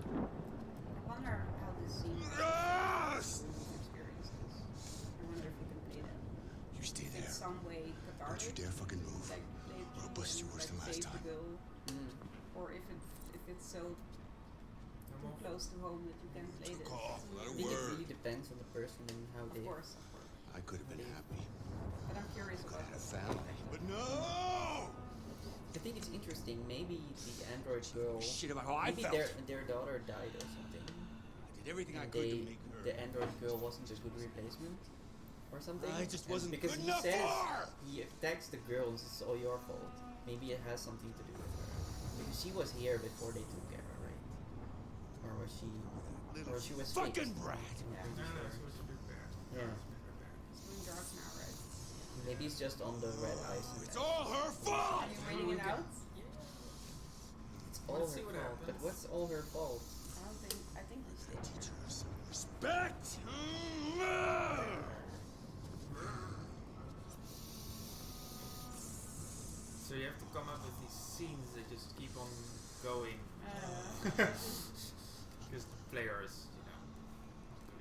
I wonder how this scene Yes! experiences. I wonder if we can play that. You stay there. In some way cathartic. Don't you dare fucking move. Like play it Or I'll bust you worse than last save time. the girl. Or if it's so too close to home that you can play this. Off, I not a think it word. really depends on the person and how Of they. course. I could have been happy. But I'm curious I could about have had a family. But no! I think it's interesting. Maybe the android girl. Shit about how I maybe felt. their daughter died or something. I did everything I And could to make her. the android girl wasn't a good replacement, or something. I just And wasn't because good he enough says for her! he attacks the girls. It's all your fault. Maybe it has something to do with her. Because she was here before they took her, right? Or was she? Or she was fucking fixed. brat. Yeah. No, she was repaired. Yeah. It's going dark now, right? Maybe it's just on the red ice. It's all her fault! Are you waiting it out? It's all Let's her see what fault. But happens. what's all her fault? I think we stay. Teachers, respect! So you have to come up with these scenes that just keep on going. Because the players, you know.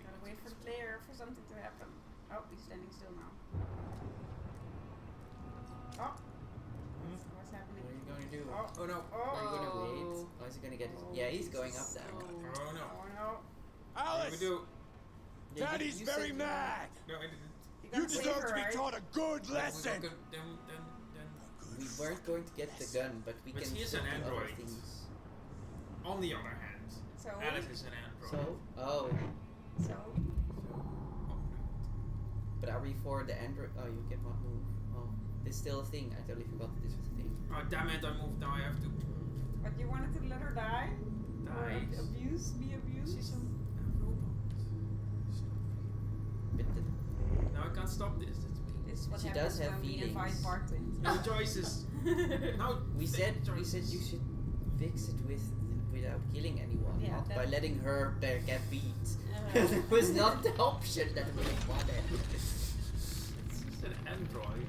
Gotta wait for the player for something to happen. Oh, he's standing still now. Oh. What's happening? What are you going to do? Oh no. Are you going to wait? Or is he going to get... Yeah, he's going up now. Oh no. Oh no. Alice! What do we do? Yeah, Daddy's you very said- mad! No, I didn't. You deserve to be taught a good lesson! Then We weren't going to get the gun, but we But can he is still an do other android. things. on the other hand, So Alice is an android. So? Oh. So? But are we for the android? Oh, you cannot move. Oh, this is still a thing. I totally forgot that this was a thing. Oh damn it! I moved now. I have to But you wanted to let her die? Or die. be abused? She's a robot. But the, Now I can't stop this. It's me. This is what She happens does have when we invite feelings. Bartwind. No choices. No. we said you should fix it without killing anyone, Yeah, not by that- letting her there get beat. It was not the option that we wanted. She's an android.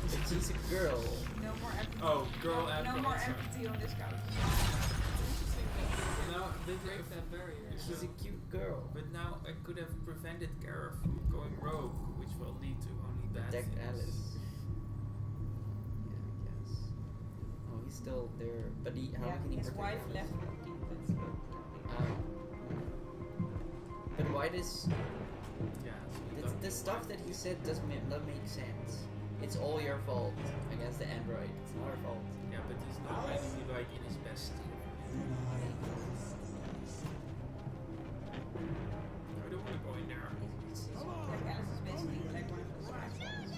But she's a girl. No more empathy. Oh, girl no, android. no more sorry. empathy on this couch. Now they Break that barrier. She's a cute girl. But now I could have prevented Kara from going rogue, which will lead to only bad Protect things. Alice. Yeah, I guess. Oh, he's still there. But how Yeah, can he his protect wife Alice? left him. That's But why does... Yeah, The stuff that he said does not make sense. It's all your fault against the android. It's not our fault. Yeah, but he's not really like in his best state. I don't want to go in there. like Alice is basically like one of those assholes.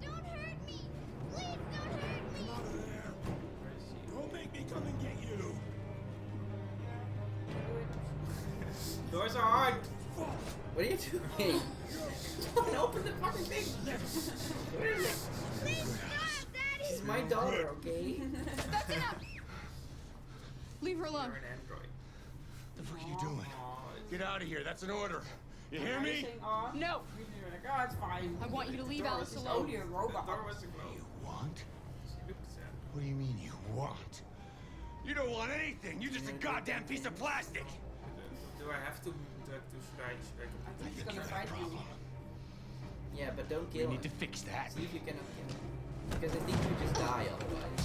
Don't hurt me! Please don't hurt me! Where is she? Don't make me come and get you! Doors are hard! What are you doing? Don't open the fucking thing! Where is it? Please stop, Daddy! She's my daughter, okay? That's enough! Leave her alone. You're an android. The fuck are you doing? Aw, Get out of here, that's an order. You hear Are you me? saying, "Aw"? No. You're like, oh, it's fine. I want you to leave Alice It's alone. only a robot. the door wasn't closed. Want? She looks sad. What do you mean you want? You don't want anything, you're just a goddamn piece of plastic! Do I have to should I I think he's gonna fight you. Yeah, but don't We kill need him. to fix that. See if you cannot kill him. Because I think you just die otherwise.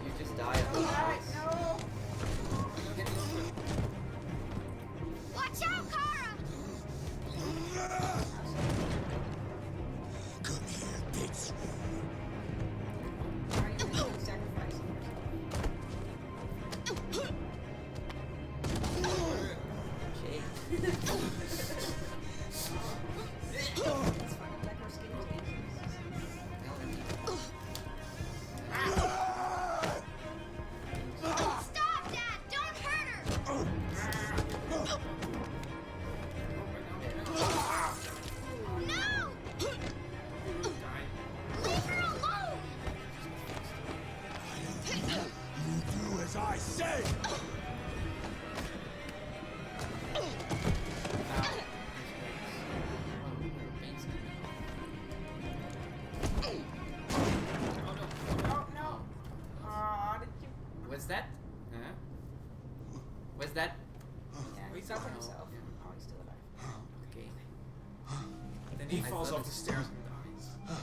You just die otherwise. No! Watch out, Kara! Come here, bitch. Are you really sacrificing Shake. It's fucking like her skin changes. Stop, Dad! Don't hurt her! No! Leave her alone! You do as I say! Oh no! Aw, did you? Was that? Huh? Was that? Yeah, he got himself. Oh, he's still alive. Okay. Then he I falls thought off the it- stairs and dies.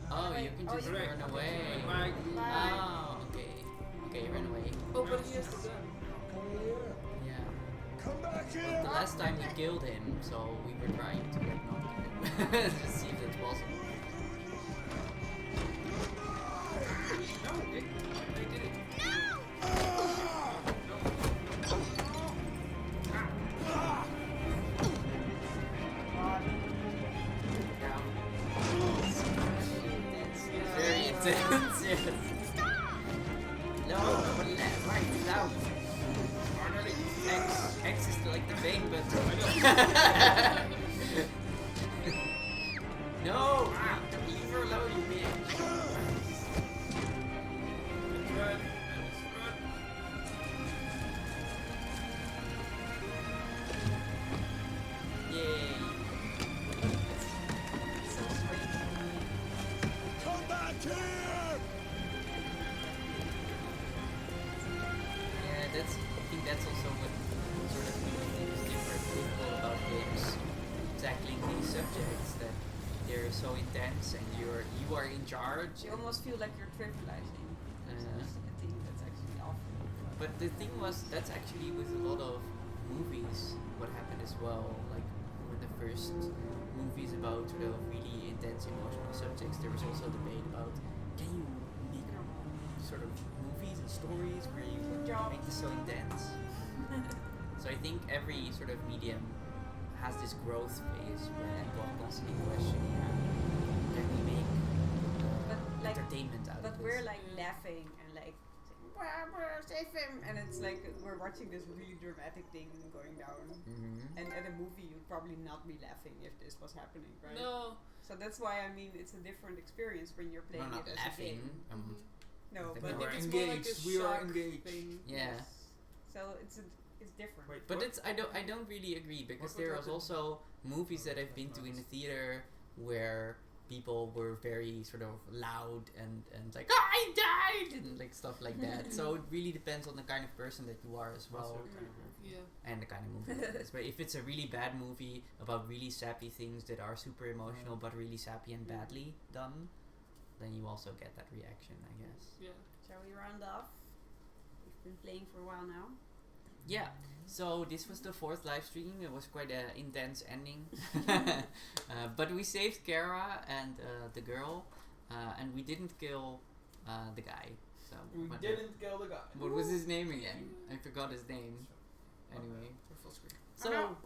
Oh, you Wait, can oh, just you- run away. Bye. Oh, okay. Okay, you ran away. Oh, but he has the gun. Yeah. Come back The here! last time we killed him, so we were trying to like not kill him. Just see if that's possible. No, they did it. Very intense, yes. Stop! No, right, X is like the bait button. No! Ah, leave her alone, you bitch. Run. Yay. So sweet. Come back here! Yeah, I think that's also what sort of is difficult about games tackling these subjects, that they're so intense and you are in charge. You almost feel like you're trivializing. I think that's actually awful. But the thing was, that's actually with a lot of movies what happened as well. Like with the first movies about sort of really intense emotional subjects, there was also debate about, can you make sort of movies and stories where you make this so intense? So I think every sort of medium has this growth phase where people are constantly questioning, can we make entertainment out of this? But we're like laughing and like save him, and it's like we're watching this really dramatic thing going down. And at a movie you'd probably not be laughing if this was happening, right? No. So that's why I mean it's a different experience when you're playing not it as laughing. a game. No, I but think it's we're more like a engaged. We are shock engaged. thing. Yeah. Yes. So it's different. Wait, But what? it's I don't really agree, because What there happened? was also movies that I've been to in the theater where people were very sort of loud and like, oh, I died, and like stuff like that. So it really depends on the kind of person that you are as well. And the kind of movie it is. But if it's a really bad movie about really sappy things that are super emotional but really sappy and badly done, then you also get that reaction, I guess. Yeah. Shall we round off? We've been playing for a while now. Yeah, so this was the 4th live stream. It was quite an intense ending. But we saved Kara and the girl, and we didn't kill the guy. So We what didn't kill the guy. What was his name again? I forgot his name. Anyway. Full screen. So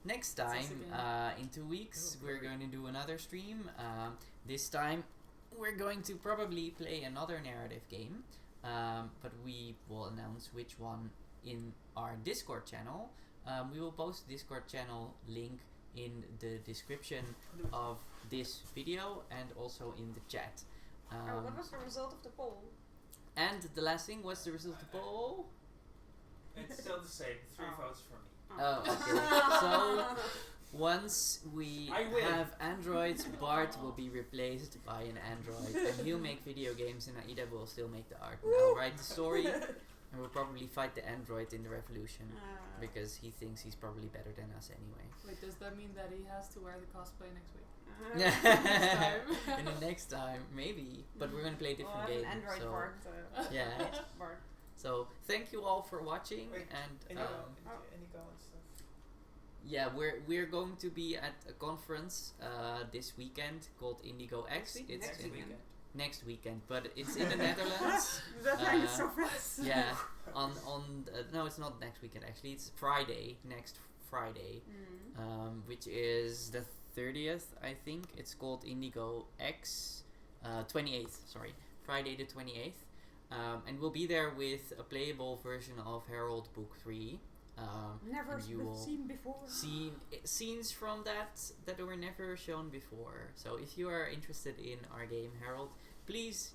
next That's us time, again. in 2 weeks, we're going to do another stream. This time, we're going to probably play another narrative game. But we will announce which one in our Discord channel. We will post the Discord channel link in the description of this video and also in the chat. What was the result of the poll? And the last thing, what's the result of the poll? It's still the same. 3 votes for me. Oh, okay. So once we I win. have androids, Bart will be replaced by an android, and he'll make video games, and Aida will still make the art. And I'll write the story, and we'll probably fight the android in the revolution, because he thinks he's probably better than us anyway. Wait, does that mean that he has to wear the cosplay next week? In the next time, maybe. But we're gonna play different games. An android so Bart. yeah. Bart. So thank you all for watching, and Any comments? yeah, we're going to be at a conference this weekend called Indigo X. It's Next weekend. Next weekend, but it's in the Netherlands. That time is so fast. Yeah, no, it's not next weekend actually. It's Friday, next Friday, which is the 30th, I think. It's called Indigo X, 28th. Sorry, Friday the 28th, and we'll be there with a playable version of Herald Book 3. Never and you will seen before. see scenes from that were never shown before. So if you are interested in our game Herald, please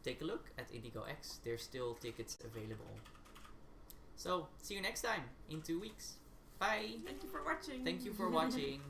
take a look at Indigo X. There's still tickets available. So see you next time in 2 weeks. Bye. Thank you for watching. Thank you for watching.